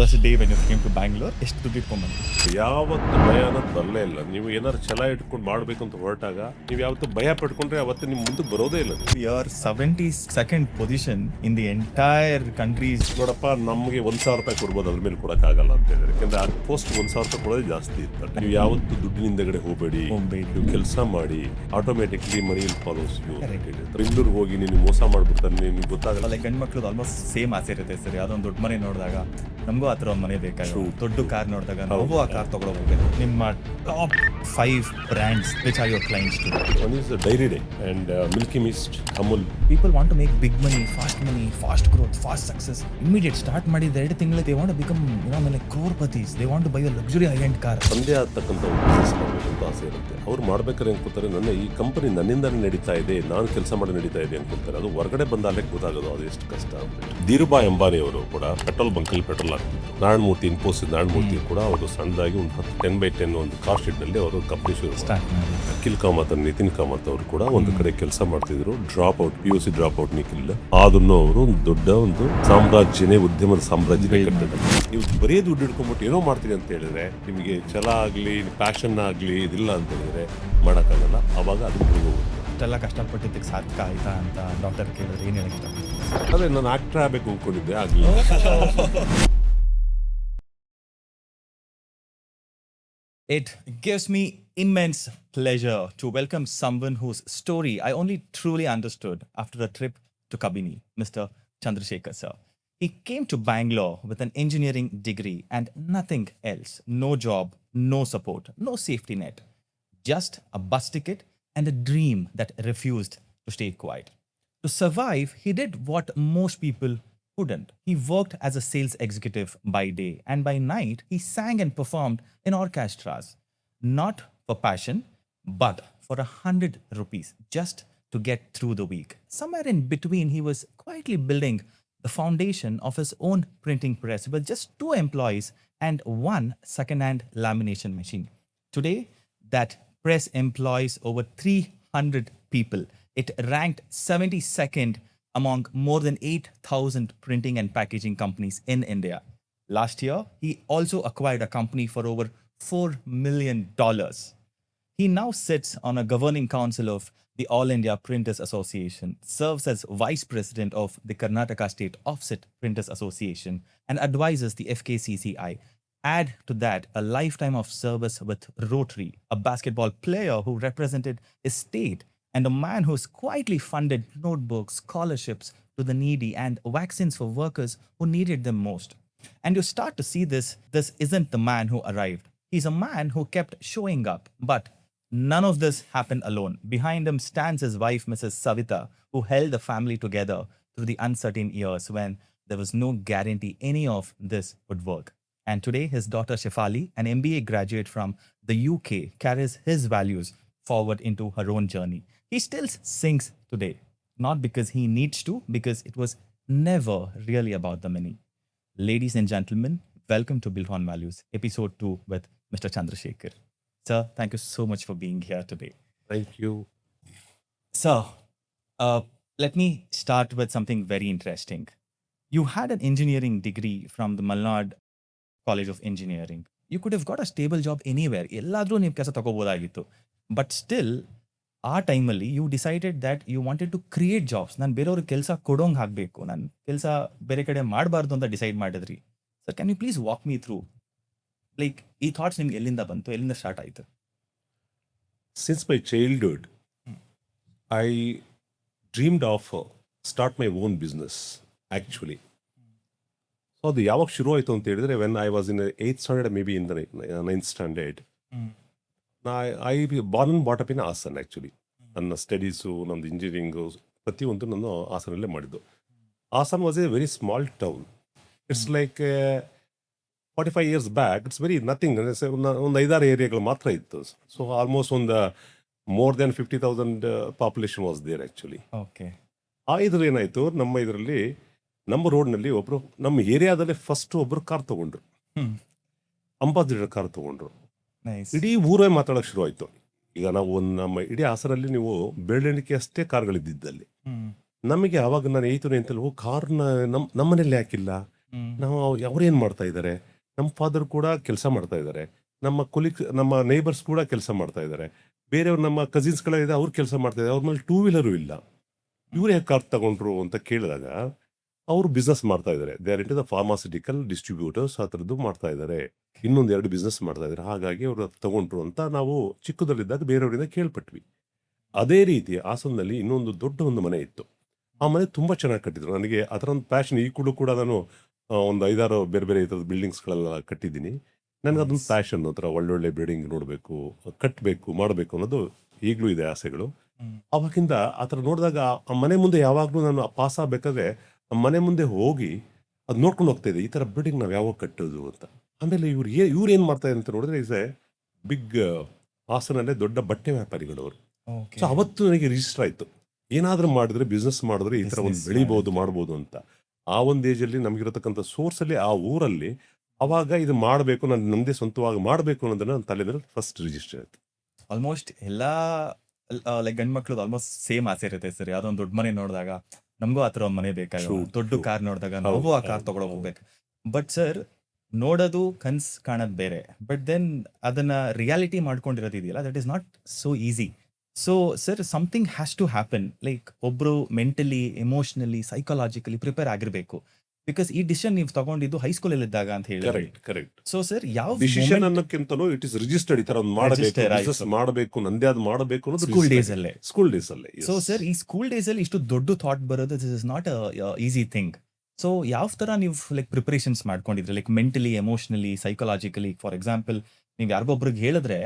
first day when you came to Bangalore, ಎಷ್ಟು ದುಡ್ಡು ಇಟ್ಕೊಂಡ್ಬಂದ್ರಿ? ಯಾವತ್ತು ಭಯ ಅನ್ನೋದು ಬರಲೇ ಇಲ್ಲ. ನೀವು ಏನಾದ್ರು ಛಲ ಇಟ್ಕೊಂಡು ಮಾಡಬೇಕು ಅಂತ ಹೊರಟಾಗ ನೀವು ಯಾವತ್ತು ಭಯ ಪಡ್ಕೊಂಡ್ರೆ ಅವತ್ತು ನಿಮ್ಮ ಮುಂದಕ್ಕೆ ಬರೋದೇ ಇಲ್ಲ ನೀವು. Your 72nd position in the entire country is ನೋಡಪ್ಪ, ನಮಗೆ 1,000 ರೂಪಾಯಿ ಕೊಡ್ಬೋದು, ಅದ್ರ ಮೇಲೆ ಕೊಡೋಕ್ಕಾಗಲ್ಲ ಅಂತ ಹೇಳಿದ್ರೆ. ಯಾಕಂದ್ರೆ ಆ ಪೋಸ್ಟ್ 1,000 ರೂಪಾಯಿ ಕೊಡೋದೇ ಜಾಸ್ತಿ ಇತ್ತು. ನೀವು ಯಾವತ್ತು ದುಡ್ಡಿನಿಂದಗಡೆ ಹೋಗಬೇಡಿ, ನೀವು ಕೆಲಸ ಮಾಡಿ, ಆಟೋಮೆಟಿಕ್ಲಿ ಮನಿ ಫಾಲೋಸ್ ಯು. ಬೆಂಗಳೂರಿಗೆ ಹೋಗಿ ನೀನು ಮೋಸ ಮಾಡ್ಬಿಡ್ತಾನೆ, ನಿಮ್ಗೆ ಗೊತ್ತಾಗಲ್ಲ. ಲೈಕ್ ಗಂಡು ಮಕ್ಳು ಆಲ್ಮೋಸ್ಟ್ ಸೇಮ್ ಆಸೆ ಇರುತ್ತೆ ಸರ್. ಯಾವುದೋ ಒಂದು ದೊಡ್ಡ ಮನೆ ನೋಡಿದಾಗ ನಮಗೂ ಆ ಥರ ಒಂದು ಮನೆ ಬೇಕಾಗುತ್ತೆ, ದೊಡ್ಡ ಕಾರ್ ನೋಡಿದಾಗ ನಾವು ಆ ಕಾರ್ ತಗೊಳ್ಬೇಕು. ನಿಮ್ಮ top 5 brands which are your clients today? One is Dairy Day and Milky Mist, Amul. People want to make big money, fast growth, fast success. Immediate start ಮಾಡಿದ 2 ತಿಂಗಳು they want to become, like crorepati's. They want to buy a luxury high-end car. ತಂದೆ ಆಗ್ತಕ್ಕಂಥ ಒಂದು business ಮಾಡಬೇಕು ಅಂತ ಆಸೆ ಇರುತ್ತೆ. ಅವ್ರು ಮಾಡ್ಬೇಕಾದ್ರೆ ಅನ್ಕೋತಾರೆ, ನನ್ನ ಈ ಕಂಪನಿ ನನ್ನಿಂದಾನೇ ನಡೀತಾ ಇದೆ, ನಾನು ಕೆಲಸ ಮಾಡಿ ನಡೀತಾ ಇದೆ ಅನ್ಕೊಳ್ತಾರೆ. ಅದು ಹೊರಗಡೆ ಬಂದಾಗಲೇ ಗೊತ್ತಾಗೋದು ಅದು ಎಷ್ಟು ಕಷ್ಟ ಅಂದ್ಬಿಟ್ಟು. ಧೀರುಭಾಯ್ ಅಂಬಾನಿ ಅವರು ಕೂಡ ಪೆಟ್ರೋಲ್ ಬಂಕಲ್ಲಿ ಪೆಟ್ರೋಲ್ ಹಾಕ್ತಿದ್ರು. ನಾರಾಯಣಮೂರ್ತಿ, ಇನ್ಫೋಸಿಸ್ ನಾರಾಯಣಮೂರ್ತಿ ಕೂಡ ಅವರು ಸಣ್ಣದಾಗಿ ಒಂದು 10x10 ಒಂದು ಕಾರ್ ಶೀಟ್ ನಲ್ಲಿ ಅವರು ಕಂಪನಿ ಶುರು ಮಾಡಿದ್ರು. ಅಖಿಲ್ ಕಾಮತ್, ನಿತಿನ್ ಕಾಮತ್ ಅವರು ಕೂಡ ಒಂದು ಕಡೆ ಕೆಲಸ ಮಾಡ್ತಿದ್ರು. Drop out, PUC drop out Nikhil, ಅದನ್ನು ಅವರು ಒಂದು ದೊಡ್ಡ ಒಂದು ಸಾಮ್ರಾಜ್ಯನೇ, ಉದ್ಯಮದ ಸಾಮ್ರಾಜ್ಯನೇ ಕಟ್ಟಿದ್ರು. ನೀವು ಬರೀ ದುಡ್ಡು ಹಿಡ್ಕೊಂಡ್ಬಿಟ್ಟು ಏನೋ ಮಾಡ್ತೀರಿ ಅಂತ ಹೇಳಿದ್ರೆ, ನಿಮಗೆ ಛಲ ಆಗ್ಲಿ, ಪ್ಯಾಷನ್ ಆಗ್ಲಿ ಇದಿಲ್ಲ ಅಂತ ಹೇಳಿದ್ರೆ ಮಾಡಕ್ಕಾಗಲ್ಲ. ಅವಾಗ ಅದು ಹೋಗುತ್ತೆ. ಅಷ್ಟೆಲ್ಲ ಕಷ್ಟಪಟ್ಟಿದ್ದಕ್ಕೆ ಸಾರ್ಥಕ ಆಯ್ತಾ ಅಂತ ಡಾಕ್ಟರ್ ಕೇಳಿದ್ರೆ ಏನು ಹೇಳಕ್ಕೆ ಇಷ್ಟಪಡ್ತೀನಿ? ಅದೇ ನಾನು ಆಕ್ಟರ್ ಆಗಬೇಕು ಅನ್ಕೊಂಡಿದ್ದೆ, ಆಗ್ಲಿ. It gives me immense pleasure to welcome someone whose story I only truly understood after a trip to Kabini, Mr. Chandrasekhar sir. He came to Bangalore with an engineering degree and nothing else. No job, no support, no safety net. Just a bus ticket and a dream that refused to stay quiet. To survive, he did what most people couldn't. He worked as a sales executive by day, and by night, he sang and performed in orchestras. Not for passion, but for 100 rupees, just to get through the week. Somewhere in between, he was quietly building the foundation of his own printing press with just 2 employees and 1 second-hand lamination machine. Today, that press employs over 300 people. It ranked 72nd among more than 8,000 printing and packaging companies in India. Last year, he also acquired a company for over $4 million. He now sits on a governing council of the All India Printers Association, serves as vice president of the Karnataka State Offset Printers Association, and advises the FKCCI. Add to that a lifetime of service with Rotary, a basketball player who represented his state, and a man who's quietly funded notebooks, scholarships to the needy, and vaccines for workers who needed them most. And you start to see this isn't the man who arrived. He's a man who kept showing up. But none of this happened alone. Behind him stands his wife, Mrs. Savita, who held the family together through the uncertain years when there was no guarantee any of this would work. And today, his daughter Shefali, an MBA graduate from the UK, carries his values forward into her own journey. He still sings today, not because he needs to, because it was never really about the money. Ladies and gentlemen, welcome to Built on Values, episode 2 with Mr. Chandrasekhar. Sir, thank you so much for being here today. Thank you. Sir, let me start with something very interesting. You had an engineering degree from the Malnad College of Engineering. You could have got a stable job anywhere. ಎಲ್ಲಾದ್ರೂ ನೀವು ಕೆಲಸ ತಗೋಬೋದಾಗಿತ್ತು. But still, ಆ ಟೈಮಲ್ಲಿ you decided that you wanted to create jobs. ನಾನು ಬೇರೆಯವ್ರಿಗೆ ಕೆಲಸ ಕೊಡೋಂಗೆ ಆಗಬೇಕು, ನಾನು ಕೆಲಸ ಬೇರೆ ಕಡೆ ಮಾಡಬಾರ್ದು ಅಂತ ಡಿಸೈಡ್ ಮಾಡಿದ್ರಿ. Sir, can you please walk me through, like ಈ ಥಾಟ್ಸ್ ನಿಮ್ಗೆ ಎಲ್ಲಿಂದ ಬಂತು, ಎಲ್ಲಿಂದ ಸ್ಟಾರ್ಟ್ ಆಯಿತು? Since my childhood, I dreamed of start my own business, actually. So ಅದು ಯಾವಾಗ ಶುರು ಆಯಿತು ಅಂತ ಹೇಳಿದ್ರೆ, when I was in 8th standard, may be in the 9th standard. I born and brought up in Hassan. Actually ನನ್ನ studies, ನಮ್ಮದು engineering ಪ್ರತಿಯೊಂದು ನಾನು ಹಾಸನಲ್ಲೇ ಮಾಡಿದ್ದು. Hassan was a very small town. It's like 45 years back, it's very nothing. ಒಂದು 5-6 ಏರಿಯಾಗಳು ಮಾತ್ರ ಇತ್ತು. ಸೊ ಆಲ್ಮೋಸ್ಟ್ ಒಂದು more than 50,000 population was there actually. Okay. ಆ ಇದ್ರಲ್ಲಿ ಏನಾಯಿತು, ನಮ್ಮ ರೋಡ್ನಲ್ಲಿ ಒಬ್ಬರು, ನಮ್ಮ ಏರಿಯಾದಲ್ಲೇ ಫಸ್ಟ್ ಒಬ್ಬರು ಕಾರ್ ತೊಗೊಂಡ್ರು, ಅಂಬಾಸಿಡರ್ ಕಾರ್ ತೊಗೊಂಡ್ರು. ಇಡೀ ಊರೇ ಮಾತಾಡೋಕೆ ಶುರು ಆಯಿತು. ಈಗ ನಾವು ನಮ್ಮ ಇಡೀ ಹಾಸನಲ್ಲಿ ನೀವು ಬೆರಳೆಣಿಕೆ ಅಷ್ಟೇ ಕಾರ್ಗಳಿದ್ದಲ್ಲಿ, ನಮಗೆ ಆವಾಗ ನಾನು 8th 9th ಕಾರನ್ನ ನಮ್ಮನೇಲಿ ಯಾಕಿಲ್ಲ, ನಾವು ಅವ್ರೇನು ಮಾಡ್ತಾ ಇದ್ದಾರೆ, ನಮ್ಮ ಫಾದರ್ ಕೂಡ ಕೆಲಸ ಮಾಡ್ತಾ ಇದ್ದಾರೆ, ನಮ್ಮ ನಮ್ಮ ನೇಬರ್ಸ್ ಕೂಡ ಕೆಲಸ ಮಾಡ್ತಾ ಇದ್ದಾರೆ, ಬೇರೆಯವ್ರು ನಮ್ಮ ಕಸಿನ್ಸ್ಗಳಿದೆ ಅವ್ರು ಕೆಲಸ ಮಾಡ್ತಾ ಇದ್ದಾರೆ, ಅವ್ರ ಮೇಲೆ ಟೂ ವೀಲರು ಇಲ್ಲ, ಇವ್ರು ಹೇಗೆ ಕಾರ್ ತಗೊಂಡ್ರು ಅಂತ ಕೇಳಿದಾಗ ಅವರು ಬಿಸ್ನೆಸ್ ಮಾಡ್ತಾ ಇದ್ದಾರೆ. They are into the pharmaceutical distributors ಆ ಥರದ್ದು ಮಾಡ್ತಾ ಇದ್ದಾರೆ, ಇನ್ನೊಂದು 2 ಬಿಸ್ನೆಸ್ ಮಾಡ್ತಾ ಇದ್ದಾರೆ, ಹಾಗಾಗಿ ಅವರು ತಗೊಂಡ್ರು ಅಂತ ನಾವು ಚಿಕ್ಕದಲ್ಲಿದ್ದಾಗ ಬೇರೆಯವರಿಂದ ಕೇಳ್ಪಟ್ವಿ. ಅದೇ ರೀತಿ ಹಾಸನದಲ್ಲಿ ಇನ್ನೊಂದು ದೊಡ್ಡ ಒಂದು ಮನೆ ಇತ್ತು. ಆ ಮನೆ ತುಂಬ ಚೆನ್ನಾಗಿ ಕಟ್ಟಿದ್ರು. ನನಗೆ ಆ ಥರ ಒಂದು ಪ್ಯಾಷನ್ ಈ ಕೂಡ ನಾನು ಒಂದು 5-6 ಬೇರೆ ಬೇರೆ ಈ ಥರದ ಬಿಲ್ಡಿಂಗ್ಸ್ಗಳೆಲ್ಲ ಕಟ್ಟಿದ್ದೀನಿ. ನನಗೆ ಅದೊಂದು ಪ್ಯಾಷನ್, ಆ ಥರ ಒಳ್ಳೊಳ್ಳೆ ಬಿಲ್ಡಿಂಗ್ ನೋಡಬೇಕು, ಕಟ್ಟಬೇಕು, ಮಾಡಬೇಕು ಅನ್ನೋದು ಈಗಲೂ ಇದೆ ಆಸೆಗಳು. ಅವಾಗಿಂದ ಆ ಥರ ನೋಡಿದಾಗ ಆ ಮನೆ ಮುಂದೆ ಯಾವಾಗಲೂ ನಾನು ಪಾಸ್ ಆಗಬೇಕಾದ್ರೆ ಆ ಮನೆ ಮುಂದೆ ಹೋಗಿ ಅದು ನೋಡ್ಕೊಂಡು ಹೋಗ್ತಾ ಇದ್ದೆ, ಈ ಥರ ಬಿಲ್ಡಿಂಗ್ ನಾವು ಯಾವಾಗ ಕಟ್ಟೋದು ಅಂತ. ಆಮೇಲೆ ಇವ್ರು ಏನು ಮಾಡ್ತಾ ಇದ್ದಾರೆ ಅಂತ ನೋಡಿದ್ರೆ ಇಸ್ ಎ ಬಿಗ್ ಹಾಸನಲ್ಲೇ ದೊಡ್ಡ ಬಟ್ಟೆ ವ್ಯಾಪಾರಿಗಳು ಅವರು. ಸೊ ಅವತ್ತು ನನಗೆ ರಿಜಿಸ್ಟರ್ ಆಯಿತು, ಏನಾದರೂ ಮಾಡಿದ್ರೆ ಬಿಸ್ನೆಸ್ ಮಾಡಿದ್ರೆ ಈ ಥರ ಒಂದು ಬೆಳಿಬೋದು ಮಾಡ್ಬೋದು ಅಂತ. ಆ ಒಂದು ಏಜಲ್ಲಿ ನಮಗಿರತಕ್ಕಂಥ ಸೋರ್ಸಲ್ಲಿ ಆ ಊರಲ್ಲಿ ಅವಾಗ ಇದು ಮಾಡಬೇಕು, ನಾನು ನಮ್ಮದೇ ಸ್ವಂತವಾಗಿ ಮಾಡಬೇಕು ಅನ್ನೋದನ್ನ ನನ್ನ ತಲೆ ಮೇಲೆ ಫಸ್ಟ್ ರಿಜಿಸ್ಟರ್ ಆಯಿತು. ಆಲ್ಮೋಸ್ಟ್ ಎಲ್ಲ ಲೈಕ್ ಗಂಡು ಮಕ್ಳದ್ದು ಆಲ್ಮೋಸ್ಟ್ ಸೇಮ್ ಆಸೆ ಇರುತ್ತೆ ಸರ್. ಯಾವ್ದೋ ಒಂದು ದೊಡ್ಡ ಮನೆ ನೋಡಿದಾಗ ನಮಗೂ ಆ ಥರ ಒಂದು ಮನೆ ಬೇಕಾಗಿಲ್ಲ, True, ದೊಡ್ಡ true. ಕಾರ್ ನೋಡಿದಾಗ ನಾವು ಆ ಕಾರ್ ತಗೊಳಕ್ ಹೋಗ್ಬೇಕು. ಬಟ್ ಸರ್, ನೋಡೋದು ಕನ್ಸ್ ಕಾಣೋದು ಬೇರೆ, ಬಟ್ ದೆನ್ ಅದನ್ನ ರಿಯಾಲಿಟಿ ಮಾಡ್ಕೊಂಡಿರೋದು ಇದೆಯಲ್ಲ, that is not so easy. So sir, something has to happen, like ಒಬ್ರು ಮೆಂಟಲಿ, ಎಮೋಷನಲಿ, ಸೈಕಾಲಜಿಕಲಿ ಪ್ರಿಪೇರ್ ಆಗಿರ್ಬೇಕು. ಬಿಕಾಸ್ ಈ ಡಿಸಿಷನ್ ನೀವು ತಗೊಂಡಿದ್ದು ಹೈಸ್ಕೂಲಲ್ಲಿ ಇದ್ದಾಗ ಅಂತ ಹೇಳಿ. ಕರೆಕ್ಟ್. ಸೊ ಸರ್, ಯಾವ ಡಿಸಿಷನ್ ಅನ್ನೋಕ್ಕಿಂತನೂ ಇಟ್ ಇಸ್ ರಿಜಿಸ್ಟರ್ಡ್, ಈ ತರ ಒಂದು ಮಾಡಬೇಕು, Register ಆಯ್ತು. ಬಿಸ್ನೆಸ್ ಮಾಡಬೇಕು, ನಂದೇ ಅದು ಮಾಡಬೇಕು ಅನ್ನೋದು ಸ್ಕೂಲ್ ಡೇಸ್ ಅಲ್ಲೇ. ಸ್ಕೂಲ್ ಡೇಸ್ ಅಲ್ಲೇ. ಸೊ ಸರ್, ಈ ಸ್ಕೂಲ್ ಡೇಸ್ ಅಲ್ಲಿ ಇಷ್ಟು ದೊಡ್ಡ ಥಾಟ್ ಬರೋದು, this is not easy thing. So ಯಾವ ತರ ನೀವು ಲೈಕ್ ಪ್ರಿಪರೇಷನ್ಸ್ ಮಾಡ್ಕೊಂಡಿದ್ರಿ, like mentally, emotionally, psychologically? For example, ನೀವು ಯಾರಿಗೊಬ್ರಿಗೆ ಹೇಳಿದ್ರೆ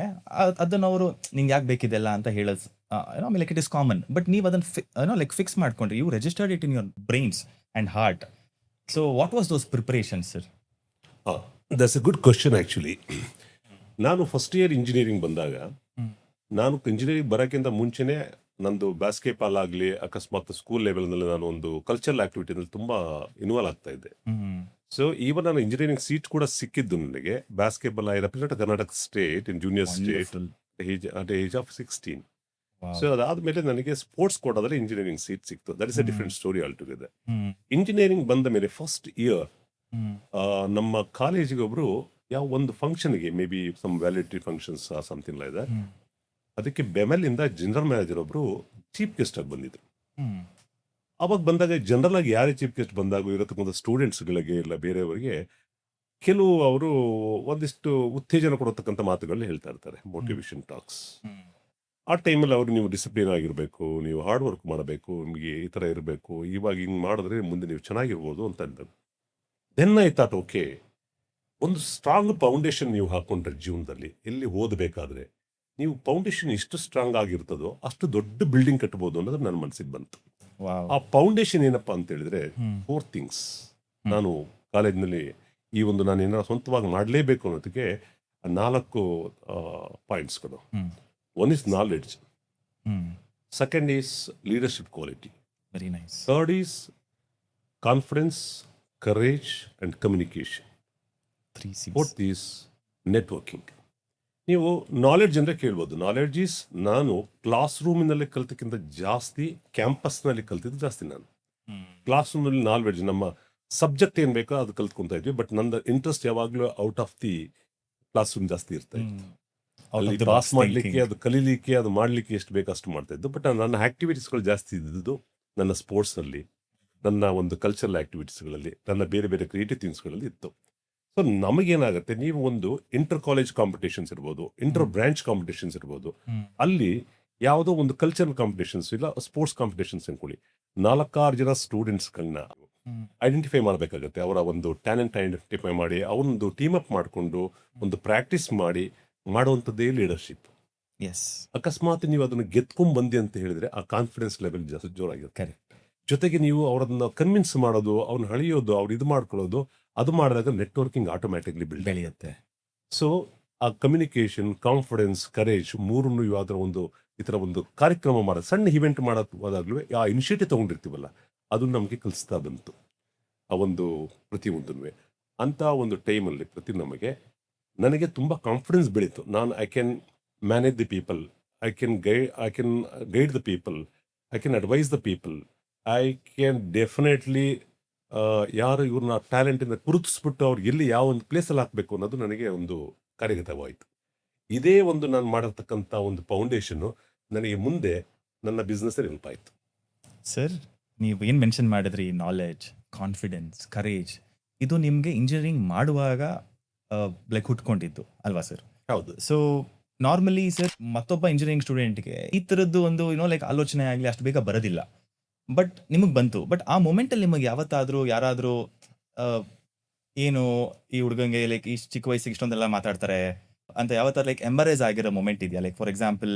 ಅದನ್ನ ಅವರು ನಿಂಗೆ ಯಾಕೆ ಬೇಕಿದೆಲ್ಲ ಅಂತ ಹೇಳೋದು, like it is common. But ನೀವು ಅದನ್ನ ಲೈಕ್ ಫಿಕ್ಸ್ ಮಾಡ್ಕೊಂಡ್ರಿ, you registered it in your brains and heart. So what was those preparations sir? That's a good question actually. ನಾನು ಫಸ್ಟ್ ಇಯರ್ ಇಂಜಿನಿಯರಿಂಗ್ ಬಂದಾಗ, ನಾನು ಇಂಜಿನಿಯರಿಂಗ್ ಬರೋಕ್ಕಿಂತ ಮುಂಚೆನೆ ನಂದು ಬಾಸ್ಕೆಟ್ಬಾಲ್ ಆಗಲಿ, ಅಕಸ್ಮಾತ್ ಸ್ಕೂಲ್ ಲೆವೆಲ್ನಲ್ಲಿ ನಾನು ಒಂದು ಕಲ್ಚರಲ್ ಆಕ್ಟಿವಿಟಿನಲ್ಲಿ ತುಂಬ ಇನ್ವಾಲ್ವ್ ಆಗ್ತಾ ಇದ್ದೆ. ಸೊ ಈವನ್ ನಾನು ಇಂಜಿನಿಯರಿಂಗ್ ಸೀಟ್ ಕೂಡ ಸಿಕ್ಕಿದ್ದು ನನಗೆ basketball. I represent Karnataka state in junior state at age of 16. So ಅದಾದ್ಮೇಲೆ ನನಗೆ ಸ್ಪೋರ್ಟ್ಸ್ ಕೋಟಾದಲ್ಲಿ ಇಂಜಿನಿಯರಿಂಗ್ ಸೀಟ್ ಸಿಕ್ತು. That is a different story all together. Engineering ಬಂದ ಮೇಲೆ ಫಸ್ಟ್ ಇಯರ್ ನಮ್ಮ ಕಾಲೇಜಿಗೆ ಒಬ್ರು ಯಾವ ಒಂದು ಫಂಕ್ಷನ್ಗೆ, maybe some valedictory functions something like that, ಅದಕ್ಕೆ ಬೆಮೆಲ್ ಇಂದ ಜನರಲ್ ಮ್ಯಾನೇಜರ್ ಒಬ್ರು ಚೀಫ್ ಗೆಸ್ಟ್ ಆಗಿ ಬಂದಿದ್ರು. ಅವಾಗ ಬಂದಾಗ ಜನರಲ್ ಆಗಿ ಯಾರೇ ಚೀಫ್ ಗೆಸ್ಟ್ ಬಂದಾಗ ಇರತಕ್ಕಂಥ ಸ್ಟೂಡೆಂಟ್ಸ್ಗಳಿಗೆ ಇಲ್ಲ ಬೇರೆಯವರಿಗೆ ಕೆಲವು ಅವರು ಒಂದಿಷ್ಟು ಉತ್ತೇಜನ ಕೊಡತಕ್ಕಂಥ ಮಾತುಗಳನ್ನ ಹೇಳ್ತಾ ಇರ್ತಾರೆ, ಮೋಟಿವೇಶನ್ ಟಾಕ್ಸ್. ಆ ಟೈಮಲ್ಲಿ ಅವರು ನೀವು ಡಿಸಿಪ್ಲಿನ್ ಆಗಿರಬೇಕು, ನೀವು ಹಾರ್ಡ್ ವರ್ಕ್ ಮಾಡಬೇಕು, ನಿಮಗೆ ಈ ಥರ ಇರಬೇಕು, ಇವಾಗ ಹಿಂಗೆ ಮಾಡಿದ್ರೆ ಮುಂದೆ ನೀವು ಚೆನ್ನಾಗಿರ್ಬೋದು ಅಂತ ಅಂದರು. ದೆನ್ ಐ ಥಾಟ್, ಓಕೆ, ಒಂದು ಸ್ಟ್ರಾಂಗ್ ಫೌಂಡೇಶನ್ ನೀವು ಹಾಕೊಂಡ್ರೆ ಜೀವನದಲ್ಲಿ ಎಲ್ಲಿ ಓದಬೇಕಾದ್ರೆ ನೀವು ಫೌಂಡೇಶನ್ ಎಷ್ಟು ಸ್ಟ್ರಾಂಗ್ ಆಗಿರ್ತದೋ ಅಷ್ಟು ದೊಡ್ಡ ಬಿಲ್ಡಿಂಗ್ ಕಟ್ಬೋದು ಅನ್ನೋದು ನನ್ನ ಮನಸ್ಸಿಗೆ ಬಂತು. ಆ ಫೌಂಡೇಶನ್ ಏನಪ್ಪಾ ಅಂತ ಹೇಳಿದ್ರೆ 4 ಥಿಂಗ್ಸ್. ನಾನು ಕಾಲೇಜ್ನಲ್ಲಿ ಈ ಒಂದು ನಾನು ಏನಾದ್ರು ಸ್ವಂತವಾಗಿ ಮಾಡಲೇಬೇಕು ಅನ್ನೋದಕ್ಕೆ 4 ಪಾಯಿಂಟ್ಸ್ಗಳು. One is knowledge. Second is leadership quality. Very nice. Third is confidence, courage, and communication. 3 C's. Fourth is networking. ನೀವು ನಾಲೆಡ್ಜ್ ಅಂದರೆ ಕೇಳ್ಬೋದು. ನಾಲೆಡ್ಜ್ ಈಸ್, ನಾನು ಕ್ಲಾಸ್ ರೂಮಿನಲ್ಲಿ ಕಲ್ತಕ್ಕಿಂತ ಜಾಸ್ತಿ ಕ್ಯಾಂಪಸ್ನಲ್ಲಿ ಕಲ್ತಿದ್ದು ಜಾಸ್ತಿ. ನಾನು ಕ್ಲಾಸ್ ರೂಮ್ನಲ್ಲಿ ನಾಲೆಡ್ಜ್, ನಮ್ಮ ಸಬ್ಜೆಕ್ಟ್ ಏನು ಬೇಕೋ ಅದು ಕಲ್ತ್ಕೊತಾ ಇದ್ವಿ, ಬಟ್ ನನ್ನ ಇಂಟ್ರೆಸ್ಟ್ ಯಾವಾಗಲೂ out of the class room ಜಾಸ್ತಿ ಇರ್ತಾ ಇತ್ತು. ಅಲ್ಲಿ ಪಾಸ್ ಮಾಡಲಿಕ್ಕೆ, ಅದು ಕಲೀಲಿಕ್ಕೆ, ಅದು ಮಾಡಲಿಕ್ಕೆ ಎಷ್ಟು ಬೇಕು ಅಷ್ಟು ಮಾಡ್ತಾ ಇದ್ದು. ಬಟ್ ನನ್ನ ಆಕ್ಟಿವಿಟೀಸ್ಗಳು ಜಾಸ್ತಿ ಇದ್ದಿದ್ದು ನನ್ನ ಸ್ಪೋರ್ಟ್ಸ್ನಲ್ಲಿ, ನನ್ನ ಒಂದು ಕಲ್ಚರಲ್ ಆಕ್ಟಿವಿಟೀಸ್ಗಳಲ್ಲಿ, ನನ್ನ ಬೇರೆ ಬೇರೆ ಕ್ರಿಯೇಟಿವ್ ಥಿಂಗ್ಸ್ಗಳಲ್ಲಿ ಇತ್ತು. ಸೊ ನಮಗೇನಾಗುತ್ತೆ, ನೀವು ಒಂದು ಇಂಟರ್ ಕಾಲೇಜ್ ಕಾಂಪಿಟೇಷನ್ಸ್ ಇರ್ಬೋದು, ಇಂಟರ್ ಬ್ರಾಂಚ್ ಕಾಂಪಿಟೇಷನ್ಸ್ ಇರ್ಬೋದು, ಅಲ್ಲಿ ಯಾವುದೋ ಒಂದು ಕಲ್ಚರಲ್ ಕಾಂಪಿಟೇಷನ್ಸ್ ಇಲ್ಲ ಸ್ಪೋರ್ಟ್ಸ್ ಕಾಂಪಿಟೇಷನ್ಸ್ ಅನ್ಕೊಳ್ಳಿ, 4-6 ಜನ ಸ್ಟೂಡೆಂಟ್ಸ್ಗಳನ್ನ ಐಡೆಂಟಿಫೈ ಮಾಡಬೇಕಾಗತ್ತೆ. ಅವರ ಒಂದು ಟ್ಯಾಲೆಂಟ್ ಐಡೆಂಟಿಫೈ ಮಾಡಿ ಅವನೊಂದು ಟೀಮ್ ಅಪ್ ಮಾಡಿಕೊಂಡು ಒಂದು ಪ್ರಾಕ್ಟೀಸ್ ಮಾಡಿ ಮಾಡುವಂಥದ್ದೇ ಲೀಡರ್ಶಿಪ್. ಅಕಸ್ಮಾತ್ ನೀವು ಅದನ್ನು ಗೆದ್ಕೊಂಡ್ ಬಂದಿ ಅಂತ ಹೇಳಿದ್ರೆ ಆ ಕಾನ್ಫಿಡೆನ್ಸ್ ಲೆವೆಲ್ ಜಾಸ್ತಿ ಜೋರಾಗಿರುತ್ತೆ. ಜೊತೆಗೆ ನೀವು ಅವರನ್ನ ಕನ್ವಿನ್ಸ್ ಮಾಡೋದು, ಅವ್ರನ್ನ ಹಳಿಯೋದು, ಅವ್ರು ಇದು ಮಾಡ್ಕೊಳ್ಳೋದು, ಅದು ಮಾಡಿದಾಗ ನೆಟ್ವರ್ಕಿಂಗ್ ಆಟೋಮ್ಯಾಟಿಕ್ಲಿ ಬೆಳೆಯುತ್ತೆ. ಸೊ ಆ ಕಮ್ಯುನಿಕೇಶನ್, ಕಾನ್ಫಿಡೆನ್ಸ್, ಕರೇಜ್ ಮೂರನ್ನು ಯಾವ್ದಾರ ಒಂದು ಈ ಥರ ಒಂದು ಕಾರ್ಯಕ್ರಮ ಮಾಡೋದು, ಸಣ್ಣ ಇವೆಂಟ್ ಮಾಡೋದಾಗ್ಲೂ ಆ ಇನಿಷಿಯೇಟಿವ್ ತೊಗೊಂಡಿರ್ತೀವಲ್ಲ, ಅದು ನಮಗೆ ಕಲಿಸ್ತಾ ಬಂತು. ಆ ಒಂದು ಪ್ರತಿಯೊಂದೂ ಅಂತ ಒಂದು ಟೈಮಲ್ಲಿ ನನಗೆ ತುಂಬ ಕಾನ್ಫಿಡೆನ್ಸ್ ಬೆಳೀತು. ನಾನು I can manage the people, I can guide the people, I can advise the people, I can definitely ಯಾರು ಇವ್ರನ್ನ ಟ್ಯಾಲೆಂಟಿಂದ ಗುರುತಿಸ್ಬಿಟ್ಟು ಅವ್ರಿಗೆ ಎಲ್ಲಿ ಯಾವ ಒಂದು ಪ್ಲೇಸಲ್ಲಿ ಹಾಕಬೇಕು ಅನ್ನೋದು ನನಗೆ ಒಂದು ಕಾರ್ಯಗತವಾಯಿತು. ಇದೇ ಒಂದು ನಾನು ಮಾಡಿರ್ತಕ್ಕಂಥ ಒಂದು ಫೌಂಡೇಶನ್ನು ನನಗೆ ಮುಂದೆ ನನ್ನ ಬಿಸ್ನೆಸ್ಸಲ್ಲಿ ಹೆಲ್ಪ್ ಆಯಿತು. ಸರ್, ನೀವು ಏನು ಮೆನ್ಷನ್ ಮಾಡಿದ್ರಿ, ನಾಲೆಡ್ಜ್, ಕಾನ್ಫಿಡೆನ್ಸ್, ಕರೇಜ್, ಇದು ನಿಮಗೆ ಇಂಜಿನಿಯರಿಂಗ್ ಮಾಡುವಾಗ ಲೈಕ್ ಹುಟ್ಕೊಂಡಿದ್ದು ಅಲ್ವಾ ಸರ್? ಹೌದು. ಸೊ ನಾರ್ಮಲಿ ಸರ್, ಮತ್ತೊಬ್ಬ ಇಂಜಿನಿಯರಿಂಗ್ ಸ್ಟೂಡೆಂಟ್ಗೆ ಈ ಥರದ್ದು ಒಂದು ಲೈಕ್ ಆಲೋಚನೆ ಆಗಲಿ ಅಷ್ಟು ಬೇಗ ಬರೋದಿಲ್ಲ. ಬಟ್ ನಿಮಗೆ ಬಂತು. ಬಟ್ ಆ ಮೂಮೆಂಟಲ್ಲಿ ನಿಮಗೆ ಯಾವತ್ತಾದರೂ ಯಾರಾದರೂ ಏನು ಈ ಹುಡುಗಂಗೆ ಲೈಕ್ ಈ ಚಿಕ್ಕ ವಯಸ್ಸಿಗೆ ಇಷ್ಟೊಂದೆಲ್ಲ ಮಾತಾಡ್ತಾರೆ ಅಂತ ಯಾವತ್ತಾರು ಲೈಕ್ ಎಂಬರೇಜ್ ಆಗಿರೋ ಮೂಮೆಂಟ್ ಇದೆಯಾ? ಲೈಕ್ ಫಾರ್ ಎಕ್ಸಾಂಪಲ್,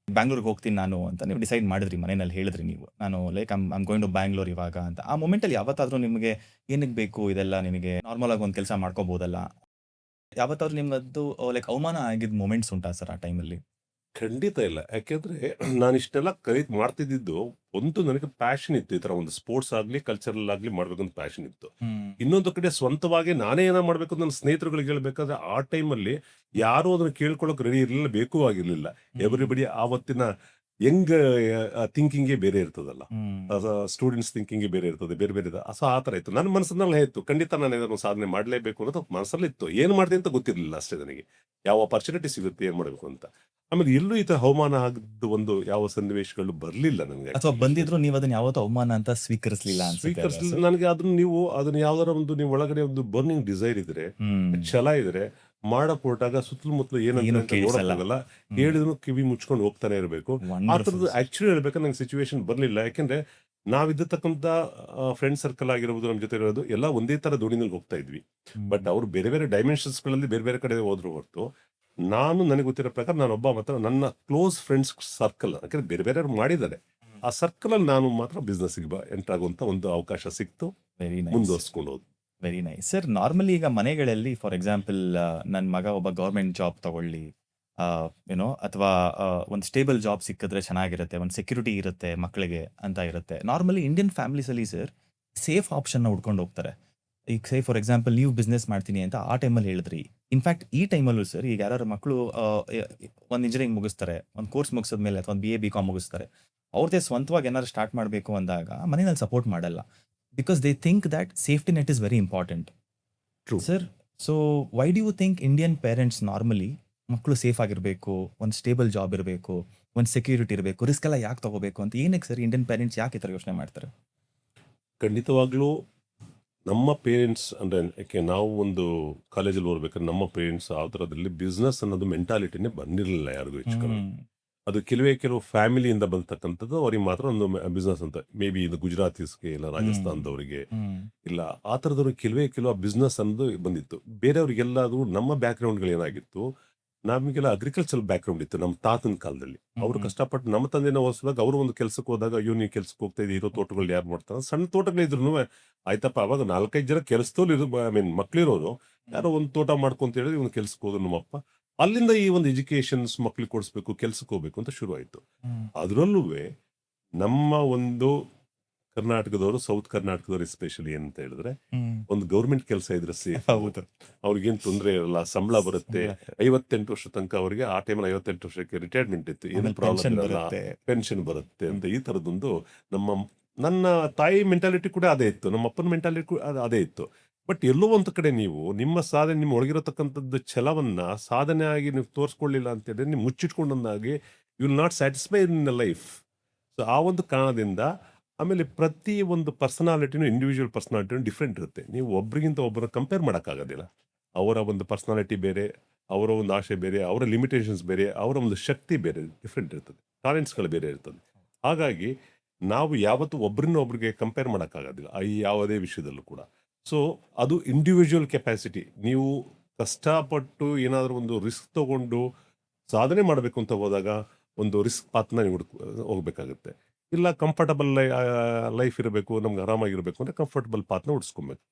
ಬ್ಯಾಂಗ್ಳೂರ್ಗೆ ಹೋಗ್ತೀನಿ ನಾನು ಅಂತ ನೀವು ಡಿಸೈಡ್ ಮಾಡಿದ್ರಿ, ಮನೆಯಲ್ಲಿ ಹೇಳಿದ್ರಿ ನೀವು, ನಾನು like I'm going to Bangalore ಇವಾಗ ಅಂತ. ಆ ಮೂಮೆಂಟಲ್ಲಿ ಯಾವತ್ತಾದರೂ ನಿಮಗೆ ಏನಕ್ಕೆ ಬೇಕು ಇದೆಲ್ಲ, ನಿನಗೆ ನಾರ್ಮಲ್ ಆಗಿ ಒಂದು ಕೆಲಸ ಮಾಡ್ಕೋಬೋದಲ್ಲ, ಯಾವತ್ತಾದ್ರೂ ನಿಮ್ಗದು ಲೈಕ್ ಅವಮಾನ ಆಗಿದ್ದ ಮೂಮೆಂಟ್ಸ್ ಉಂಟಾ ಸರ್ ಆ ಟೈಮಲ್ಲಿ? ಖಂಡಿತ ಇಲ್ಲ. ಯಾಕೆಂದ್ರೆ ನಾನು ಇಷ್ಟೆಲ್ಲ ಮಾಡ್ತಿದ್ದಿದ್ದು ಒಂದು ನನಗೆ ಪ್ಯಾಷನ್ ಇತ್ತು. ಈ ತರ ಒಂದು ಸ್ಪೋರ್ಟ್ಸ್ ಆಗ್ಲಿ ಕಲ್ಚರಲ್ ಆಗ್ಲಿ ಮಾಡ್ಬೇಕಂತ ಪ್ಯಾಷನ್ ಇತ್ತು. ಇನ್ನೊಂದು ಕಡೆ ಸ್ವಂತವಾಗಿ ನಾನೇ ಏನೋ ಮಾಡ್ಬೇಕು ನನ್ನ ಸ್ನೇಹಿತರುಗಳಿಗೆ ಹೇಳ್ಬೇಕಾದ್ರೆ ಆ ಟೈಮಲ್ಲಿ ಯಾರು ಅದನ್ನ ಕೇಳ್ಕೊಳಕ್ ರೆಡಿ ಇರಲಿಲ್ಲ, ಬೇಕು ಆಗಿರ್ಲಿಲ್ಲ. ಎವ್ರಿಬಡಿ ಆವತ್ತಿನ ಯಂಗ್ ಥಿಂಕಿಂಗೇ ಬೇರೆ ಇರ್ತದಲ್ಲ, ಸ್ಟೂಡೆಂಟ್ಸ್ ಥಿಂಕಿಂಗ್ ಬೇರೆ ಇರ್ತದೆ, ಬೇರೆ ಬೇರೆ ಸೊ ಆ ತರ ಇತ್ತು. ನನ್ನ ಮನಸ್ಸಿನಲ್ಲಿ ಇತ್ತು, ಖಂಡಿತ ನಾನು ಇದನ್ನು ಸಾಧನೆ ಮಾಡಲೇಬೇಕು ಅನ್ನೋದು ಮನಸ್ಸಲ್ಲಿ ಇತ್ತು. ಏನು ಮಾಡ್ತೀನಿ ಅಂತ ಗೊತ್ತಿರಲಿಲ್ಲ ಅಷ್ಟೇ ನನಗೆ, ಯಾವ ಅಪರ್ಚುನಿಟಿ ಸಿಗುತ್ತೆ ಏನ್ ಮಾಡ್ಬೇಕು ಅಂತ. ಆಮೇಲೆ ಎಲ್ಲೂ ಈ ತರ ಅವಮಾನ ಆಗಿದ್ದು ಒಂದು ಯಾವ ಸನ್ನಿವೇಶಗಳು ಬರ್ಲಿಲ್ಲ ನನಗೆ. ಅಥವಾ ಬಂದಿದ್ರು ನೀವು ಅದನ್ನ ಯಾವತ್ತೂ ಅವಮಾನ ಅಂತ ಸ್ವೀಕರಿಸಲಿಲ್ಲ ಸ್ವೀಕರಿಸಲಿಲ್ಲ. ನನಗೆ ಅದನ್ನ ಯಾವ್ದಾರ ಒಂದು ನೀವು ಒಳಗಡೆ ಒಂದು ಬರ್ನಿಂಗ್ ಡಿಸೈರ್ ಇದ್ರೆ, ಛಲ ಇದ್ರೆ, ಮಾಡಕ್ ಹೊರಟಾಗ ಸುತ್ತಮುತ್ತಲು ಏನಂತ ನೋಡಕ್ಕಾಗಲ್ಲ, ಹೇಳಿದ್ರು ಕಿವಿ ಮುಚ್ಕೊಂಡು ಹೋಗ್ತಾನೆ ಇರಬೇಕು. ಆ ಥರದ್ದು ಆಕ್ಚುಲಿ ಹೇಳ್ಬೇಕಾದ್ರೆ ನಂಗೆ ಸಿಚುವೇಶನ್ ಬರ್ಲಿಲ್ಲ. ಯಾಕೆಂದ್ರೆ ನಾವಿದ್ದತಕ್ಕಂಥ ಫ್ರೆಂಡ್ ಸರ್ಕಲ್ ಆಗಿರ್ಬೋದು, ನಮ್ಮ ಜೊತೆ ಇರೋದು ಎಲ್ಲ ಒಂದೇ ತರ ದುಡಿನಲ್ಲಿ ಹೋಗ್ತಾ ಇದ್ವಿ. ಬಟ್ ಅವ್ರು ಬೇರೆ ಬೇರೆ ಡೈಮೆನ್ಷನ್ಸ್ ಗಳಲ್ಲಿ ಬೇರೆ ಬೇರೆ ಕಡೆ ಹೋದ್ರು ಹೊರತು, ನನಗೆ ಗೊತ್ತಿರೋ ಪ್ರಕಾರ ನಾನೊಬ್ಬ ಮಾತ್ರ ನನ್ನ ಕ್ಲೋಸ್ ಫ್ರೆಂಡ್ಸ್ ಸರ್ಕಲ್, ಯಾಕಂದ್ರೆ ಬೇರೆ ಬೇರೆ ಮಾಡಿದ್ದಾರೆ, ಆ ಸರ್ಕಲ್ ಅಲ್ಲಿ ನಾನು ಮಾತ್ರ ಬಿಸ್ನೆಸ್ ಎಂಟರ್ ಆಗುವಂತ ಒಂದು ಅವಕಾಶ ಸಿಕ್ತು, ಮುಂದುವರ್ಸ್ಕೊಂಡು ಹೋದ್. Very nice sir. ನಾರ್ಮಲಿ ಈಗ ಮನೆಗಳಲ್ಲಿ ಫಾರ್ ಎಕ್ಸಾಂಪಲ್, ನನ್ನ ಮಗ ಒಬ್ಬ ಗೌರ್ಮೆಂಟ್ ಜಾಬ್ ತಗೊಳ್ಳಿ, ಏನೋ, ಅಥವಾ ಒಂದು ಸ್ಟೇಬಲ್ ಜಾಬ್ ಸಿಕ್ಕಿದ್ರೆ ಚೆನ್ನಾಗಿರುತ್ತೆ, ಒಂದು ಸೆಕ್ಯೂರಿಟಿ ಇರುತ್ತೆ ಮಕ್ಕಳಿಗೆ ಅಂತ ಇರುತ್ತೆ. ನಾರ್ಮಲಿ ಇಂಡಿಯನ್ ಫ್ಯಾಮಿಲೀಸಲ್ಲಿ ಸರ್ ಸೇಫ್ ಆಪ್ಷನ್ನ ಹುಡ್ಕೊಂಡು ಹೋಗ್ತಾರೆ. ಈಗ ಸೇ ಫಾರ್ ಎಕ್ಸಾಂಪಲ್ ನೀವು ಬಿಸ್ನೆಸ್ ಮಾಡ್ತೀನಿ ಅಂತ ಆ ಟೈಮಲ್ಲಿ ಹೇಳಿದ್ರಿ. ಇನ್ಫ್ಯಾಕ್ಟ್ ಈ ಟೈಮಲ್ಲೂ ಸರ್, ಈಗ ಯಾರು ಮಕ್ಕಳು ಒಂದು ಇಂಜಿನಿಯರಿಂಗ್ ಮುಗಿಸ್ತಾರೆ, ಒಂದು ಕೋರ್ಸ್ ಮುಗಿಸಿದ್ಮೇಲೆ ಅಥವಾ ಒಂದು BA BCom ಮುಗಿಸ್ತಾರೆ, ಅವ್ರದ್ದೇ ಸ್ವಂತವಾಗಿ ಏನಾದ್ರು ಸ್ಟಾರ್ಟ್ ಮಾಡಬೇಕು ಅಂದಾಗ ಮನೆಯಲ್ಲಿ ಸಪೋರ್ಟ್ ಮಾಡಲ್ಲ. Because they think that safety net is very important. True. Sir, so why do you think Indian parents normally ಮಕ್ಕಳು ಸೇಫ್ ಆಗಿರಬೇಕು, ಒಂದು ಸ್ಟೇಬಲ್ ಜಾಬ್ ಇರಬೇಕು, ಒಂದು ಸೆಕ್ಯೂರಿಟಿ ಇರಬೇಕು, ರಿಸ್ಕ್ ಎಲ್ಲ ಯಾಕೆ ತಗೋಬೇಕು ಅಂತ ಏನಕ್ಕೆ ಸರ್ ಇಂಡಿಯನ್ ಪೇರೆಂಟ್ಸ್ ಯಾಕೆ ಈ ಥರ ಯೋಚನೆ ಮಾಡ್ತಾರೆ? ಖಂಡಿತವಾಗ್ಲೂ ನಮ್ಮ ಪೇರೆಂಟ್ಸ್ ಅಂದ್ರೆ, ಯಾಕೆ ನಾವು ಒಂದು ಕಾಲೇಜಲ್ಲಿ ಓದ್ಬೇಕಾದ್ರೆ ನಮ್ಮ ಪೇರೆಂಟ್ಸ್ ಆ ಥರದಲ್ಲಿ ಬಿಸ್ನೆಸ್ ಅನ್ನೋದು ಮೆಂಟಾಲಿಟಿನೇ ಬಂದಿರಲಿಲ್ಲ ಯಾರಿಗೂ ಹೆಚ್ಚು ಕಮ್ಮಿ. ಅದು ಕೆಲವು ಫ್ಯಾಮಿಲಿಯಿಂದ ಬಂದತಕ್ಕಂಥದ್ದು ಅವ್ರಿಗೆ ಮಾತ್ರ ಒಂದು ಬಿಸ್ನೆಸ್ ಅಂತ. ಮೇ ಬಿ ಇದು ಗುಜರಾತೀಸ್ಗೆ ಇಲ್ಲ ರಾಜಸ್ಥಾನದವರಿಗೆ ಇಲ್ಲ ಆ ಥರದವ್ರಿಗೆ ಕೆಲವು ಆ ಬಿಸ್ನೆಸ್ ಅನ್ನೋದು ಬಂದಿತ್ತು. ಬೇರೆಯವ್ರಿಗೆಲ್ಲರೂ ನಮ್ಮ ಬ್ಯಾಕ್ಗ್ರೌಂಡ್ಗಳು ಏನಾಗಿತ್ತು, ನಮಗೆಲ್ಲ ಅಗ್ರಿಕಲ್ಚರ್ ಬ್ಯಾಕ್ಗ್ರೌಂಡ್ ಇತ್ತು ನಮ್ಮ ತಾತನ ಕಾಲದಲ್ಲಿ. ಅವರು ಕಷ್ಟಪಟ್ಟು ನಮ್ಮ ತಂದೆನ ಓದಿಸಿದಾಗ ಅವರು ಒಂದು ಕೆಲ್ಸಕ್ಕೆ ಹೋದಾಗ, ಅಯ್ಯೋ ನೀವು ಕೆಲ್ಸಕ್ಕೆ ಹೋಗ್ತಾ ಇದ್ದೀವಿ, ಇರೋ ತೋಟಗಳು ಯಾರು ಮಾಡ್ತಾರೆ, ಸಣ್ಣ ತೋಟಗಳಿದ್ರು ಆಯ್ತಪ್ಪ. ಅವಾಗ 4-5 ಜನ ಕೆಲಸದವ್ರು ಮಕ್ಳಿರೋರು, ಯಾರೋ ಒಂದು ತೋಟ ಮಾಡ್ಕೊಂತ ಹೇಳಿದ್ರೆ ಒಂದು ಕೆಲ್ಸಕ್ಕೆ ಹೋದ್ರು ನಮ್ಮಪ್ಪ. ಅಲ್ಲಿಂದ ಈ ಒಂದು ಎಜುಕೇಶನ್ಸ್ ಮಕ್ಳಿಗೆ ಕೊಡಿಸ್ಬೇಕು, ಕೆಲ್ಸಕ್ಕೆ ಹೋಗ್ಬೇಕು ಅಂತ ಶುರು ಆಯ್ತು. ಅದರಲ್ಲೂ ನಮ್ಮ ಒಂದು ಕರ್ನಾಟಕದವರು, ಸೌತ್ ಕರ್ನಾಟಕದವರು ಎಸ್ಪೆಷಲಿ ಏನಂತ ಹೇಳಿದ್ರೆ, ಒಂದು ಗೌರ್ಮೆಂಟ್ ಕೆಲಸ ಇದ್ರೆ ಸೇಫ್, ಅವ್ರಿಗೇನು ತೊಂದರೆ ಇರಲ್ಲ, ಸಂಬಳ ಬರುತ್ತೆ. 58 ವರ್ಷ ತನಕ ಅವರಿಗೆ, ಆ ಟೈಮಲ್ಲಿ 58 ವರ್ಷಕ್ಕೆ ರಿಟೈರ್ಮೆಂಟ್ ಇತ್ತು, ಏನು ಪ್ರಾಬ್ಲಮ್ ಇರಲ್ಲ, ಪೆನ್ಷನ್ ಬರುತ್ತೆ ಅಂತ. ಈ ತರದೊಂದು ನನ್ನ ತಾಯಿ ಮೆಂಟಾಲಿಟಿ ಕೂಡ ಅದೇ ಇತ್ತು, ನಮ್ಮ ಅಪ್ಪನ ಮೆಂಟಾಲಿಟಿ ಕೂಡ ಅದೇ ಇತ್ತು. ಬಟ್ ಎಲ್ಲೋ ಒಂದು ಕಡೆ ನೀವು ನಿಮ್ಮ ಸಾಧನೆ, ನಿಮ್ಮ ಒಳಗಿರತಕ್ಕಂಥದ್ದು ಛಲವನ್ನ ಸಾಧನೆ ಆಗಿ ನೀವು ತೋರಿಸ್ಕೊಳ್ಳಿಲ್ಲ ಅಂತ ಹೇಳಿದ್ರೆ, ನೀವು ಮುಚ್ಚಿಟ್ಕೊಂಡಂದಾಗಿ you will not satisfy in the life. So ಆ ಒಂದು ಕಾರಣದಿಂದ, ಆಮೇಲೆ ಪ್ರತಿ ಒಂದು ಪರ್ಸನಾಲಿಟಿನೂ, ಇಂಡಿವಿಜುವಲ್ ಪರ್ಸನಾಲಿಟಿನೂ ಡಿಫ್ರೆಂಟ್ ಇರುತ್ತೆ. ನೀವು ಒಬ್ರಿಗಿಂತ ಒಬ್ಬರ ಕಂಪೇರ್ ಮಾಡೋಕ್ಕಾಗೋದಿಲ್ಲ. ಅವರ ಒಂದು ಪರ್ಸನಾಲಿಟಿ ಬೇರೆ, ಅವರ ಒಂದು ಆಶೆ ಬೇರೆ, ಅವರ ಲಿಮಿಟೇಷನ್ಸ್ ಬೇರೆ, ಅವರ ಒಂದು ಶಕ್ತಿ ಬೇರೆ, ಡಿಫ್ರೆಂಟ್ ಇರ್ತದೆ, ಟಾಲೆಂಟ್ಸ್ಗಳು ಬೇರೆ ಇರ್ತದೆ. ಹಾಗಾಗಿ ನಾವು ಯಾವತ್ತೂ ಒಬ್ಬರನ್ನ ಒಬ್ರಿಗೆ ಕಂಪೇರ್ ಮಾಡೋಕ್ಕಾಗೋದಿಲ್ಲ ಈ ಯಾವುದೇ ವಿಷಯದಲ್ಲೂ ಕೂಡ. ಸೊ ಅದು ಇಂಡಿವಿಜುವಲ್ ಕೆಪಾಸಿಟಿ. ನೀವು ಕಷ್ಟಪಟ್ಟು ಏನಾದರೂ ಒಂದು ರಿಸ್ಕ್ ತಗೊಂಡು ಸಾಧನೆ ಮಾಡಬೇಕು ಅಂತ ಹೋದಾಗ ಒಂದು ರಿಸ್ಕ್ ಪಾತ್ನ ನೀವು ಹೋಗ್ಬೇಕಾಗುತ್ತೆ. ಇಲ್ಲ ಕಂಫರ್ಟಬಲ್ ಲೈಫ್ ಇರಬೇಕು, ನಮ್ಗೆ ಆರಾಮಾಗಿರ್ಬೇಕು ಅಂದ್ರೆ ಕಂಫರ್ಟಬಲ್ ಪಾತ್ನ ಹುಡ್ಸ್ಕೊಬೇಕು,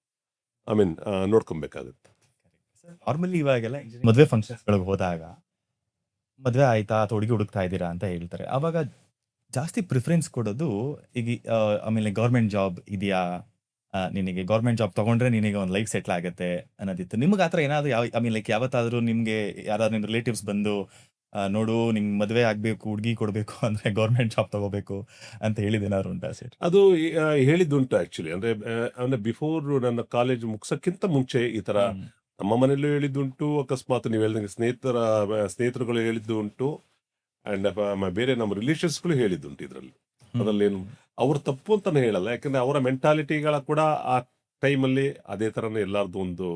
ನೋಡ್ಕೊಬೇಕಾಗುತ್ತೆ. ನಾರ್ಮಲಿ ಇವಾಗೆಲ್ಲ ಮದುವೆ ಫಂಕ್ಷನ್ಸ್ಗಳಿಗೆ ಹೋದಾಗ, ಮದುವೆ ಆಯ್ತಾ ಅಥವಾ ಹುಡುಗಿ ಹುಡುಕ್ತಾ ಇದ್ದೀರಾ ಅಂತ ಹೇಳ್ತಾರೆ, ಆವಾಗ ಜಾಸ್ತಿ ಪ್ರಿಫರೆನ್ಸ್ ಕೊಡೋದು ಈಗ ಆಮೇಲೆ ಗೌರ್ಮೆಂಟ್ ಜಾಬ್ ಇದೆಯಾ, ನಿನಗೆ ಗೌರ್ಮೆಂಟ್ ಜಾಬ್ ತಗೊಂಡ್ರೆ ನಿನಗೆ ಒಂದು ಲೈಫ್ ಸೆಟ್ಲ್ ಆಗುತ್ತೆ ಅನ್ನೋದಿತ್ತು. ನಿಮ್ಗೆ ಆ ಥರ ಏನಾದರೂ ಲೈಕ್ ಯಾವತ್ತಾದರೂ ನಿಮಗೆ ಯಾರಾದ್ರೂ ನಿಮ್ಮ ರಿಲೇಟಿವ್ಸ್ ಬಂದು ನೋಡು ನಿಂಗೆ ಮದುವೆ ಆಗಬೇಕು, ಹುಡುಗಿ ಕೊಡಬೇಕು ಅಂದರೆ ಗೌರ್ಮೆಂಟ್ ಜಾಬ್ ತಗೋಬೇಕು ಅಂತ ಹೇಳಿದ್ದೇನಾದ್ರು ಉಂಟಾ ಸರ್? ಅದು ಹೇಳಿದ್ದುಂಟು ಆ್ಯಕ್ಚುಲಿ. ಅಂದರೆ ಬಿಫೋರ್ ನನ್ನ ಕಾಲೇಜ್ ಮುಗ್ಸೋಕ್ಕಿಂತ ಮುಂಚೆ ಈ ಥರ ನಮ್ಮ ಮನೆಯಲ್ಲೂ ಹೇಳಿದ್ದುಂಟು. ಅಕಸ್ಮಾತ್ ನೀವು ಹೇಳ್ದಂಗೆ ಸ್ನೇಹಿತರುಗಳು ಹೇಳಿದ್ದು ಉಂಟು. ಆ್ಯಂಡ್ ಬೇರೆ ನಮ್ಮ ರಿಲೇಷನ್ಸ್ಗಳು ಹೇಳಿದ್ದುಂಟು ಇದರಲ್ಲಿ. ಅದರಲ್ಲೇನು ಅವ್ರ ತಪ್ಪು ಅಂತಾನೆ ಹೇಳಲ್ಲ, ಯಾಕಂದ್ರೆ ಅವರ ಮೆಂಟಾಲಿಟಿಗಳ ಕೂಡ ಆ ಟೈಮಲ್ಲಿ ಅದೇ ಥರನೇ ಎಲ್ಲರದ್ದು ಒಂದು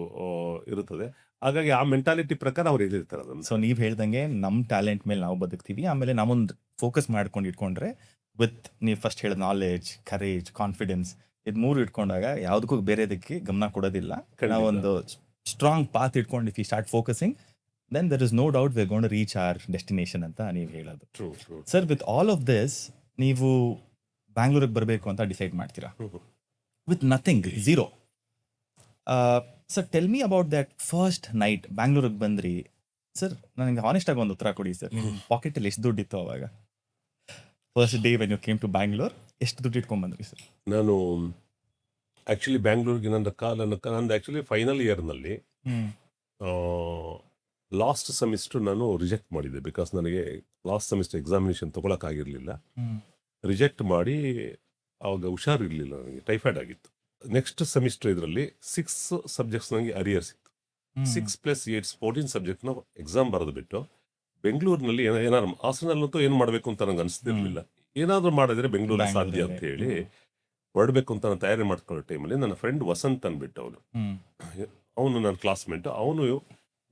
ಇರುತ್ತದೆ. ಹಾಗಾಗಿ ಆ ಮೆಂಟಾಲಿಟಿ ಪ್ರಕಾರ ಅವ್ರು ಹೇಳಿರ್ತಾರೆ ಅದನ್ನು. ಸೊ ನೀವು ಹೇಳ್ದಂಗೆ ನಮ್ಮ ಟ್ಯಾಲೆಂಟ್ ಮೇಲೆ ನಾವು ಬದುಕ್ತೀವಿ, ಆಮೇಲೆ ನಾವೊಂದು ಫೋಕಸ್ ಮಾಡ್ಕೊಂಡು ಇಟ್ಕೊಂಡ್ರೆ ವಿತ್ ನೀವು ಫಸ್ಟ್ ಹೇಳಿದ ನಾಲೆಡ್ಜ್, ಕರೇಜ್, ಕಾನ್ಫಿಡೆನ್ಸ್, ಇದು ಮೂರು ಇಟ್ಕೊಂಡಾಗ ಯಾವುದಕ್ಕೂ ಬೇರೆದಕ್ಕೆ ಗಮನ ಕೊಡೋದಿಲ್ಲ. ನಾವೊಂದು ಸ್ಟ್ರಾಂಗ್ ಪಾತ್ ಇಟ್ಕೊಂಡು if you start focusing then there is no doubt we gonna reach our destination ಅಂತ ನೀವು ಹೇಳೋದು. True true. Sir, with all of this ನೀವು ಬ್ಯಾಂಗ್ಳೂರಿಗೆ ಬರಬೇಕು ಅಂತ ಡಿಸೈಡ್ ಮಾಡ್ತೀರಾ with nothing, zero. Sir, tell me about that first night ಬ್ಯಾಂಗ್ಳೂರಿಗೆ ಬಂದ್ರಿ. ಸರ್, ನನಗೆ ಹಾನೆಸ್ಟ್ ಆಗಿ ಒಂದು ಉತ್ತರ ಕೊಡಿ ಸರ್. ನಿಮ್ಮ ಪಾಕೆಟಲ್ಲಿ ಎಷ್ಟು ದುಡ್ಡಿತ್ತು ಅವಾಗ? First day when you came to Bangalore ಎಷ್ಟು ದುಡ್ಡು ಇಟ್ಕೊಂಡ್ಬಂದ್ರಿ ಸರ್? ನಾನು ಆ್ಯಕ್ಚುಲಿ ಬ್ಯಾಂಗ್ಳೂರಿಗೆ ನಂದು ಆ್ಯಕ್ಚುಲಿ ಫೈನಲ್ ಇಯರ್ನಲ್ಲಿ ಲಾಸ್ಟ್ ಸೆಮಿಸ್ಟರ್ ನಾನು ರಿಜೆಕ್ಟ್ ಮಾಡಿದ್ದೆ. ಬಿಕಾಸ್ ನನಗೆ ಲಾಸ್ಟ್ ಸೆಮಿಸ್ಟರ್ ಎಕ್ಸಾಮಿನೇಷನ್ ತೊಗೊಳಕ್ಕಾಗಿರಲಿಲ್ಲ. ರಿಜೆಕ್ಟ್ ಮಾಡಿ ಆವಾಗ ಹುಷಾರಿರಲಿಲ್ಲ, ನನಗೆ ಟೈಫಾಯ್ಡ್ ಆಗಿತ್ತು. ನೆಕ್ಸ್ಟ್ ಸೆಮಿಸ್ಟರ್ ಇದರಲ್ಲಿ 6 ಸಬ್ಜೆಕ್ಟ್ಸ್ ನನಗೆ ಅರಿಯರ್ಸ್ ಇತ್ತು. 6 + 8 14 ಸಬ್ಜೆಕ್ಟ್ನ ಎಕ್ಸಾಮ್ ಬರೆದು ಬಿಟ್ಟು ಬೆಂಗಳೂರಿನಲ್ಲಿ ಏನಾದ್ರು ಹಾಸನಲ್ಲಂತೂ ಏನು ಮಾಡಬೇಕು ಅಂತ ನಂಗೆ ಅನಿಸ್ತಿರ್ಲಿಲ್ಲ. ಏನಾದರೂ ಮಾಡಿದ್ರೆ ಬೆಂಗಳೂರಲ್ಲಿ ಸಾಧ್ಯ ಅಂತ ಹೇಳಿ ಹೊರಡಬೇಕು ಅಂತ ನಾನು ತಯಾರಿ ಮಾಡ್ಕೊಳ್ಳೋ ಟೈಮಲ್ಲಿ ನನ್ನ ಫ್ರೆಂಡ್ ವಸಂತ್ ಅಂದ್ಬಿಟ್ಟು ಅವನು ನನ್ನ ಕ್ಲಾಸ್ಮೇಟ್. ಅವನು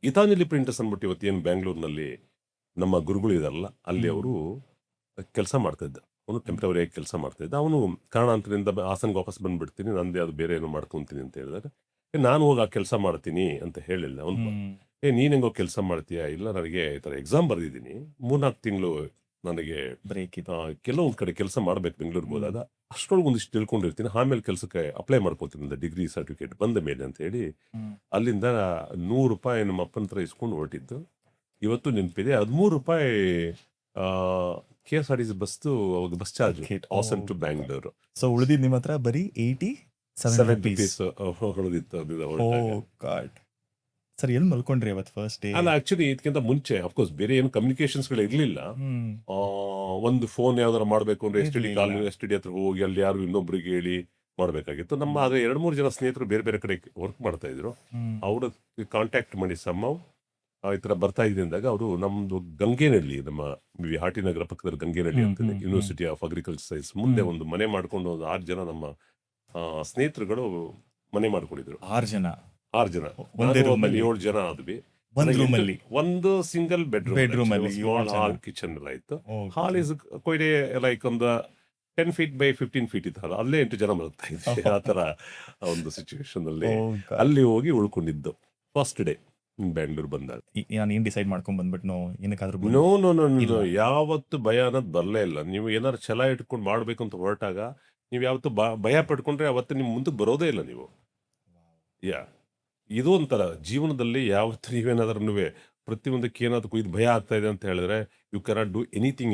ಗೀತಾಂಜಲಿ ಪ್ರಿಂಟರ್ಸ್ ಅಂದ್ಬಿಟ್ಟು ಇವತ್ತು ಏನು ಬ್ಯಾಂಗ್ಳೂರಿನಲ್ಲಿ ನಮ್ಮ ಗುರುಗಳು ಇದಾರಲ್ಲ ಅಲ್ಲಿ ಅವರು ಕೆಲಸ ಮಾಡ್ತಾಯಿದ್ದ. ಅವನು ಟೆಂಪ್ರವರಿಯಾಗಿ ಕೆಲಸ ಮಾಡ್ತಾಯಿದ್ದ. ಅವನು ಕಾರಣಾಂತರದಿಂದ ಹಾಸನ್ಗೆ ವಾಪಸ್ ಬಂದುಬಿಡ್ತೀನಿ, ನಂದೇ ಅದು ಬೇರೆ ಏನೋ ಮಾಡ್ಕೊತೀನಿ ಅಂತ ಹೇಳಿದಾಗ ನಾನು ಹೋಗಿ ಆ ಕೆಲಸ ಮಾಡ್ತೀನಿ ಅಂತ ಹೇಳಿಲ್ಲ. ಅವನು ನೀನು ಹೆಂಗೋ ಕೆಲಸ ಮಾಡ್ತೀಯಾ? ಇಲ್ಲ, ನನಗೆ ಈ ಥರ ಎಕ್ಸಾಮ್ ಬರೆದಿದ್ದೀನಿ, 3-4 ತಿಂಗಳು ನನಗೆ ಬ್ರೇಕ್ ಇತ್ತು. ಕೆಲವೊಂದು ಕಡೆ ಕೆಲಸ ಮಾಡ್ಬೇಕು ಬೆಂಗಳೂರಿಗೆ ಹೋದಾಗ, ಅಷ್ಟರೊಳಗೆ ಒಂದಿಷ್ಟು ತಿಳ್ಕೊಂಡಿರ್ತೀನಿ, ಆಮೇಲೆ ಕೆಲಸಕ್ಕೆ ಅಪ್ಲೈ ಮಾಡ್ಕೊತೀನಿ ಅಂತ ಡಿಗ್ರಿ ಸರ್ಟಿಫಿಕೇಟ್ ಬಂದ ಮೇಲೆ ಅಂತ ಹೇಳಿ ಅಲ್ಲಿಂದ ₹100 ನಮ್ಮ ಅಪ್ಪನ ಹತ್ರ ಇಸ್ಕೊಂಡು ಹೊರಟಿದ್ದು. ಇವತ್ತು ನೆನಪಿದೆ. ₹13 KSRTC ಬಸ್ದು ಅವಾಗ bus charge Hassan to Bangalore. So ಉಳಿದಿದ್ದು ನಿಮ್ಮ ಹತ್ರ ಬರೀ 87 rupees ಹೊರದಿತ್ತು. ಸರ್, ಎಲ್ಲಿ ಮಲ್ಕೊಂಡ್ರಿ ಅವತ್ತು ಫಸ್ಟ್ ಡೇ? ಅಲ್ಲ, ಆಕ್ಚುಲಿ ಇದಕ್ಕಿಂತ ಮುಂಚೆ ಅಫ್ಕೋರ್ಸ್ ಬೇರೆ ಏನು ಕಮ್ಯುನಿಕೇಶನ್ಸ್ಗಳು ಇರಲಿಲ್ಲ. ಒಂದು ಫೋನ್ ಯಾವ್ದಾರ ಮಾಡಬೇಕು ಅಂದ್ರೆ STD ಹತ್ರ ಹೋಗಿ ಅಲ್ಲಿ ಯಾರು ಇನ್ನೊಬ್ರಿಗೆ ಹೇಳಿ ಮಾಡಬೇಕಾಗಿತ್ತು. ನಮ್ಮ ಅದೇ 2-3 ಜನ ಸ್ನೇಹಿತರು ಬೇರೆ ಬೇರೆ ಕಡೆ ವರ್ಕ್ ಮಾಡ್ತಾ ಇದ್ರು. ಅವ್ರ ಕಾಂಟ್ಯಾಕ್ಟ್ ಮಾಡಿ ಸಮ್ಮವ್ ಈ ಥರ ಬರ್ತಾ ಇದೆ ಅಂದಾಗ ಅವರು ನಮ್ಮದು ಗಂಗೇನಹಳ್ಳಿ, ನಮ್ಮ ಹಾಟಿ ನಗರ ಪಕ್ಕದಲ್ಲಿ ಗಂಗೇನಹಳ್ಳಿ ಅಂತ ಯೂನಿವರ್ಸಿಟಿ ಆಫ್ ಅಗ್ರಿಕಲ್ಚರ್ ಸೈನ್ಸ್ ಮುಂದೆ ಒಂದು ಮನೆ ಮಾಡ್ಕೊಂಡು ಒಂದು 6 ಜನ ನಮ್ಮ ಸ್ನೇಹಿತರುಗಳು ಮನೆ ಮಾಡ್ಕೊಂಡಿದ್ರು. 6 ಜನ? 6 ಜನ. ಒಂದೇ ರೂಮಲ್ಲಿ 7 ಜನ ಆದ್ವಿ. ಒಂದು ರೂಮಲ್ಲಿ ಒಂದು ಸಿಂಗಲ್ ಬೆಡ್ರೂಮ್ ಅಲ್ಲಿ ಹಾಲ್ ಕಿಚನ್ ಎಲ್ಲ ಇತ್ತು. ಹಾಲ್ ಇಸ್ ಕೊಯ್ಡೆ ಲೈಕ್ ಒಂದು 10 feet by 15 feet ಇತ್ತಲ್ಲ, ಅಲ್ಲೇ 8 ಜನ ಬರುತ್ತಾ ಇದ್ವಿ. ಆ ಥರ ಒಂದು ಸಿಚುವೇಶನ್ ಅಲ್ಲಿ ಅಲ್ಲಿ ಹೋಗಿ ಉಳ್ಕೊಂಡಿದ್ದು ಫಸ್ಟ್ ಡೇ ಬ್ಯಾಂಗ್ಳೂರ್ ಬಂದಾಗ. ನಾನು ಏನು ಡಿಸೈಡ್ ಮಾಡ್ಕೊಂಡ್ ಬಂದ್ಬಿಟ್ಟು ಏನಕ್ಕಾದ್ರೂ ನೋ ಯಾವತ್ತು ಭಯ ಅನ್ನೋದು ಬರಲೇ ಇಲ್ಲ. ನೀವು ಏನಾದ್ರು ಛಲ ಇಟ್ಕೊಂಡು ಮಾಡ್ಬೇಕು ಅಂತ ಹೊರಟಾಗ ನೀವು ಯಾವತ್ತು ಭಯ ಪಡ್ಕೊಂಡ್ರೆ ಅವತ್ತು ನಿಮ್ ಮುಂದಕ್ಕೆ ಬರೋದೇ ಇಲ್ಲ ನೀವು. ಇದು ಒಂಥರ ಜೀವನದಲ್ಲಿ ಯಾವತ್ತು ನೀವೇನಾದ್ರೂ ಪ್ರತಿಯೊಂದಕ್ಕೆ ಏನಾದ್ರು ಇದು ಭಯ ಆಗ್ತಾ ಇದೆ ಅಂತ ಹೇಳಿದ್ರೆ you cannot do anything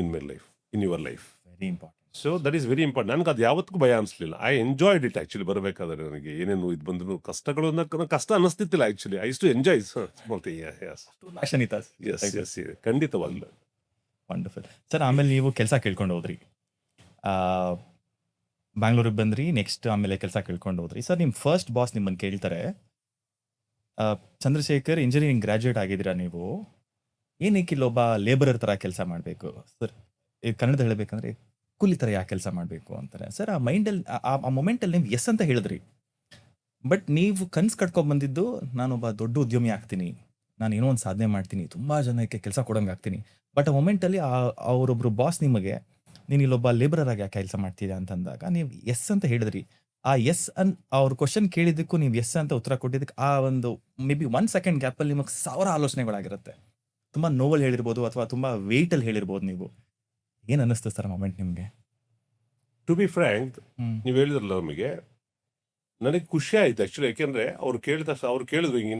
in your life. Very important. So that is very important. ನನಗೆ ಅದು ಯಾವತ್ತಿಗೂ ಭಯ ಅನಿಸ್ಲಿಲ್ಲ. I enjoyed it actually. ಬರಬೇಕಾದ್ರೆ ನನಗೆ ಏನೇನು ಇದು ಬಂದ್ರು ಕಷ್ಟಗಳು ಕಷ್ಟ ಅನ್ನಿಸ್ತಿತ್ತಿಲ್ಲ. ಆ್ಯಕ್ಚುಲಿ ಐ ಟು ಎಂಜಾಯ್ ಖಂಡಿತವಾಗ್ಲ. Wonderful sir. ಆಮೇಲೆ ನೀವು ಕೆಲಸ ಕೇಳ್ಕೊಂಡು ಹೋದ್ರಿ, ಬ್ಯಾಂಗ್ಳೂರಿಗೆ ಬಂದ್ರಿ, ನೆಕ್ಸ್ಟ್ ಆಮೇಲೆ ಕೆಲಸ ಕೇಳ್ಕೊಂಡು ಹೋದ್ರಿ. ಸರ್, ನಿಮ್ಮ ಫಸ್ಟ್ ಬಾಸ್ ನಿಮ್ಮನ್ನು ಕೇಳ್ತಾರೆ, ಚಂದ್ರಶೇಖರ್ ಇಂಜಿನಿಯರಿಂಗ್ ಗ್ರಾಜ್ಯುಯೇಟ್ ಆಗಿದ್ದೀರಾ ನೀವು, ಏನಕ್ಕೆ ಇಲ್ಲೊಬ್ಬ ಲೇಬರರ್ ಥರ ಕೆಲಸ ಮಾಡಬೇಕು ಸರ್? ಇದು ಕನ್ನಡದ ಹೇಳಬೇಕಂದ್ರೆ ಕೂಲಿ ಥರ ಯಾಕೆ ಕೆಲಸ ಮಾಡಬೇಕು ಅಂತಾರೆ. ಸರ್, ಆ ಮೈಂಡಲ್ಲಿ ಆ ಮೊಮೆಂಟಲ್ಲಿ ನೀವು ಎಸ್ ಅಂತ ಹೇಳಿದ್ರಿ, ಬಟ್ ನೀವು ಕನ್ಸು ಕಟ್ಕೊಂಡು ಬಂದಿದ್ದು ನಾನೊಬ್ಬ ದೊಡ್ಡ ಉದ್ಯಮಿ ಆಗ್ತೀನಿ, ನಾನು ಏನೋ ಒಂದು ಸಾಧನೆ ಮಾಡ್ತೀನಿ, ತುಂಬ ಜನಕ್ಕೆ ಕೆಲಸ ಕೊಡೋಂಗೆ ಆಗ್ತೀನಿ. ಬಟ್ ಆ ಮೊಮೆಂಟಲ್ಲಿ ಅವರೊಬ್ಬರು ಬಾಸ್ ನಿಮಗೆ ನೀನು ಇಲ್ಲೊಬ್ಬ ಲೇಬರರ್ ಆಗಿ ಯಾಕೆ ಕೆಲಸ ಮಾಡ್ತಿದ್ಯಾ ಅಂತಂದಾಗ ನೀವು ಎಸ್ ಅಂತ ಹೇಳಿದ್ರಿ. ಆ ಎಸ್ ಅವ್ರ ಕ್ವಶನ್ ಕೇಳಿದ್ದಕ್ಕೂ ನೀವು ಎಸ್ ಅಂತ ಉತ್ತರ ಕೊಟ್ಟಿದ್ದಕ್ಕೆ ಆ ಒಂದು ಮೇ ಬಿ 1 second ಗ್ಯಾಪಲ್ಲಿ ನಿಮಗೆ 1000 ಆಲೋಚನೆಗಳಾಗಿರುತ್ತೆ. ತುಂಬ ನೋವಲ್ಲಿ ಹೇಳಿರ್ಬೋದು ಅಥವಾ ತುಂಬ ವೆಯ್ಟಲ್ಲಿ ಹೇಳಿರ್ಬೋದು. ನೀವು ಏನು ಅನ್ನಿಸ್ತು ಸರ್ ಮೊಮೆಂಟ್ ನಿಮಗೆ? ಟು ಬಿ ಫ್ರ್ಯಾಂಕ್, ನೀವು ಹೇಳಿದ್ರಲ್ಲ ನಮಗೆ, ನನಗೆ ಖುಷಿ ಆಯ್ತು ಆ್ಯಕ್ಚುಲಿ. ಯಾಕೆಂದ್ರೆ ಅವ್ರು ಕೇಳಿದ್ರು ಹಿಂಗೆ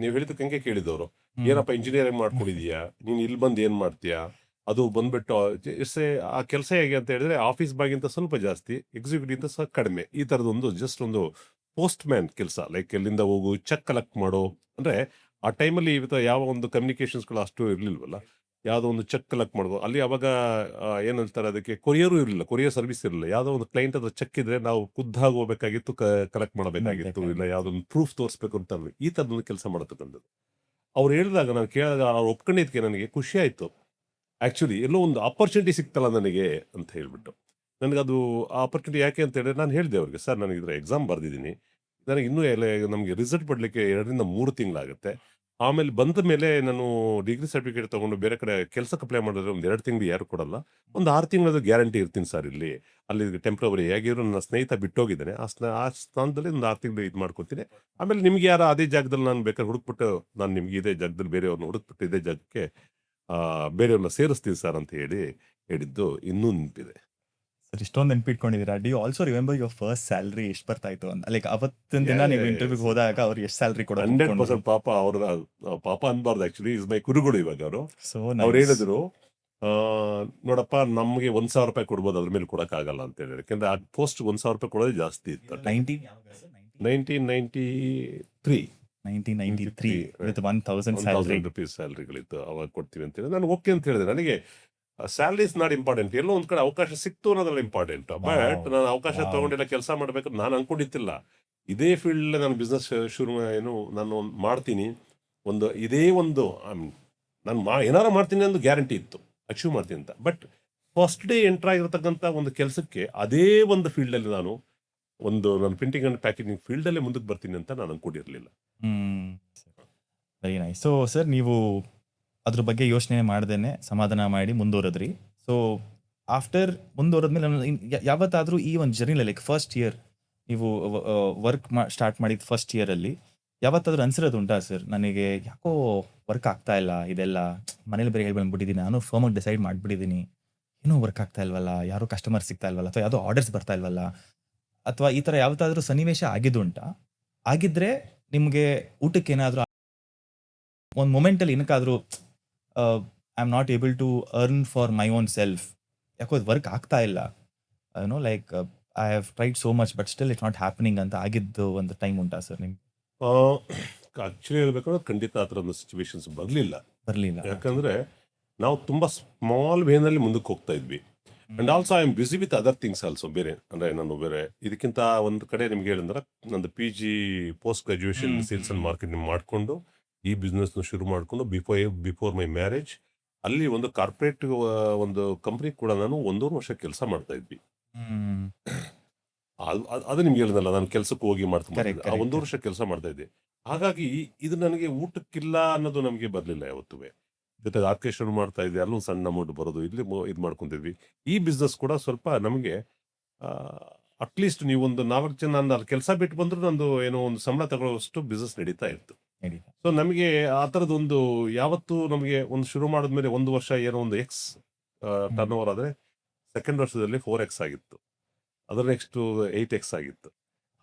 ನೀವು ಹೇಳಿದಕ್ಕೆ ಹಂಗೆ ಕೇಳಿದವರು, ಏನಪ್ಪ ಇಂಜಿನಿಯರಿಂಗ್ ಮಾಡ್ಕೊಂಡಿದೀಯಾ, ನೀನು ಇಲ್ಲಿ ಬಂದು ಏನು ಮಾಡ್ತೀಯಾ, ಅದು ಬಂದ್ಬಿಟ್ಟು ಆ ಕೆಲಸ ಹೇಗೆ ಅಂತ ಹೇಳಿದ್ರೆ ಆಫೀಸ್ ಬಾಗಿಂತ ಸ್ವಲ್ಪ ಜಾಸ್ತಿ, ಎಕ್ಸಿಕ್ಯೂಟಿವ್ ಸಹ ಕಡಿಮೆ. ಈ ಥರದೊಂದು ಜಸ್ಟ್ ಒಂದು ಪೋಸ್ಟ್ ಮ್ಯಾನ್ ಕೆಲಸ, ಲೈಕ್ ಎಲ್ಲಿಂದ ಹೋಗು ಚೆಕ್ ಕಲೆಕ್ಟ್ ಮಾಡೋ. ಅಂದರೆ ಆ ಟೈಮಲ್ಲಿ ಇವತ್ತು ಯಾವ ಒಂದು ಕಮ್ಯುನಿಕೇಶನ್ಸ್ಗಳು ಅಷ್ಟು ಇರಲಿಲ್ವಲ್ಲ. ಯಾವುದೋ ಒಂದು ಚೆಕ್ ಕಲೆಕ್ಟ್ ಮಾಡೋದು. ಅಲ್ಲಿ ಅವಾಗ ಏನಂತಾರೆ ಅದಕ್ಕೆ ಕೊರಿಯರು ಇರಲಿಲ್ಲ, ಕೊರಿಯರ್ ಸರ್ವಿಸ್ ಇರಲಿಲ್ಲ. ಯಾವುದೋ ಒಂದು ಕ್ಲೈಂಟ್ ಹತ್ರ ಚೆಕ್ ಇದ್ರೆ ನಾವು ಖುದ್ದಾಗಿ ಹೋಗ್ಬೇಕಾಗಿತ್ತು, ಕಲೆಕ್ಟ್ ಮಾಡಬೇಕಾಗಿತ್ತು, ಇಲ್ಲ ಯಾವುದೋ ಒಂದು ಪ್ರೂಫ್ ತೋರಿಸ್ಬೇಕು ಅಂತ ಅನ್ಲಿ. ಈ ಥರದೊಂದು ಕೆಲಸ ಮಾಡತಕ್ಕಂಥದ್ದು. ಅವ್ರು ಹೇಳಿದಾಗ ನಾನು ಕೇಳಿದಾಗ ಅವ್ರು ಒಪ್ಕೊಂಡಿದ್ದಕ್ಕೆ ನನಗೆ ಖುಷಿ ಆಯಿತು. ಆ್ಯಕ್ಚುಲಿ ಎಲ್ಲೋ ಒಂದು ಆಪರ್ಚುನಿಟಿ ಸಿಕ್ತಲ್ಲ ನನಗೆ ಅಂತ ಹೇಳ್ಬಿಟ್ಟು. ನನಗದು ಆ ಆಪರ್ಚುನಿಟಿ ಯಾಕೆ ಅಂತ ಹೇಳಿದ್ರೆ ನಾನು ಹೇಳಿದೆ ಅವ್ರಿಗೆ, ಸರ್ ನನಗೆ ಇದರ ಎಕ್ಸಾಮ್ ಬರೆದಿದ್ದೀನಿ, ನನಗೆ ಇನ್ನೂ ನಮಗೆ ರಿಸಲ್ಟ್ ಬರಲಿಕ್ಕೆ 2 ರಿಂದ 3 ತಿಂಗಳಾಗುತ್ತೆ. ಆಮೇಲೆ ಬಂದ ಮೇಲೆ ನಾನು ಡಿಗ್ರಿ ಸರ್ಟಿಫಿಕೇಟ್ ತೊಗೊಂಡು ಬೇರೆ ಕಡೆ ಕೆಲಸಕ್ಕೆ ಅಪ್ಲೈ ಮಾಡಿದ್ರೆ ಒಂದು 2 ತಿಂಗಳು ಯಾರು ಕೊಡಲ್ಲ. ಒಂದು 6 ತಿಂಗಳದ್ದು ಗ್ಯಾರಂಟಿ ಇರ್ತೀನಿ ಸರ್ ಇಲ್ಲಿ. ಅಲ್ಲಿ ಟೆಂಪ್ರವರಿ ಹೇಗಿರೋ ನನ್ನ ಸ್ನೇಹಿತ ಬಿಟ್ಟೋಗಿದ್ದಾನೆ. ಆ ಸ್ಥಾನದಲ್ಲಿ ಒಂದು 6 ತಿಂಗಳು ಇದು ಮಾಡ್ಕೊತೀನಿ. ಆಮೇಲೆ ನಿಮ್ಗೆ ಯಾರು ಅದೇ ಜಾಗದಲ್ಲಿ ನಾನು ಬೇಕಾದ್ರೆ ಹುಡುಕ್ಬಿಟ್ಟು ನಾನು ನಿಮ್ಗೆ ಇದೇ ಜಾಗದಲ್ಲಿ ಬೇರೆಯವ್ರನ್ನ ಹುಡುಕ್ಬಿಟ್ಟು ಇದೇ ಜಾಗಕ್ಕೆ ಬೇರೆಯವ್ರನ್ನ ಸೇರಿಸ್ತೀನಿ ಸರ್ ಅಂತ ಹೇಳಿದ್ದು ಇನ್ನೂ ನೆನಪಿದೆ. ಸರ್ ಇಷ್ಟೊಂದು ನೆನ್ಪಿಟ್ಕೊಂಡಿದ್ದೀರಾ. Did you also remember your first salary ಎಷ್ಟು ಬರ್ತಾ ಇತ್ತು ಅಂತ? ಲೈಕ್ ಅವತ್ತಿನ ದಿನ ನೀವು ಇಂಟರ್ವ್ಯೂಗೆ ಹೋದಾಗ ಅವ್ರು ಎಷ್ಟು ಸ್ಯಾಲ್ರಿ ಕೊಡೋದು? 100% ಪಾಪ ಅನ್ಬಾರ್ದು. ಆಕ್ಚುಲಿ ಇಸ್ ಮೈ ಕುರುಗಳು ಇವಾಗ ಅವರು. ಸೊ ಅವ್ರು ಹೇಳಿದ್ರು, ನೋಡಪ್ಪ ನಮಗೆ 1,000 ರೂಪಾಯಿ ಕೊಡ್ಬೋದು, ಅದ್ರ ಮೇಲೆ ಕೊಡಕ್ಕಾಗಲ್ಲ ಅಂತ ಹೇಳಿದ್ರು. ಯಾಕಂದ್ರೆ ಆ ಪೋಸ್ಟ್ 1,000 ರೂಪಾಯಿ ಕೊಡೋದೇ ಜಾಸ್ತಿ ಇತ್ತು. 1993 1993 ವಿತ್ 1,000 ಸ್ಯಾಲ್ರಿ ₹1,000 ಸ್ಯಾಲ್ರಿಗಳಿತ್ತು. ಅವಾಗ ಕೊಡ್ತೀವಿ ಅಂತ ಹೇಳಿ ನಾನು ಓಕೆ ಅಂತ ಹೇಳಿದೆ. ನನಗೆ ಸ್ಯಾಲರೀಸ್ ನಾಟ್ ಇಂಪಾರ್ಟೆಂಟ್, ಎಲ್ಲೋ ಒಂದ್ ಕಡೆ ಅವಕಾಶ ಸಿಕ್ತು ಅನ್ನೋದ್ರಲ್ಲಿ ಇಂಪಾರ್ಟೆಂಟ್. ಬಟ್ ನಾನು ಅವಕಾಶ ತಗೊಂಡೆಲ್ಲ ಕೆಲಸ ಮಾಡ್ಬೇಕು ನಾನು ಅನ್ಕೊಂಡಿತ್ತಿಲ್ಲ. ಇದೇ ಫೀಲ್ಡ್ ನಾನು ಬಿಸ್ನೆಸ್ ಶುರು ನಾನು ಮಾಡ್ತೀನಿ, ಇದೇ ಒಂದು ನಾನು ಏನಾರು ಮಾಡ್ತೀನಿ ಅಂತ ಗ್ಯಾರಂಟಿ ಇತ್ತು, ಅಚೀವ್ ಮಾಡ್ತೀನಿ ಅಂತ. ಬಟ್ ಫಸ್ಟ್ ಡೇ ಎಂಟರ್ ಆಗಿರತಕ್ಕಂಥ ಒಂದು ಕೆಲಸಕ್ಕೆ ಅದೇ ಒಂದು ಫೀಲ್ಡಲ್ಲಿ ನಾನು ನಾನು ಪ್ರಿಂಟಿಂಗ್ ಅಂಡ್ ಪ್ಯಾಕೇಜಿಂಗ್ ಫೀಲ್ಡಲ್ಲೇ ಮುಂದಕ್ಕೆ ಬರ್ತೀನಿ ಅಂತ ನಾನು ಅನ್ಕೊಂಡಿರಲಿಲ್ಲ. Very nice. ಸೊ ಸರ್ ನೀವು ಅದ್ರ ಬಗ್ಗೆ ಯೋಚನೆ ಮಾಡ್ದೇನೆ ಸಮಾಧಾನ ಮಾಡಿ ಮುಂದುವರೆದ್ರಿ. ಸೊ ಆಫ್ಟರ್ ಮುಂದುವರೆದ್ಮೇಲೆ ಯಾವತ್ತಾದರೂ ಈ ಒಂದು ಜರ್ನಿಲಿ ಲೈಕ್ ಫಸ್ಟ್ ಇಯರ್ ನೀವು ವರ್ಕ್ ಸ್ಟಾರ್ಟ್ ಮಾಡಿದ ಫಸ್ಟ್ ಇಯರಲ್ಲಿ ಯಾವತ್ತಾದ್ರೂ ಅನ್ಸಿರೋದು ಉಂಟಾ ಸರ್, ನನಗೆ ಯಾಕೋ ವರ್ಕ್ ಆಗ್ತಾ ಇಲ್ಲ, ಇದೆಲ್ಲ ಮನೇಲಿ ಬೇರೆ ಹೇಳಿ ಬಂದ್ಬಿಟ್ಟಿದ್ದೀನಿ, ನಾನು ಫರ್ಮಾಗಿ ಡಿಸೈಡ್ ಮಾಡಿಬಿಟ್ಟಿದ್ದೀನಿ, ಏನೂ ವರ್ಕ್ ಆಗ್ತಾ ಇಲ್ವಲ್ಲ, ಯಾರೂ ಕಸ್ಟಮರ್ ಸಿಗ್ತಾ ಇಲ್ವಲ್ಲ, ಅಥವಾ ಯಾವುದೋ ಆರ್ಡರ್ಸ್ ಬರ್ತಾ ಇಲ್ವಲ್ಲ, ಅಥವಾ ಈ ಥರ ಯಾವತ್ತಾದ್ರೂ ಸನ್ನಿವೇಶ ಆಗಿದ್ದುಂಟಾ? ಆಗಿದ್ರೆ ನಿಮಗೆ ಊಟಕ್ಕೆ ಏನಾದರೂ ಒಂದು ಮೊಮೆಂಟಲ್ಲಿ ಏನಕ್ಕಾದರೂ I am not able to earn for my own self, ಯಾಕೋ ಅದು ವರ್ಕ್ ಆಗ್ತಾ ಇಲ್ಲ, like I have tried so much but still it's not happening ಅಂತ ಆಗಿದ್ದು ಒಂದು ಟೈಮ್ ಉಂಟಾ ಸರ್ ನಿಮ್ಗೆ? ಆಕ್ಚುಲಿ ಹೇಳ್ಬೇಕಂದ್ರೆ ಖಂಡಿತ ಆ ಥರ ಒಂದು ಸಿಚುವೇಶನ್ಸ್ ಬರಲಿಲ್ಲ. ಬರಲಿಲ್ಲ ಯಾಕಂದ್ರೆ ನಾವು ತುಂಬಾ ಸ್ಮಾಲ್ ವೇನಲ್ಲಿ ಮುಂದಕ್ಕೆ ಹೋಗ್ತಾ ಇದ್ವಿ. And also I am busy with other things also. ನಾನು ಬೇರೆ ಇದಕ್ಕಿಂತ ಒಂದು ಕಡೆ ನಿಮ್ಗೆ ಹೇಳಿದ್ರೆ ನಂದು PG post graduation sales and marketing ಮಾಡಿಕೊಂಡು ಈ ಬಿಸ್ನೆಸ್ ಶುರು ಮಾಡಿಕೊಂಡು ಬಿಫೋರ್ ಮೈ ಮ್ಯಾರೇಜ್ ಅಲ್ಲಿ ಒಂದು ಕಾರ್ಪೊರೇಟ್ ಒಂದು ಕಂಪ್ನಿ ಕೂಡ ನಾನು 1.5 ವರ್ಷ ಕೆಲಸ ಮಾಡ್ತಾ ಇದ್ವಿ. ಅದು ನಿಮ್ಗೆ ಹೇಳಿದ್ನಲ್ಲ, ನಾನು ಕೆಲಸಕ್ಕೆ ಹೋಗಿ ಮಾಡ್ತಾ ಆ 1 ವರ್ಷ ಕೆಲಸ ಮಾಡ್ತಾ ಇದ್ದೆ. ಹಾಗಾಗಿ ಇದು ನನಗೆ ಊಟಕ್ಕಿಲ್ಲ ಅನ್ನೋದು ನಮಗೆ ಬರಲಿಲ್ಲ ಯಾವತ್ತೂ. ಜೊತೆಗೆ ಆರ್ಕೆಸ್ಟ್ರಾ ಮಾಡ್ತಾ ಇದ್ದೆ, ಅಲ್ಲೂ ಸಣ್ಣ ಅಮೌಂಟ್ ಬರೋದು, ಇಲ್ಲಿ ಇದು ಮಾಡ್ಕೊಂತಿದ್ವಿ. ಈ ಬಿಸ್ನೆಸ್ ಕೂಡ ಸ್ವಲ್ಪ ನಮಗೆ ಅಟ್ಲೀಸ್ಟ್ ನೀವು ಒಂದು 4 ಜನ ನಾನು ಕೆಲಸ ಬಿಟ್ಟು ಬಂದ್ರು ನಂದು ಏನೋ ಒಂದು ಸಂಬಳ ತಗೊಳ್ಳೋಷ್ಟು ಬಿಸ್ನೆಸ್ ನಡೀತಾ ಇತ್ತು. ಸೊ ನಮಗೆ ಆ ಥರದೊಂದು ಯಾವತ್ತು ನಮಗೆ ಒಂದು ಶುರು ಮಾಡಿದ್ಮೇಲೆ 1 ವರ್ಷ ಏನೋ ಒಂದು X ಟರ್ನ್ ಓವರ್ ಆದರೆ ಸೆಕೆಂಡ್ ವರ್ಷದಲ್ಲಿ 4X ಆಗಿತ್ತು, ಅದರ ನೆಕ್ಸ್ಟ್ 8X ಆಗಿತ್ತು.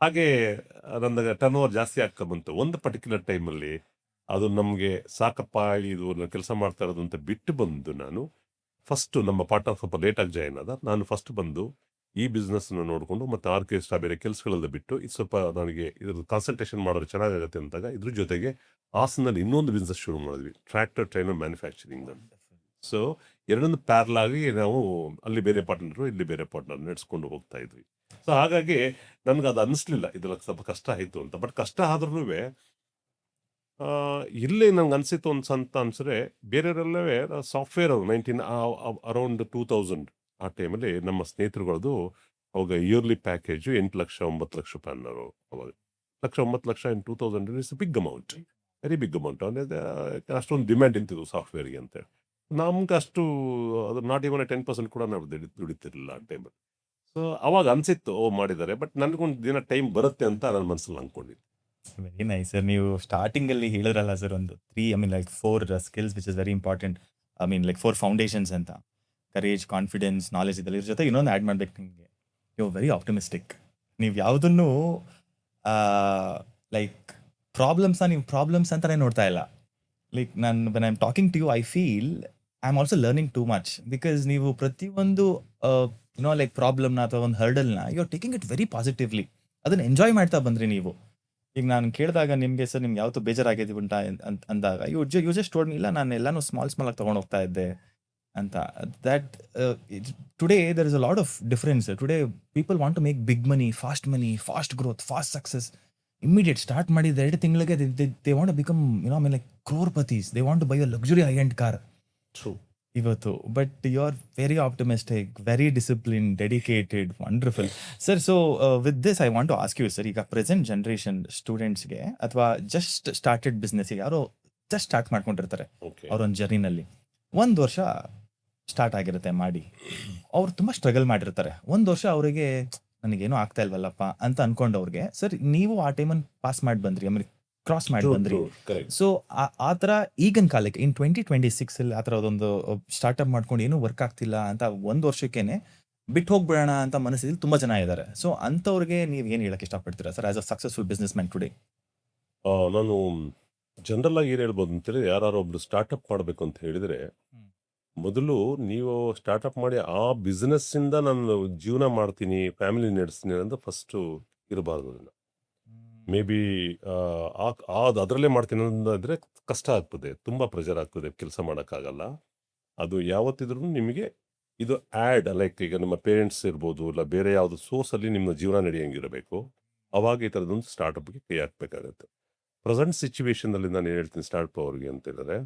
ಹಾಗೆ ನನ್ನ ಟರ್ನ್ ಓವರ್ ಜಾಸ್ತಿ ಆಗ್ತಾ ಬಂತು. ಒಂದು ಪರ್ಟಿಕ್ಯುಲರ್ ಟೈಮಲ್ಲಿ ಅದು ನಮಗೆ ಸಾಕಪ್ಪ ಇದು ಕೆಲಸ ಮಾಡ್ತಾ ಇರೋದು ಅಂತ ಬಿಟ್ಟು ಬಂದು ನಾನು ಫಸ್ಟ್ ನಮ್ಮ ಪಾರ್ಟ್ನರ್ ಸ್ವಲ್ಪ ಲೇಟಾಗಿ ಜಾಯಿನ್ ಆದ. ನಾನು ಫಸ್ಟ್ ಬಂದು ಈ ಬಿಸ್ನೆಸ್ನ ನೋಡಿಕೊಂಡು ಮತ್ತು ಆರ್ಕೆಸ್ಟ್ರಾ ಬೇರೆ ಕೆಲಸಗಳೆಲ್ಲ ಬಿಟ್ಟು ಇದು ಸ್ವಲ್ಪ ನನಗೆ ಇದ್ರ ಕಾನ್ಸಂಟ್ರೇಷನ್ ಮಾಡೋದು ಚೆನ್ನಾಗಾಗುತ್ತೆ ಅಂತಾಗ ಇದ್ರ ಜೊತೆಗೆ ಹಾಸನಲ್ಲಿ ಇನ್ನೊಂದು ಬಿಸ್ನೆಸ್ ಶುರು ಮಾಡಿದ್ವಿ, ಟ್ರ್ಯಾಕ್ಟರ್ ಟ್ರೈನರ್ ಮ್ಯಾನುಫ್ಯಾಕ್ಚರಿಂಗ್. ಸೊ ಎರಡೊಂದು ಪ್ಯಾರಲ್ ಆಗಿ ನಾವು ಅಲ್ಲಿ ಬೇರೆ ಪಾರ್ಟ್ನರು ಇಲ್ಲಿ ಬೇರೆ ಪಾರ್ಟ್ನರ್ ನಡೆಸ್ಕೊಂಡು ಹೋಗ್ತಾ ಇದ್ವಿ. ಸೊ ಹಾಗಾಗಿ ನನಗೆ ಅದು ಅನ್ನಿಸ್ಲಿಲ್ಲ ಇದೆಲ್ಲ ಸ್ವಲ್ಪ ಕಷ್ಟ ಆಯಿತು ಅಂತ. ಬಟ್ ಕಷ್ಟ ಆದ್ರೂ ಇಲ್ಲಿ ನಂಗೆ ಅನಿಸಿತ್ತು ಅಂತ ಅನ್ಸಿದ್ರೆ ಬೇರೆಯವರೆಲ್ಲವೇ ಸಾಫ್ಟ್ವೇರ್ ಅರೌಂಡ್ 2000 ಆ ಟೈಮಲ್ಲಿ ನಮ್ಮ ಸ್ನೇಹಿತರುಗಳದು ಅವಾಗ ಇಯರ್ಲಿ ಪ್ಯಾಕೇಜು 8 ಲಕ್ಷ 9 ಲಕ್ಷ ರೂಪಾಯಿ ಅನ್ನೋರು. ಅವಾಗ 9 ಲಕ್ಷ in 2000 is big amount, very big amount. ಅಂದರೆ ಅಷ್ಟೊಂದು ಡಿಮ್ಯಾಂಡ್ ಇಂತಿದ್ದು ಸಾಫ್ಟ್ವೇರ್ಗೆ ಅಂತೇಳಿ ನಮ್ಗೆ ಅಷ್ಟು ಅದು ನಾಟ್ ಇವನ್ 10% ಕೂಡ ನಾವು ದುಡಿತಿರಲಿಲ್ಲ ಆ ಟೈಮಲ್ಲಿ. ಸೊ ಅವಾಗ ಅನಿಸಿತ್ತು ಮಾಡಿದ್ದಾರೆ, ಬಟ್ ನನಗೊಂದು ದಿನ ಟೈಮ್ ಬರುತ್ತೆ ಅಂತ ನನ್ನ ಮನಸ್ಸಲ್ಲಿ ಅಂದ್ಕೊಂಡಿದ್ದೆ. Very nice sir. ನೀವು ಸ್ಟಾರ್ಟಿಂಗಲ್ಲಿ ಹೇಳಿದ್ರಲ್ಲ ಸರ್ ಒಂದು 4 skills which is very important. 4 foundations ಅಂತ, ಕರೇಜ್, ಕಾನ್ಫಿಡೆನ್ಸ್, ನಾಲೆಜ್ ಇದೆಲ್ಲ. ಇದ್ರ ಜೊತೆ ಇನ್ನೊಂದು ಆ್ಯಡ್ ಮಾಡ್ಬೇಕು ನಿಮಗೆ, ಯು ವೆರಿ ಆಪ್ಟಿಮಿಸ್ಟಿಕ್. ನೀವು ಯಾವುದನ್ನು ನೀವು ಪ್ರಾಬ್ಲಮ್ಸ್ ಅಂತಲೇ ನೋಡ್ತಾ ಇಲ್ಲ. When I am talking to you I feel I am also learning too much, because ನೀವು ಪ್ರತಿಯೊಂದು ಪ್ರಾಬ್ಲಮ್ನ ಅಥವಾ ಒಂದು ಹರ್ಡಲ್ನ you are taking it very positively, ಅದನ್ನು ಎಂಜಾಯ್ ಮಾಡ್ತಾ ಬಂದ್ರಿ ನೀವು. ಈಗ ನಾನು ಕೇಳಿದಾಗ ನಿಮಗೆ ಸರ್ ನಿಮ್ಗೆ ಯಾವತ್ತೂ ಬೇಜಾರಾಗಿದೆ ಉಂಟಾ ಅಂದಾಗ ಯು ಜಸ್ಟ್ ಟೋಲ್ಡ್ ಮಿ ಇಲ್ಲ ನಾನು ಎಲ್ಲಾನು ಸ್ಮಾಲ್ ಆಗಿ ತಗೊಂಡು ಹೋಗ್ತಾ ಇದ್ದೆ ಅಂತ. That today there is a lot of difference. Today people want to make big money, fast growth, fast success. Immediate start ಮಾಡಿದ 2 ತಿಂಗಳಿಗೆ they want to become like crorepatis. They want to buy a luxury high end car true. ಇವತ್ತು. But you are very optimistic, very discipline, dedicated, wonderful sir. So with this I want to ask you sir, ಈಗ present generation ಸ್ಟೂಡೆಂಟ್ಸ್ಗೆ ಅಥವಾ just started ಬಿಸ್ನೆಸ್ಗೆ ಯಾರೋ just start ಮಾಡ್ಕೊಂಡಿರ್ತಾರೆ okay. ಅವ್ರೊಂದು ಜರ್ನಿನಲ್ಲಿ 1 ವರ್ಷ start ಆಗಿರುತ್ತೆ ಮಾಡಿ, ಅವ್ರು ತುಂಬ ಸ್ಟ್ರಗಲ್ ಮಾಡಿರ್ತಾರೆ. 1 ವರ್ಷ ಅವರಿಗೆ ನನಗೇನೋ ಆಗ್ತಾ ಇಲ್ವಲ್ಲಪ್ಪ ಅಂತ ಅನ್ಕೊಂಡವ್ರಿಗೆ ಸರ್ ನೀವು ಆ ಟೈಮನ್ನು ಪಾಸ್ ಮಾಡಿ ಬಂದ್ರಿ, ಆಮೇಲೆ ಕ್ರಾಸ್ ಮಾಡಿ ಬಂದ್ರಿ. ಕರೆಕ್ಟ್. ಸೊ ಆ ಥರ ಈಗಿನ ಕಾಲಕ್ಕೆ ಇನ್ 2026 ಆ ಥರ ಅದೊಂದು ಸ್ಟಾರ್ಟ್ಅಪ್ ಮಾಡ್ಕೊಂಡು ಏನೂ ವರ್ಕ್ ಆಗ್ತಿಲ್ಲ ಅಂತ 1 ವರ್ಷಕ್ಕೇನೆ ಬಿಟ್ಟು ಹೋಗ್ಬಿಡೋಣ ಅಂತ ಮನಸ್ಸಿನಲ್ಲಿ ತುಂಬ ಜನ ಇದ್ದಾರೆ. ಸೊ ಅಂಥವ್ರಿಗೆ ನೀವು ಏನು ಹೇಳಕ್ಕೆ ಇಷ್ಟಪಡ್ತೀರಾ sir as a successful business man today? ನಾನು ಜನರಲ್ ಆಗಿ ಏನು ಹೇಳ್ಬೋದು ಅಂತೇಳಿ, ಯಾರು ಒಬ್ರು ಸ್ಟಾರ್ಟಪ್ ಮಾಡಬೇಕು ಅಂತ ಹೇಳಿದರೆ, ಮೊದಲು ನೀವು ಸ್ಟಾರ್ಟಪ್ ಮಾಡಿ ಆ ಬಿಸ್ನೆಸ್ಸಿಂದ ನಾನು ಜೀವನ ಮಾಡ್ತೀನಿ, ಫ್ಯಾಮಿಲಿ ನಡೆಸ್ತೀನಿ ಅಂತ ಫಸ್ಟು ಇರಬಾರ್ದು. ಅದನ್ನು ಮೇ ಬಿ ಅದರಲ್ಲೇ ಮಾಡ್ತೀನಿ ಅನ್ನೋದಾದರೆ ಕಷ್ಟ ಆಗ್ತದೆ, ತುಂಬ ಪ್ರೆಷರ್ ಆಗ್ತದೆ, ಕೆಲಸ ಮಾಡೋಕ್ಕಾಗಲ್ಲ. ಅದು ಯಾವತ್ತಿದ್ರೂ ನಿಮಗೆ ಇದು ಆ್ಯಡ್ ಲೈಕ್ ಈಗ ನಿಮ್ಮ ಪೇರೆಂಟ್ಸ್ ಇರ್ಬೋದು, ಇಲ್ಲ ಬೇರೆ ಯಾವುದು ಸೋರ್ಸಲ್ಲಿ ನಿಮ್ಮ ಜೀವನ ನಡೆಯಂಗಿರಬೇಕು. ಅವಾಗ ಈ ಥರದೊಂದು ಸ್ಟಾರ್ಟಪ್ಗೆ ಕೈ ಹಾಕಬೇಕಾಗತ್ತೆ. ಪ್ರೆಸೆಂಟ್ ಸಿಚುವೇಶನಲ್ಲಿ ನಾನು ಏನು ಹೇಳ್ತೀನಿ ಸ್ಟಾರ್ಟಪ್ ಅವ್ರಿಗೆ ಅಂತ ಹೇಳಿದ್ರೆ,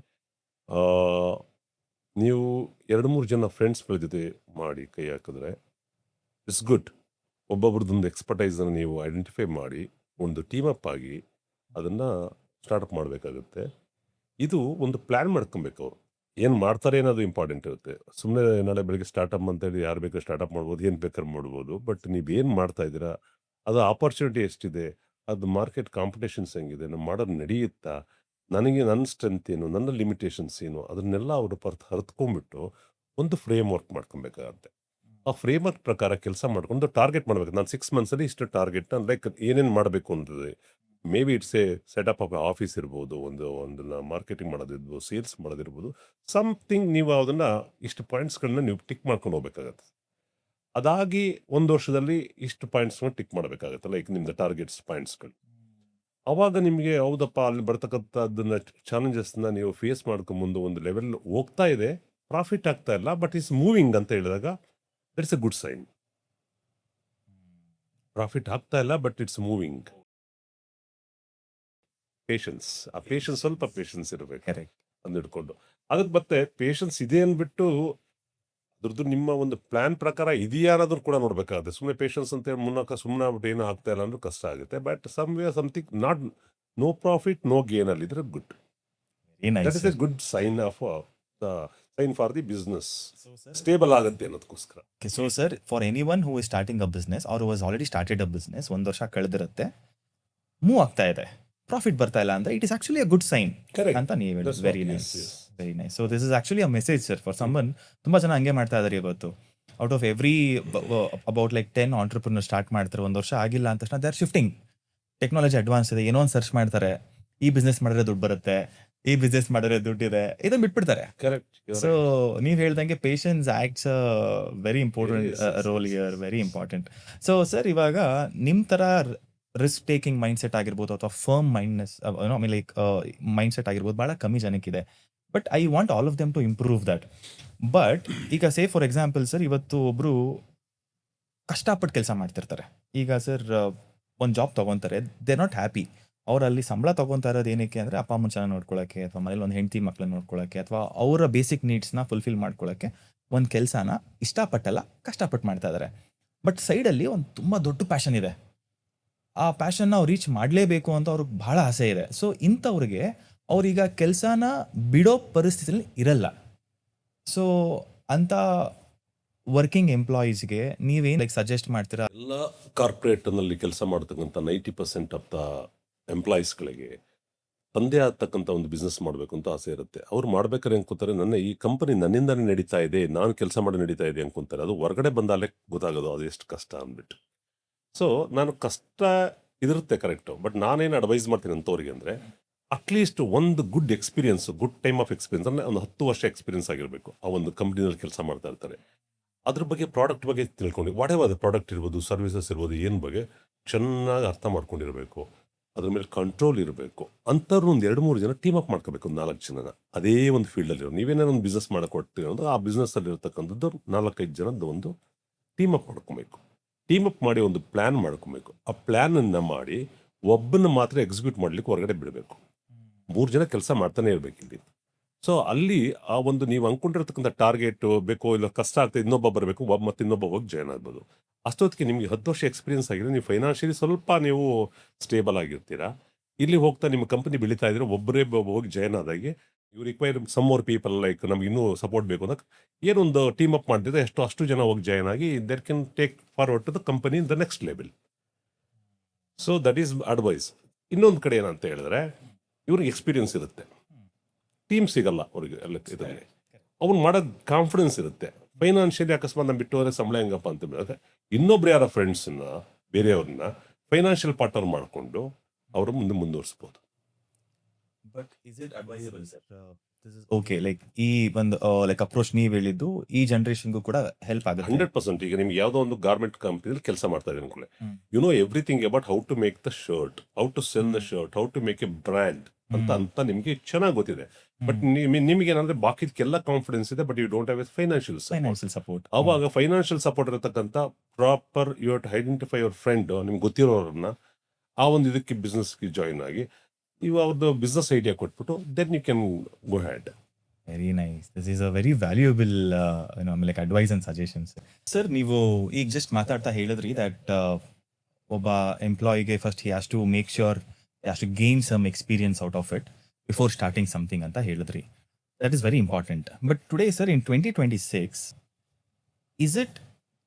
ನೀವು 2-3 ಜನ ಫ್ರೆಂಡ್ಸ್ಗಳ ಜೊತೆ ಮಾಡಿ ಕೈ ಹಾಕಿದ್ರೆ ಇಟ್ಸ್ ಗುಡ್. ಒಬ್ಬೊಬ್ರದ್ದೊಂದು ಎಕ್ಸ್ಪರ್ಟೈಸನ್ನು ನೀವು ಐಡೆಂಟಿಫೈ ಮಾಡಿ ಒಂದು ಟೀಮ್ ಅಪ್ ಆಗಿ ಅದನ್ನು ಸ್ಟಾರ್ಟಪ್ ಮಾಡಬೇಕಾಗುತ್ತೆ. ಇದು ಒಂದು ಪ್ಲ್ಯಾನ್ ಮಾಡ್ಕೊಬೇಕು. ಅವರು ಏನು ಮಾಡ್ತಾರೆ ಅನ್ನೋದು ಇಂಪಾರ್ಟೆಂಟ್ ಇರುತ್ತೆ. ಸುಮ್ಮನೆ ನಾಳೆ ಬೆಳಗ್ಗೆ ಸ್ಟಾರ್ಟಪ್ ಅಂತೇಳಿ ಯಾರು ಬೇಕಾದ್ರೆ ಸ್ಟಾರ್ಟಪ್ ಮಾಡ್ಬೋದು, ಏನು ಬೇಕಾದ್ರೆ ಮಾಡ್ಬೋದು. ಬಟ್ ನೀವೇನು ಮಾಡ್ತಾ ಇದ್ದೀರಾ, ಅದು ಆಪರ್ಚುನಿಟಿ ಎಷ್ಟಿದೆ, ಅದು ಮಾರ್ಕೆಟ್ ಕಾಂಪಿಟೇಷನ್ಸ್ ಹೆಂಗಿದೆ, ನಾವು ಮಾಡೋದು ನಡೆಯುತ್ತಾ, ನನಗೆ ನನ್ನ ಸ್ಟ್ರೆಂತ್ ಏನು, ನನ್ನ ಲಿಮಿಟೇಷನ್ಸ್ ಏನು, ಅದನ್ನೆಲ್ಲ ಅವರು ಅರಿತ್ಕೊಂಡ್ಬಿಟ್ಟು ಒಂದು ಫ್ರೇಮ್ ವರ್ಕ್ ಮಾಡ್ಕೊಬೇಕಾಗತ್ತೆ. ಆ ಫ್ರೇಮ್ ವರ್ಕ್ ಪ್ರಕಾರ ಕೆಲಸ ಮಾಡ್ಕೊಂಡು ಟಾರ್ಗೆಟ್ ಮಾಡಬೇಕು. ನಾನು 6 ಮಂತ್ಸಲ್ಲಿ ಇಷ್ಟು ಟಾರ್ಗೆಟ್ನ ಲೈಕ್ ಏನೇನು ಮಾಡಬೇಕು ಅಂತದೆ. Maybe it's a setup of office ಇರ್ಬೋದು, ಒಂದನ್ನು ಮಾರ್ಕೆಟಿಂಗ್ ಮಾಡೋದಿರ್ಬೋದು, ಸೇಲ್ಸ್ ಮಾಡೋದಿರ್ಬೋದು, ಸಮಥಿಂಗ್. ನೀವು ಅದನ್ನು ಇಷ್ಟು ಪಾಯಿಂಟ್ಸ್ಗಳನ್ನ ನೀವು ಟಿಕ್ ಮಾಡ್ಕೊಂಡು ಹೋಗ್ಬೇಕಾಗತ್ತೆ. ಅದಾಗಿ 1 ವರ್ಷದಲ್ಲಿ ಇಷ್ಟು ಪಾಯಿಂಟ್ಸ್ನ ಟಿಕ್ ಮಾಡಬೇಕಾಗತ್ತೆ, ಲೈಕ್ ನಿಮ್ದು ಟಾರ್ಗೆಟ್ಸ್ ಪಾಯಿಂಟ್ಸ್ಗಳು. ಅವಾಗ ನಿಮಗೆ ಹೌದಪ್ಪ ಅಲ್ಲಿ ಬರ್ತಕ್ಕಂಥದ್ದನ್ನ ಚಾಲೆಂಜಸ್ನ ನೀವು ಫೇಸ್ ಮಾಡ್ಕೊಂಬಂದು ಒಂದು ಲೆವೆಲ್ ಹೋಗ್ತಾ ಇದೆ, ಪ್ರಾಫಿಟ್ ಆಗ್ತಾ ಇಲ್ಲ, ಬಟ್ ಇಟ್ಸ್ ಮೂವಿಂಗ್ ಅಂತ ಹೇಳಿದಾಗ it's a good sign. Profit ಆಗ್ತಾ ಇಲ್ಲ ಬಟ್ ಇಟ್ಸ್ ಮೂವಿಂಗ್. ಪೇಷನ್ಸ್, ಆ ಪೇಷನ್ಸ್, ಸ್ವಲ್ಪ ಪೇಷನ್ಸ್ ಇರಬೇಕು ಕರೆಕ್ಟ್. ಅಂದು ಹಿಡ್ಕೊಂಡು. ಅದಕ್ಕೆ ಮತ್ತೆ ಪೇಷನ್ಸ್ ಇದೆ ಅಂದ್ಬಿಟ್ಟು ಅದ್ರದ್ದು ನಿಮ್ಮ ಒಂದು ಪ್ಲಾನ್ ಪ್ರಕಾರ ಇದೆಯಾ ಅನ್ನೋದನ್ನು ಕೂಡ ನೋಡ್ಬೇಕಾಗುತ್ತೆ. ಸುಮ್ಮನೆ ಪೇಷನ್ಸ್ ಅಂತ ಹೇಳಿ ಮುನ್ನಕ ಸುಮ್ಮನೆ ಆಗ್ಬಿಟ್ಟು ಏನೂ ಆಗ್ತಾ ಇಲ್ಲ ಅಂದ್ರೆ ಕಷ್ಟ ಆಗುತ್ತೆ. But something not no profit no gain ಅಲ್ಲಿ ಇದ್ರೆ good. Very that nice is a good sign of sign for the business stable ಆಗುತ್ತೆ ಅನ್ನೋದಕ್ಕೋಸ್ಕರ. So sir for anyone who is starting a business or was already started a business, 1 ವರ್ಷ ಕಳೆದಿರುತ್ತೆ, move ಆಗ್ತಾ ಇದೆ, profit ಬರ್ತಾ ಇಲ್ಲ ಅಂದ್ರೆ it is actually a good sign ಅಂತ ನೀವು ಹೇಳಿ. That's very what- nice, yes, yes. Very nice. So this is actually a message sir for someone. ತುಂಬ ಜನ ಹಂಗೆ ಮಾಡ್ತಾ ಇದ್ದಾರೆ ಇವತ್ತು. Out of every about like 10 entrepreneur start ಮಾಡ್ತಾರೆ, 1 ವರ್ಷ ಆಗಿಲ್ಲ ಅಂತ ತಕ್ಷಣ they are shifting. Technology advance ಇದೆ, ಏನೋ ಒಂದು ಸರ್ಚ್ ಮಾಡ್ತಾರೆ, ಈ ಬಿಸ್ನೆಸ್ ಮಾಡಿದ್ರೆ ದುಡ್ಡು ಬರುತ್ತೆ, ಈ ಬಿಸ್ನೆಸ್ ಮಾಡಿದ್ರೆ ದುಡ್ಡಿದೆ, ಇದನ್ನ ಬಿಟ್ಬಿಡ್ತಾರೆ. ಕರೆಕ್ಟ್. ಸೊ ನೀವು ಹೇಳ್ದಂಗೆ patience acts very important Yes, yes, role yes. Yeah, very important. So sir ಇವಾಗ ನಿಮ್ಮ ಥರ ರಿಸ್ಕ್ ಟೇಕಿಂಗ್ ಮೈಂಡ್ಸೆಟ್ ಆಗಿರ್ಬೋದು ಅಥವಾ ಫರ್ಮ್ ಮೈಂಡ್ನೆಸ್ ಆಮೇಲೆ ಲೈಕ್ ಮೈಂಡ್ಸೆಟ್ ಆಗಿರ್ಬೋದು ಭಾಳ ಕಮ್ಮಿ ಜನಕ್ಕಿದೆ. But I want all of them to improve that. But ಈಗ ಸೇ ಫಾರ್ ಎಕ್ಸಾಂಪಲ್ ಸರ್, ಇವತ್ತು ಒಬ್ಬರು ಕಷ್ಟಪಟ್ಟು ಕೆಲಸ ಮಾಡ್ತಿರ್ತಾರೆ. ಈಗ ಸರ್ ಒಂದು ಜಾಬ್ ತೊಗೊತಾರೆ, ದೇ ನಾಟ್ ಹ್ಯಾಪಿ. ಅವ್ರು ಅಲ್ಲಿ ಸಂಬಳ ತೊಗೊತಾ ಇರೋದು ಏನಕ್ಕೆ ಅಂದರೆ ಅಪ್ಪ ಅಮ್ಮ ಚೆನ್ನಾಗಿ ನೋಡ್ಕೊಳ್ಳೋಕ್ಕೆ, ಅಥವಾ ಮನೇಲಿ ಒಂದು ಹೆಂಡತಿ ಮಕ್ಕಳನ್ನ ನೋಡ್ಕೊಳ್ಳೋಕ್ಕೆ, ಅಥವಾ ಅವರ ಬೇಸಿಕ್ ನೀಡ್ಸ್ನ ಫುಲ್ಫಿಲ್ ಮಾಡ್ಕೊಳ್ಳೋಕ್ಕೆ ಒಂದು ಕೆಲಸನ ಇಷ್ಟಪಟ್ಟಲ್ಲ ಕಷ್ಟಪಟ್ಟು ಮಾಡ್ತಾ ಇದ್ದಾರೆ. ಬಟ್ ಸೈಡಲ್ಲಿ ಒಂದು ತುಂಬ ದೊಡ್ಡ ಪ್ಯಾಷನ್ ಇದೆ, ಆ ಪ್ಯಾಷನ್ನ ಅವ್ರು ರೀಚ್ ಮಾಡಲೇಬೇಕು ಅಂತ ಅವ್ರಿಗೆ ಭಾಳ ಆಸೆ ಇದೆ. ಸೊ ಇಂಥವ್ರಿಗೆ ಅವ್ರೀಗ ಕೆಲಸನ ಬಿಡೋ ಪರಿಸ್ಥಿತಿಯಲ್ಲಿ ಇರಲ್ಲ. ಸೊ ಅಂಥ ವರ್ಕಿಂಗ್ ಎಂಪ್ಲಾಯೀಸ್ಗೆ ನೀವೇನು ಲೈಕ್ ಸಜೆಸ್ಟ್ ಮಾಡ್ತೀರಾ? ಎಲ್ಲ ಕಾರ್ಪೊರೇಟ್ನಲ್ಲಿ ಕೆಲಸ ಮಾಡ್ತಕ್ಕಂಥ 90% ಆಫ್ ದ ಎಂಪ್ಲಾಯೀಸ್ಗಳಿಗೆ ತಂದೆ ಆಗ್ತಕ್ಕಂಥ ಒಂದು ಬಿಸ್ನೆಸ್ ಮಾಡಬೇಕು ಅಂತ ಆಸೆ ಇರುತ್ತೆ. ಅವ್ರು ಮಾಡ್ಬೇಕಾದ್ರೆ ಅನ್ಕೋತಾರೆ, ನನ್ನ ಈ ಕಂಪನಿ ನನ್ನಿಂದಾನೇ ನಡೀತಾ ಇದೆ, ನಾನು ಕೆಲಸ ಮಾಡಿ ನಡೀತಾ ಇದೆ ಅನ್ಕೊಂತಾರೆ. ಅದು ಹೊರಗಡೆ ಬಂದಾಲೆ ಗೊತ್ತಾಗೋದು ಅದು ಎಷ್ಟು ಕಷ್ಟ ಅಂದ್ಬಿಟ್ಟು. ಸೊ ನಾನು ಕಷ್ಟ ಇದಿರುತ್ತೆ ಕರೆಕ್ಟು, ಬಟ್ ನಾನೇನು ಅಡ್ವೈಸ್ ಮಾಡ್ತೀನಿ ಅಂಥವ್ರಿಗೆ ಅಂದರೆ ಅಟ್ಲೀಸ್ಟ್ ಒಂದು good experience, good time of experience ಅಂದರೆ ಒಂದು 10 ವರ್ಷ ಎಕ್ಸ್ಪೀರಿಯನ್ಸ್ ಆಗಿರಬೇಕು. ಆ ಒಂದು ಕಂಪ್ನಿನಲ್ಲಿ ಕೆಲಸ ಮಾಡ್ತಾ ಇರ್ತಾರೆ, ಅದ್ರ ಬಗ್ಗೆ ಪ್ರಾಡಕ್ಟ್ ಬಗ್ಗೆ ತಿಳ್ಕೊಂಡು, ವಾಟ್ ಎವರ್ ಪ್ರಾಡಕ್ಟ್ ಇರ್ಬೋದು, ಸರ್ವಿಸಸ್ ಇರ್ಬೋದು, ಏನು ಬಗ್ಗೆ ಚೆನ್ನಾಗಿ ಅರ್ಥ ಮಾಡ್ಕೊಂಡಿರಬೇಕು. ಅದ್ರ ಮೇಲೆ ಕಂಟ್ರೋಲ್ ಇರಬೇಕು ಅಂಥವ್ರು ಒಂದು 2-3 ಜನ ಟೀಮ್ ಅಪ್ ಮಾಡ್ಕೋಬೇಕು, ಒಂದು 4 ಜನನ ಅದೇ ಒಂದು ಫೀಲ್ಡಲ್ಲಿ ನೀವೇನಾದ್ರು ಒಂದು ಬಿಸ್ನೆಸ್ ಮಾಡಕೊಡ್ತೀವಿ ಅಂದ್ರೆ ಆ ಬಿಸ್ನೆಸ್ಸಲ್ಲಿ ಇರತಕ್ಕಂಥದ್ದು 4-5 ಜನದ ಒಂದು ಟೀಮ್ ಅಪ್ ಮಾಡ್ಕೊಬೇಕು. ಟೀಮ್ ಅಪ್ ಮಾಡಿ ಒಂದು ಪ್ಲ್ಯಾನ್ ಮಾಡ್ಕೊಬೇಕು. ಆ ಪ್ಲ್ಯಾನನ್ನು ಮಾಡಿ ಒಬ್ಬನ ಮಾತ್ರ ಎಕ್ಸಿಕ್ಯೂಟ್ ಮಾಡ್ಲಿಕ್ಕೆ ಹೊರಗಡೆ ಬಿಡಬೇಕು. 3 ಜನ ಕೆಲಸ ಮಾಡ್ತಾನೆ ಇರಬೇಕು ಇಲ್ಲಿ. ಸೊ ಅಲ್ಲಿ ಆ ಒಂದು ನೀವು ಅಂದ್ಕೊಂಡಿರ್ತಕ್ಕಂಥ ಟಾರ್ಗೆಟ್ ಬೇಕೋ ಇಲ್ಲ ಕಷ್ಟ ಆಗ್ತದೆ, ಇನ್ನೊಬ್ಬ ಬರಬೇಕು, ಮತ್ತೆ ಇನ್ನೊಬ್ಬ ಹೋಗಿ ಜಾಯ್ನ್ ಆಗ್ಬೋದು. ಅಷ್ಟೊತ್ತಿಗೆ ನಿಮಗೆ 10 ವರ್ಷ ಎಕ್ಸ್ಪೀರಿಯನ್ಸ್ ಆಗಿದೆ, ನೀವು ಫೈನಾನ್ಷಿಯಲಿ ಸ್ವಲ್ಪ ನೀವು ಸ್ಟೇಬಲ್ ಆಗಿರ್ತೀರಾ. ಇಲ್ಲಿ ಹೋಗ್ತಾ ನಿಮ್ಮ ಕಂಪನಿ ಬೆಳೀತಾ ಇದ್ರೆ ಒಬ್ಬರೇ ಹೋಗಿ ಜಾಯ್ನ್ ಆದಾಗೆ you require some more people, like ನಮ್ಗೆ ಇನ್ನೂ ಸಪೋರ್ಟ್ ಬೇಕು ಅನ್ನೋಕೆ ಏನೊಂದು ಟೀಮ್ ಅಪ್ ಮಾಡ್ತಿದ್ರೆ ಅಷ್ಟು ಜನ ಹೋಗಿ ಜಾಯ್ನ್ ಆಗಿ there can take forward to the company in the next level. So that is advice. ಇನ್ನೊಂದು ಕಡೆ ಏನಂತ ಹೇಳಿದ್ರೆ ಇವ್ರಿಗೆ ಎಕ್ಸ್ಪೀರಿಯನ್ಸ್ ಇರುತ್ತೆ, ಟೀಮ್ ಸಿಗಲ್ಲ ಅವ್ರಿಗೆ ಎಲ್ಲ ಇದರಲ್ಲಿ, ಅವ್ನು ಮಾಡೋದು ಕಾನ್ಫಿಡೆನ್ಸ್ ಇರುತ್ತೆ. ಫೈನಾನ್ಷಿಯಲಿ ಅಕಸ್ಮಾತ್ ನಮ್ಮ ಬಿಟ್ಟು ಹೋದ್ರೆ ಸಂಬಳ ಹೆಂಗಪ್ಪ ಅಂತ ಹೇಳಿದ್ರೆ ಇನ್ನೊಬ್ರು ಯಾರ ಫ್ರೆಂಡ್ಸನ್ನ ಬೇರೆಯವ್ರನ್ನ ಫೈನಾನ್ಷಿಯಲ್ ಪಾರ್ಟ್ನರ್ ಮಾಡಿಕೊಂಡು ಅವರು ಮುಂದುವರಿಸ್ಬೋದು. But is it advisable sir? This is okay, like ಈ ಒಂದು ಲೈಕ್ ಅಪ್ರೋಚ್ ನೀವು ಹೇಳಿದ್ದು ಈ ಜನರೇಷನ್ಗೂ ಕೂಡ ಹೆಲ್ಪ್ ಆಗುತ್ತೆ 100%. ಈಗ ನಿಮ್ಗೆ ಯಾವುದೋ ಒಂದು ಗಾರ್ಮೆಂಟ್ ಕಂಪನಿಯಲ್ಲಿ ಕೆಲಸ ಮಾಡ್ತಾ ಇದ್ದೀನಿ ಅನ್ಕೊಳ್ಳಿ, you know everything about how to make the shirt, how to sell the shirt, how to make a brand ಅಂತ ನಿಮ್ಗೆ ಚೆನ್ನಾಗಿ ಗೊತ್ತಿದೆ. ಬಟ್ ನಿಮಗೆ ಏನಂದ್ರೆ ಬಾಕಿದಕ್ಕೆಲ್ಲ ಕಾನ್ಫಿಡೆನ್ಸ್ ಇದೆ, but you don't have a financial support. ಅವಾಗ ಫೈನಾನ್ಷಿಯಲ್ ಸಪೋರ್ಟ್ ಇರತಕ್ಕಂಥ proper you have to identify your friend, ನಿಮ್ಗೆ ಗೊತ್ತಿರೋರನ್ನ ಆ ಒಂದು ಇದಕ್ಕೆ ಬಿಸ್ನೆಸ್ಗೆ ಜಾಯಿನ್ ಆಗಿ ನೀವು ಅವ್ರದ್ದು ಬಿಸ್ನೆಸ್ ಐಡಿಯಾ ಕೊಟ್ಬಿಟ್ಟು then you can go ahead. Very nice. This is a very valuable like advice and suggestions. Sir, ನೀವು ಈಗ ಜಸ್ಟ್ ಮಾತಾಡ್ತಾ ಹೇಳಿದ್ರಿ ದಟ್ ಒಬ್ಬ ಎಂಪ್ಲಾಯಿಗೆ first he has to make sure has to gain some experience out of it before starting something ಅಂತ ಹೇಳಿದ್ರಿ. That is very important. But today sir, in 2026, is it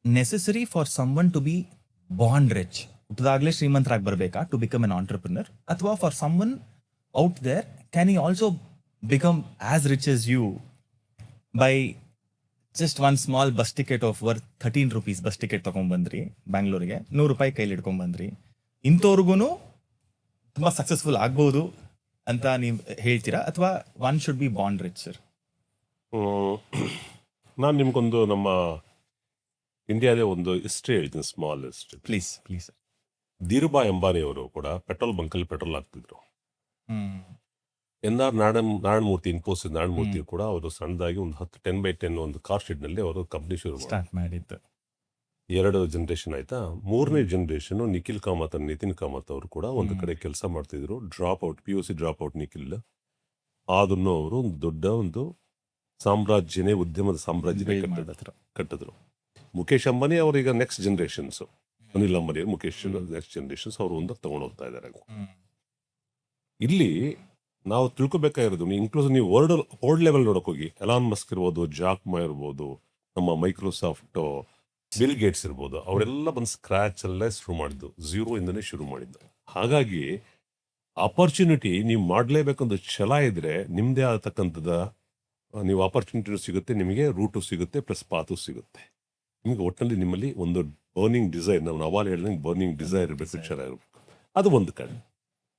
necessary for someone to be born rich, ಹುಟ್ಟಿದಾಗಲೇ ಶ್ರೀಮಂತರಾಗಿ ಬರಬೇಕಾ to become an entrepreneur, ಅಥವಾ for someone out there can you also become as rich as you by just one small bus ticket of worth 13 rupees bus ticket ತಗೊಂಡ್ಬಂದ್ರಿ ಬ್ಯಾಂಗ್ಳೂರಿಗೆ, 100 ರೂಪಾಯಿ ಕೈಲಿ ಹಿಡ್ಕೊಂಡ್ಬಂದ್ರಿ, ಇಂಥವ್ರಿಗೂ ತುಂಬ successful ಆಗ್ಬೋದು ಅಂತ ನೀವು ಹೇಳ್ತೀರಾ, ಅಥವಾ one should be born rich sir? ನಾನು ನಿಮ್ಗೊಂದು ನಮ್ಮ ಇಂಡಿಯಾದೇ ಒಂದು ಹಿಸ್ಟ್ರಿ ಹೇಳ್ತೀನಿ, small history. Please sir. Dhirubhai Ambani ಅವರು ಕೂಡ ಪೆಟ್ರೋಲ್ ಬಂಕಲ್ಲಿ ಪೆಟ್ರೋಲ್ ಹಾಕ್ತಿದ್ರು. NR ನಾರಾಯಣಮೂರ್ತಿ, ಇನ್ಫೋಸಿಸ್ ನಾರಾಯಣಮೂರ್ತಿ ಕೂಡ ಅವರು ಸಣ್ಣದಾಗಿ ಒಂದು 10x10 ಒಂದು ಕಾರ್ ಶೆಡ್ನಲ್ಲಿ ಅವರು ಕಂಪ್ನಿ ಶುರು ಸ್ಟಾರ್ಟ್ ಮಾಡಿದ್ದು. 2 ಜನರೇಷನ್ ಆಯ್ತಾ. 3ನೇ ಜನರೇಷನ್ ನಿಖಿಲ್ ಕಾಮತ್, ನಿತಿನ್ ಕಾಮತ್ ಅವರು ಕೂಡ ಒಂದು ಕಡೆ ಕೆಲಸ ಮಾಡ್ತಿದ್ರು. PUC drop out Nikhil. ಅದನ್ನು ಅವರು ಒಂದು ದೊಡ್ಡ ಒಂದು ಸಾಮ್ರಾಜ್ಯನೇ, ಉದ್ಯಮದ ಸಾಮ್ರಾಜ್ಯನೇ ಕಟ್ಟಿದ್ರು. ಮುಖೇಶ್ ಅಂಬಾನಿ ಅವರು ಈಗ next generations, Anil Ambani, Mukesh next generations ಅವರು ಒಂದು ತಗೊಂಡು ಹೋಗ್ತಾ ಇದ್ದಾರೆ. ಇಲ್ಲಿ ನಾವು ತಿಳ್ಕೊಬೇಕಾಗಿರೋದು, ಇನ್ಕ್ಲೂಸಿವ್ ನೀವು ವರ್ಲ್ಡ್ ಲೆವೆಲ್ ನೋಡಕ್ ಹೋಗಿ, ಎಲಾನ್ ಮಸ್ಕ್ ಇರ್ಬೋದು, ಜಾಕ್ ಮಾ ಇರ್ಬೋದು, ನಮ್ಮ ಮೈಕ್ರೋಸಾಫ್ಟ್, ಬಿಲ್ ಗೇಟ್ಸ್ ಇರ್ಬೋದು, ಅವರೆಲ್ಲ ಬಂದು ಸ್ಕ್ರಾಚ್ ಅಲ್ಲೇ ಶುರು ಮಾಡಿದ್ದು, 0 ಇಂದನೇ ಶುರು ಮಾಡಿದ್ದು. ಹಾಗಾಗಿ ಆಪರ್ಚುನಿಟಿ ನೀವು ಮಾಡಲೇಬೇಕಂತ ಛಲ ಇದ್ರೆ ನಿಮ್ಮದೇ ಆಗತಕ್ಕಂಥದ್ದು ನೀವು ಆಪರ್ಚುನಿಟಿನೂ ಸಿಗುತ್ತೆ, ನಿಮಗೆ ರೂಟು ಸಿಗುತ್ತೆ, ಪ್ಲಸ್ ಪಾತು ಸಿಗುತ್ತೆ. ನಿಮಗೆ ಒಟ್ಟಿನಲ್ಲಿ ನಿಮ್ಮಲ್ಲಿ ಒಂದು ಬರ್ನಿಂಗ್ ಡಿಸೈರ್, ನಾವು ಅವಾಗ ಹೇಳಿದಂಗೆ ಬರ್ನಿಂಗ್ ಡಿಸೈರ್ ಇರಬೇಕು, ಛಲ ಇರಬೇಕು. ಅದು ಒಂದು ಕಡೆ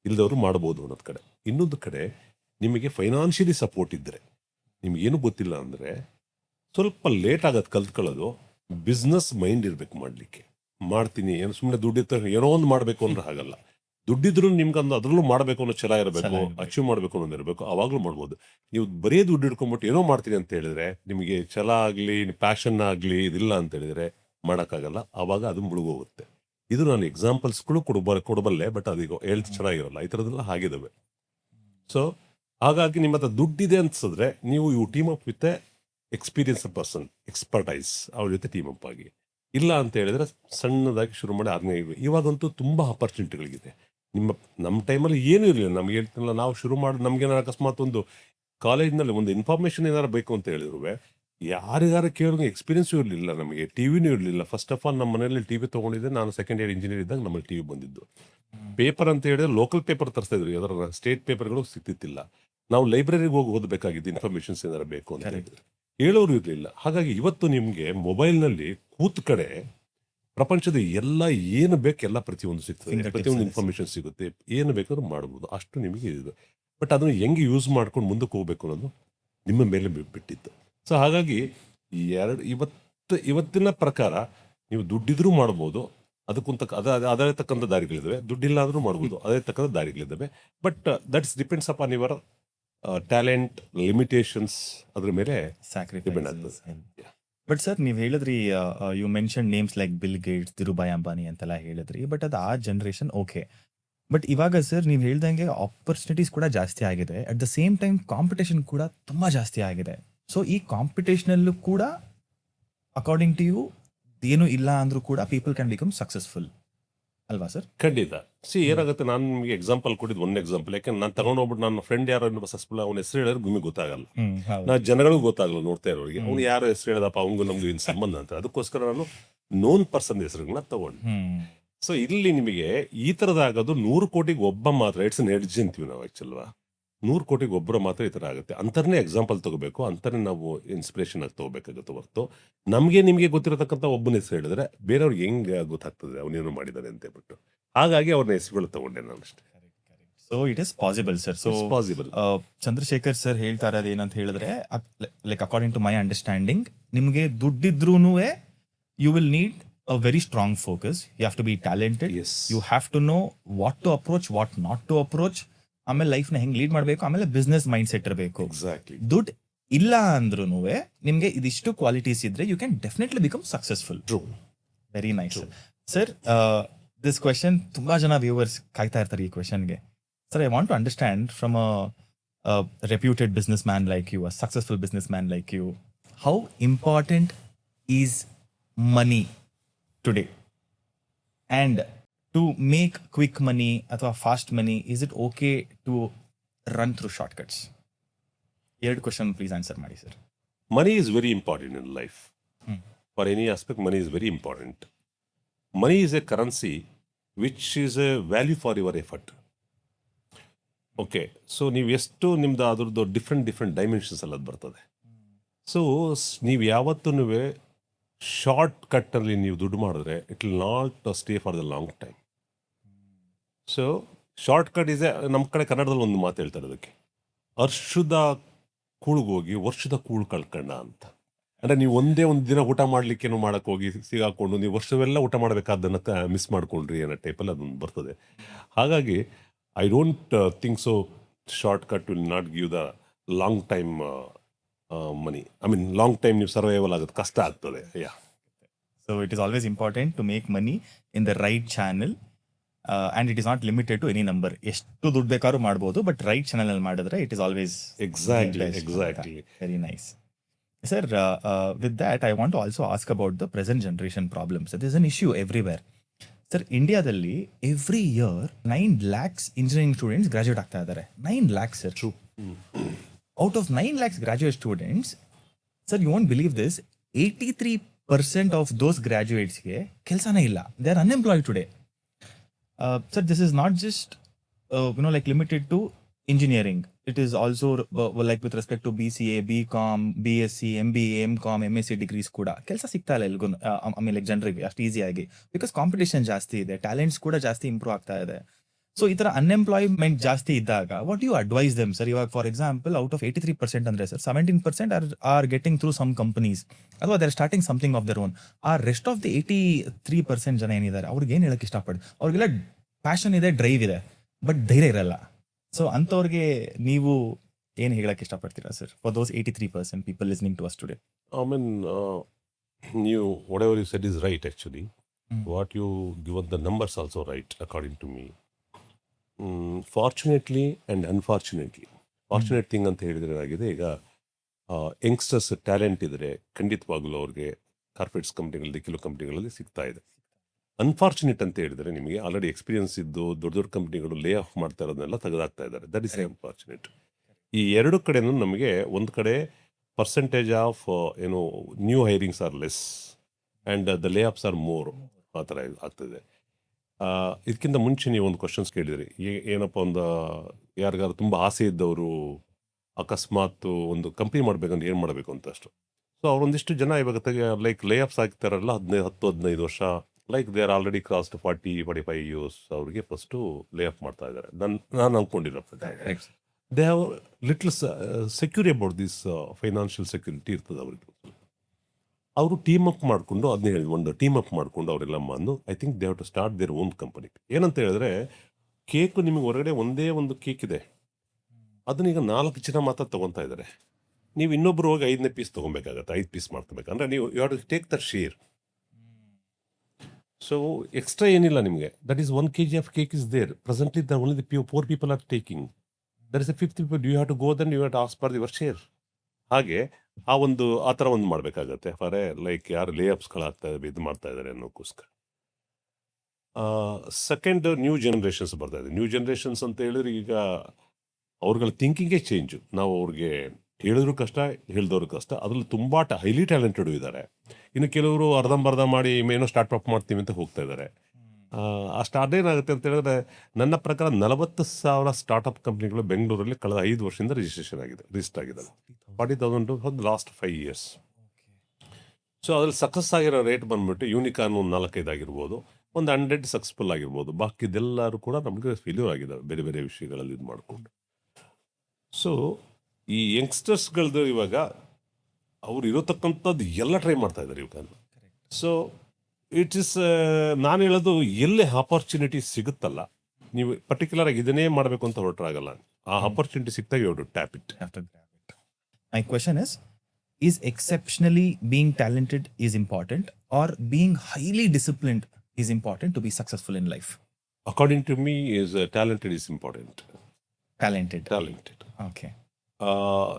ಇಲ್ದವರು ಮಾಡ್ಬೋದು ಅನ್ನೋದು ಕಡೆ. ಇನ್ನೊಂದು ಕಡೆ ನಿಮಗೆ ಫೈನಾನ್ಷಿಯಲಿ ಸಪೋರ್ಟ್ ಇದ್ದರೆ, ನಿಮಗೇನು ಗೊತ್ತಿಲ್ಲ ಅಂದರೆ ಸ್ವಲ್ಪ ಲೇಟ್ ಆಗೋದು ಕಲ್ತ್ಕೊಳ್ಳೋದು, ಬಿಸ್ನೆಸ್ ಮೈಂಡ್ ಇರಬೇಕು ಮಾಡಲಿಕ್ಕೆ. ಮಾಡ್ತೀನಿ ಏನು ಸುಮ್ಮನೆ ದುಡ್ಡಿರ್ತಾರೆ ಏನೋ ಒಂದು ಮಾಡಬೇಕು ಅಂದ್ರೆ ಆಗಲ್ಲ. ದುಡ್ಡಿದ್ರು ನಿಮ್ಗೆ ಅದರಲ್ಲೂ ಮಾಡಬೇಕು ಅನ್ನೋ ಛಲ ಇರಬೇಕು, ಅಚೀವ್ ಮಾಡಬೇಕು ಅನ್ನೋದು ಇರಬೇಕು, ಆವಾಗಲೂ ಮಾಡ್ಬೋದು. ನೀವು ಬರೀ ದುಡ್ಡು ಹಿಡ್ಕೊಂಬಿಟ್ಟು ಏನೋ ಮಾಡ್ತೀನಿ ಅಂತ ಹೇಳಿದ್ರೆ, ನಿಮಗೆ ಛಲ ಆಗಲಿ ಪ್ಯಾಷನ್ ಆಗಲಿ ಇದಿಲ್ಲ ಅಂತ ಹೇಳಿದ್ರೆ ಮಾಡೋಕ್ಕಾಗಲ್ಲ. ಆವಾಗ ಅದು ಮುಳುಗೋಗುತ್ತೆ. ಇದು ನಾನು ಎಕ್ಸಾಂಪಲ್ಸ್ಗಳು ಕೊಡಬಲ್ಲೆ, ಬಟ್ ಅದೀಗ ಹೇಳ್ತು ಚೆನ್ನಾಗಿರಲ್ಲ. ಈ ಥರದ್ದೆಲ್ಲ ಆಗಿದ್ದಾವೆ. ಸೊ ಹಾಗಾಗಿ ನಿಮ್ಮ ಹತ್ರ ದುಡ್ಡಿದೆ ಅನ್ಸಿದ್ರೆ ನೀವು you team up with experience person, expertise, ಅವ್ರ ಜೊತೆ ಟೀಮ್ ಅಪ್ ಆಗಿ. ಇಲ್ಲ ಅಂತ ಹೇಳಿದ್ರೆ ಸಣ್ಣದಾಗಿ ಶುರು ಮಾಡಿ ಆದ್ಮೇಲೆ ಇವಾಗಂತೂ ತುಂಬ ಆಪರ್ಚುನಿಟಿಗಳಿಗಿದೆ. ನಮ್ಮ ಟೈಮಲ್ಲಿ ಏನೂ ಇರಲಿಲ್ಲ. ನಮ್ಗೆ ಹೇಳ್ತಿಲ್ಲ, ನಾವು ಶುರು ಮಾಡಿ ನಮ್ಗೇನಾರು ಅಕಸ್ಮಾತ್ ಒಂದು ಕಾಲೇಜ್ನಲ್ಲಿ ಒಂದು ಇನ್ಫಾರ್ಮೇಷನ್ ಏನಾರು ಬೇಕು ಅಂತ ಹೇಳಿದ್ರು ಯಾರಿಗಾರು ಕೇಳೋಂಗೆ ಎಕ್ಸ್ಪೀರಿಯನ್ಸು ಇರಲಿಲ್ಲ. ನಮಗೆ ಟಿವಿನೂ ಇರಲಿಲ್ಲ. ಫಸ್ಟ್ ಆಫ್ ಆಲ್ ನಮ್ಮ ಮನೆಯಲ್ಲಿ ಟಿವಿ ತೊಗೊಂಡಿದ್ದೆ ನಾನು ಸೆಕೆಂಡ್ ಇಯರ್ ಇಂಜಿನಿಯರ್ ಇದ್ದಾಗ ನಮ್ಮಲ್ಲಿ ಟಿವಿ ಬಂದಿದ್ದು. ಪೇಪರ್ ಅಂತ ಹೇಳಿದ್ರೆ ಲೋಕಲ್ ಪೇಪರ್ ತರಿಸ್ತಾ ಇದ್ರು, ಅದರ ಸ್ಟೇಟ್ ಪೇಪರ್ಗಳು ಸಿಗ್ತಿತ್ತಿಲ್ಲ. ನಾವು ಲೈಬ್ರರಿಗೆ ಹೋಗಿ ಓದಬೇಕಾಗಿದ್ದು ಇನ್ಫಾರ್ಮೇಷನ್ಸ್ ಏನಾರು ಬೇಕು ಅಂತ ಹೇಳಿದ್ರೆ, ಹೇಳೋರು ಇರಲಿಲ್ಲ. ಹಾಗಾಗಿ ಇವತ್ತು ನಿಮಗೆ ಮೊಬೈಲ್ನಲ್ಲಿ ಕೂತ್ ಕಡೆ ಪ್ರಪಂಚದ ಎಲ್ಲ ಏನು ಬೇಕು ಎಲ್ಲ ಪ್ರತಿಯೊಂದು ಸಿಗ್ತದೆ, ಪ್ರತಿಯೊಂದು ಇನ್ಫಾರ್ಮೇಷನ್ ಸಿಗುತ್ತೆ, ಏನು ಬೇಕಾದ್ರೂ ಮಾಡ್ಬೋದು. ಅಷ್ಟು ನಿಮಗೆ ಇದೆ. ಬಟ್ ಅದನ್ನು ಹೆಂಗೆ ಯೂಸ್ ಮಾಡ್ಕೊಂಡು ಮುಂದಕ್ಕೆ ಹೋಗ್ಬೇಕು ಅನ್ನೋದು ನಿಮ್ಮ ಮೇಲೆ ಬಿಟ್ಟಿತ್ತು. ಸೊ ಹಾಗಾಗಿ ಇವತ್ತಿನ ಪ್ರಕಾರ ನೀವು ದುಡ್ಡಿದ್ರೂ ಮಾಡ್ಬೋದು, ಅದೇ ತಕ್ಕಂಥ ದಾರಿಗಳಿದ್ದಾವೆ. ದುಡ್ಡಿಲ್ಲ ಆದ್ರೂ ಮಾಡ್ಬೋದು, ಅದೇ ತಕ್ಕಂಥ ದಾರಿಗಳಿದ್ದಾವೆ. But that's depends upon your talent, limitations, ಅದ್ರ ಮೇಲೆ ಡಿಪೆಂಡ್ ಆಗ್ತದೆ. ಸ್ಯಾಕ್ರಿಫೈಸಸ್. ಬಟ್ ಸರ್, ನೀವು ಹೇಳಿದ್ರಿ, you mention names like Bill Gates, Dhirubhai Ambani ಅಂತೆಲ್ಲ ಹೇಳಿದ್ರಿ. ಬಟ್ ಅದು ಆ ಜನರೇಷನ್ ಓಕೆ. ಬಟ್ ಇವಾಗ ಸರ್, ನೀವು ಹೇಳ್ದಂಗೆ ಆಪರ್ಚುನಿಟೀಸ್ ಕೂಡ ಜಾಸ್ತಿ ಆಗಿದೆ. At the same time competition ಕೂಡ ತುಂಬ ಜಾಸ್ತಿ ಆಗಿದೆ. ಸೊ ಈ ಕಾಂಪಿಟೇಷನಲ್ಲೂ ಕೂಡ ಅಕಾರ್ಡಿಂಗ್ ಟು ಯು ಏನು ಇಲ್ಲ ಅಂದ್ರೂ ಕೂಡ ಪೀಪಲ್ ಕ್ಯಾನ್ ಬಿಕಮ್ ಸಕ್ಸಸ್ಫುಲ್ ಅಲ್ವಾ ಸರ್? ಖಂಡಿತ. ಏನಾಗುತ್ತೆ, ನಾನು ನಿಮಗೆ ಎಕ್ಸಾಂಪಲ್ ಕೊಟ್ಟಿದ್ದು ಒಂದು ಎಕ್ಸಾಂಪಲ್. ಯಾಕಂದ್ರೆ ನಾನು ತಗೊಂಡೋಗ್ಬಿಟ್ಟು ನನ್ನ ಫ್ರೆಂಡ್ ಯಾರೋ ಸಕ್ಸಸ್ಫುಲ್, ಅವ್ನ ಹೆಸರು ಹೇಳಿದ್ರೆ ನಿಮಗೆ ಗೊತ್ತಾಗಲ್ಲ, ನಾ ಜನಗಳಿಗೂ ಗೊತ್ತಾಗಲ್ಲ, ನೋಡ್ತಾ ಇರೋರಿಗೆ ಅವ್ನು ಯಾರು ಹೆಸರು ಹೇಳದಪ್ಪ, ಅವ್ನಿಗೂ ನಮ್ಗೆ ಏನು ಸಂಬಂಧ ಅಂತ. ಅದಕ್ಕೋಸ್ಕರ ನಾನು ನೋನ್ ಪರ್ಸನ್ ಹೆಸರುಗಳನ್ನ ತಗೊಂಡು. ಸೊ ಇಲ್ಲಿ ನಿಮಗೆ ಈ ಥರದಾಗೋದು 100 ಕೋಟಿಗೆ ಒಬ್ಬ ಮಾತ್ರ. ಇಟ್ಸ್ ಅನ್ ಎಡ್ಜ್ ಅಂತೀವಿ ನಾವು ಆ್ಯಕ್ಚುಲ್ವಾ. 100 ಕೋಟಿಗೆ ಒಬ್ಬರ ಮಾತ್ರ ಈ ಥರ ಆಗುತ್ತೆ. ಅಂಥರನ್ನೇ ಎಕ್ಸಾಂಪಲ್ ತಗೋಬೇಕು, ಅಂಥರೇ ನಾವು ಇನ್ಸ್ಪಿರೇಷನ್ ಆಗಿ ತಗೋಬೇಕಾಗುತ್ತೆ ಹೊರತು ನಮಗೆ ನಿಮಗೆ ಗೊತ್ತಿರತಕ್ಕಂಥ ಒಬ್ಬನ ಹೆಸರು ಹೇಳಿದ್ರೆ ಬೇರೆಯವ್ರಿಗೆ ಹೆಂಗೆ ಗೊತ್ತಾಗ್ತದೆ ಅವನೇನು ಮಾಡಿದ್ದಾನೆ ಅಂತ ಹೇಳ್ಬಿಟ್ಟು. ಹಾಗಾಗಿ ಅವ್ರನ್ನ ಹೆಸರುಗಳು ತಗೊಂಡೆ ನಾನು ಅಷ್ಟೇ. So it is possible sir. So possible. Chandrashekar sir ಹೇಳ್ತಾ ಇರೋದು ಏನಂತ ಹೇಳಿದ್ರೆ, like according to my understanding, ನಿಮಗೆ ದುಡ್ಡಿದ್ರೂ you will need a very strong focus. You have to be talented. Yes. You have to know what to approach, what not to approach. ಆಮೇಲೆ ಲೈಫ್ನ ಹೆಂಗೆ lead ಮಾಡಬೇಕು, ಆಮೇಲೆ ಬಿಸ್ನೆಸ್ ಮೈಂಡ್ ಸೆಟ್ ಇರಬೇಕು. Exactly. ದುಡ್ಡು ಇಲ್ಲ ಅಂದ್ರೂ ನಿಮಗೆ ಇದಿಷ್ಟು ಕ್ವಾಲಿಟೀಸ್ ಇದ್ರೆ you can definitely become successful. True. Very nice sir. This question ತುಂಬಾ ಜನ ವ್ಯೂವರ್ಸ್ ಕಾಯ್ತಾ ಇರ್ತಾರೆ ಈ ಕ್ವೆಶನ್ಗೆ. Sir, I want to understand from a reputed businessman like you, a successful businessman like you, how important is money today? And to make quick money ಅಥವಾ fast money, is it okay to run through shortcuts? ಎರಡು question please answer ಮಾಡಿ sir. Money is very important in life. For any aspect, money is very important. Money is a currency which is a value for your effort. Okay, so ನೀವು ಎಷ್ಟು ನಿಮ್ದು ಅದ್ರದ್ದು different dimensions ಎಲ್ಲ ಬರ್ತದೆ. So ನೀವು ಯಾವತ್ತೂ short ಕಟ್ಟಲ್ಲಿ ನೀವು ದುಡ್ಡು ಮಾಡಿದ್ರೆ it will not stay for the long time. So short cut is ನಮ್ಮ ಕಡೆ ಕನ್ನಡದಲ್ಲಿ ಒಂದು ಮಾತು ಹೇಳ್ತಾರೆ ಅದಕ್ಕೆ, ವರ್ಷದ ಕೂಳ್ಗೋಗಿ ವರ್ಷದ ಕೂಳು ಕಳ್ಕಂಡ ಅಂತ. ಅಂದರೆ ನೀವು ಒಂದೇ ಒಂದು ದಿನ ಊಟ ಮಾಡಲಿಕ್ಕೇನು ಮಾಡೋಕ್ಕೆ ಹೋಗಿ ಸಿಗಾಕೊಂಡು ನೀವು ವರ್ಷವೆಲ್ಲ ಊಟ ಮಾಡಬೇಕಾದ್ದನ್ನು ಮಿಸ್ ಮಾಡ್ಕೊಂಡ್ರಿ ಅನ್ನೋ ಟೈಪಲ್ಲಿ ಅದೊಂದು ಬರ್ತದೆ. ಹಾಗಾಗಿ I don't think so shortcut will not give the long time money. I mean long time ನೀವು ಸರ್ವೈವಲ್ ಆಗೋದು ಕಷ್ಟ ಆಗ್ತದೆ. Yeah, so it is always important to make money in the right channel, and it is not limited to any number. ಎಷ್ಟು ದುಡ್ಡು ಬೇಕಾದ್ರೂ ಮಾಡ್ಬೋದು, but right ಚಾನಲಲ್ಲಿ ಮಾಡಿದ್ರೆ it is always exactly. Very nice. Sir, with that, I want to also ask about the present generation problems. There is an issue everywhere. Sir, Indiadalli every year 9 lakhs engineering students graduate ಆಗ್ತಾ ಇದ್ದಾರೆ. 9 lakhs, sir. True. Out of 9 lakhs graduate students, sir, you won't believe this, 83% of those graduates ಗೆ ಕೆಲಸನೇ ಇಲ್ಲ. They are unemployed today. Sir, this is not just like limited to engineering. It is also like with respect to BCA, BCom, BSc, MBA, MCom, MSc degrees ಕೂಡ ಕೆಲಸ ಸಿಗ್ತಾ ಇಲ್ಲ ಎಲ್ಗೂ, ಆಮೇಲೆ ಜನರಿಗೆ ಅಷ್ಟು ಈಸಿಯಾಗಿ, ಬಿಕಾಸ್ ಕಾಂಪಿಟೇಷನ್ ಜಾಸ್ತಿ ಇದೆ, ಟ್ಯಾಲೆಂಟ್ಸ್ ಕೂಡ ಜಾಸ್ತಿ ಇಂಪ್ರೂವ್ ಆಗ್ತಾ ಇದೆ. ಸೊ ಈ ಥರ ಅನ್ಎಂಪ್ಲಾಯ್ಮೆಂಟ್ ಜಾಸ್ತಿ ಇದ್ದಾಗ what you advise them sir? ಇವಾಗ ಫಾರ್ ಎಕ್ಸಾಂಪಲ್ ಔಟ್ ಆಫ್ 83% ಅಂದರೆ sir 17% are getting through some companies ಅಥವಾ they are starting something of their own. ಆ ರೆಸ್ಟ್ ಆಫ್ ದಿ 83% ಜನ ಏನಿದ್ದಾರೆ ಅವ್ರಿಗೆ ಏನು ಹೇಳಕ್ಕೆ ಇಷ್ಟಪಡಿ? ಅವ್ರಿಗೆಲ್ಲ ಪ್ಯಾಷನ್ ಇದೆ, ಡ್ರೈವ್ ಇದೆ, ಬಟ್ ಧೈರ್ಯ ಇರಲ್ಲ. ಸೊ ಅಂಥವ್ರಿಗೆ ನೀವು ಏನು ಹೇಳಕ್ಕೆ ಇಷ್ಟಪಡ್ತೀರಾ sir, for those 83% people listening to us today? I mean, you whatever you said is right actually. What you given the numbers also right according to me. Fortunately and unfortunately, fortunate thing ಅಂತ ಹೇಳಿದ್ರೆ ಏನಾಗಿದೆ, ಈಗ youngsters talent ಇದ್ರೆ ಖಂಡಿತವಾಗ್ಲೂ ಅವ್ರಿಗೆ corporates ಕಂಪ್ನಿಗಳಲ್ಲಿ ಕೆಲವು ಕಂಪ್ನಿಗಳಲ್ಲಿ ಸಿಗ್ತಾ ಇದೆ. ಅನ್ಫಾರ್ಚುನೇಟ್ ಅಂತ ಹೇಳಿದ್ರೆ ನಿಮಗೆ ಆಲ್ರೆಡಿ ಎಕ್ಸ್ಪೀರಿಯನ್ಸ್ ಇದ್ದು ದೊಡ್ಡ ಕಂಪ್ನಿಗಳು ಲೇ ಆಫ್ ಮಾಡ್ತಾ ಇರೋದನ್ನೆಲ್ಲ ತೆಗೆದಾಕ್ತಾ ಇದ್ದಾರೆ. That is unfortunate. ಈ ಎರಡು ಕಡೆನೂ ನಮಗೆ ಒಂದು ಕಡೆ percentage of new hirings are less and the layoffs are more, ಆ ಥರ ಆಗ್ತದೆ. ಇದಕ್ಕಿಂತ ಮುಂಚೆ ನೀವು ಒಂದು ಕ್ವಶನ್ಸ್ ಕೇಳಿದ್ರಿ, ಏನಪ್ಪ ಒಂದು ಯಾರಿಗಾರು ತುಂಬ ಆಸೆ ಇದ್ದವರು ಅಕಸ್ಮಾತ್ ಒಂದು ಕಂಪ್ನಿ ಮಾಡಬೇಕಂದ್ರೆ ಏನು ಮಾಡಬೇಕು ಅಂತ ಅಷ್ಟು. ಸೊ ಅವರೊಂದಿಷ್ಟು ಜನ ಇವಾಗ ಲೈಕ್ ಲೇ ಆಫ್ಸ್ ಆಗ್ತಾರಲ್ಲ 10-15 ವರ್ಷ, like they are already crossed 40-45 years, ಅವ್ರಿಗೆ ಫಸ್ಟು ಲೇ ಆಫ್ ಮಾಡ್ತಾ ಇದ್ದಾರೆ. ನಾನು ಅಂದ್ಕೊಂಡಿರೋ they have little secure about this financial security ಇರ್ತದೆ ಅವ್ರಿಗೆ. ಅವರು ಟೀಮ್ ಅಪ್ ಮಾಡಿಕೊಂಡು ಅದನ್ನ ಹೇಳಿ ಒಂದು ಟೀಮ್ ಅಪ್ ಮಾಡಿಕೊಂಡು ಅವರೆಲ್ಲ ಬಂದು I think they have to start their own company. ಏನಂತ ಹೇಳಿದ್ರೆ ಕೇಕು ನಿಮಗೆ ಹೊರಗಡೆ ಒಂದೇ ಒಂದು ಕೇಕ್ ಇದೆ, ಅದನ್ನ ಈಗ 4 ಜನ ಮಾತ್ರ ತೊಗೊತಾ ಇದ್ದಾರೆ. ನೀವು ಇನ್ನೊಬ್ರು ಹೋಗಿ 5ನೇ ಪೀಸ್ ತೊಗೊಬೇಕಾಗತ್ತೆ, 5 ಪೀಸ್ ಮಾಡ್ಕೋಬೇಕಂದ್ರೆ ನೀವು you have to take that share. So extra ಏನಿಲ್ಲ ನಿಮಗೆ. That is 1 kg of cake is there. Presently the only the 4 people are taking. There is a 5th people. You have to go then you have to ask for your share. ಹಾಗೆ ಆ ಥರ ಒಂದು ಮಾಡಬೇಕಾಗತ್ತೆ. For like ಯಾರು ಲೇಅಪ್ಸ್ಗಳಾಗ್ತಾ ಇದ್ದಾರೆ, ಇದು ಮಾಡ್ತಾ ಇದ್ದಾರೆ ಅನ್ನೋಕ್ಕೋಸ್ಕರ. ಸೆಕೆಂಡ್, ನ್ಯೂ ಜನರೇಷನ್ಸ್ ಬರ್ತಾ ಇದೆ. ನ್ಯೂ ಜನರೇಷನ್ಸ್ ಅಂತ ಹೇಳಿದ್ರೆ ಈಗ ಅವ್ರಗಳ ಥಿಂಕಿಂಗೇ ಚೇಂಜು. ನಾವು ಅವ್ರಿಗೆ ಹೇಳಿದ್ರು ಕಷ್ಟ, ಹೇಳಿದವ್ರು ಕಷ್ಟ. ಅದ್ರಲ್ಲಿ ತುಂಬ ಹೈಲಿ ಟ್ಯಾಲೆಂಟೆಡ್ ಇದ್ದಾರೆ. ಇನ್ನು ಕೆಲವರು ಅರ್ಧಂಬರ್ಧ ಮಾಡಿ ಏನೋ ಸ್ಟಾರ್ಟ್ಅಪ್ ಮಾಡ್ತೀವಿ ಅಂತ ಹೋಗ್ತಾ ಇದ್ದಾರೆ. ಅಷ್ಟು ಏನಾಗುತ್ತೆ ಅಂತ ಹೇಳಿದ್ರೆ ನನ್ನ ಪ್ರಕಾರ 40,000 ಸ್ಟಾರ್ಟ್ಅಪ್ ಕಂಪ್ನಿಗಳು ಬೆಂಗಳೂರಲ್ಲಿ ಕಳೆದ 5 ವರ್ಷದಿಂದ ರಿಜಿಸ್ಟರ್ ಆಗಿದ್ದಾವೆ. 40,000 ಫಾರ್ ಲಾಸ್ಟ್ 5 years. ಸೊ ಅದ್ರಲ್ಲಿ ಸಕ್ಸಸ್ ಆಗಿರೋ ರೇಟ್ ಬಂದ್ಬಿಟ್ಟು ಯೂನಿಕಾರ್ನ್ ಒಂದು 4-5 ಆಗಿರ್ಬೋದು, ಒಂದು 100 ಸಕ್ಸಸ್ಫುಲ್ ಆಗಿರ್ಬೋದು. ಬಾಕಿದೆಲ್ಲರೂ ಕೂಡ ನಮಗೆ ಫೇಲ್ಯೂರ್ ಆಗಿದ್ದಾವೆ ಬೇರೆ ಬೇರೆ ವಿಷಯಗಳಲ್ಲಿ ಇದು ಮಾಡಿಕೊಂಡು. ಸೊ ಈ ಯಂಗ್ಸ್ಟರ್ಸ್ಗಳದ್ದು ಇವಾಗ ಅವ್ರು ಇರೋತಕ್ಕಂಥದ್ದು ಎಲ್ಲ ಟ್ರೈ ಮಾಡ್ತಾ ಇದ್ದಾರೆ ಇವಾಗ. ಸೊ ಇಟ್ ಇಸ್ ನಾನು ಹೇಳೋದು ಎಲ್ಲಿ ಆಪರ್ಚುನಿಟಿ ಸಿಗುತ್ತಲ್ಲ, ನೀವು ಪರ್ಟಿಕ್ಯುಲರ್ ಆಗಿ ಇದನ್ನೇ ಮಾಡಬೇಕು ಅಂತ ಹೊರಟ್ರಾಗಲ್ಲ. ಆ ಆಪರ್ಚುನಿಟಿ ಸಿಕ್ತಾಗ you have to tap it. My question is exceptionally being talented is important or being highly disciplined is important to be successful in life? According to me, is talented is important. Talented. Okay.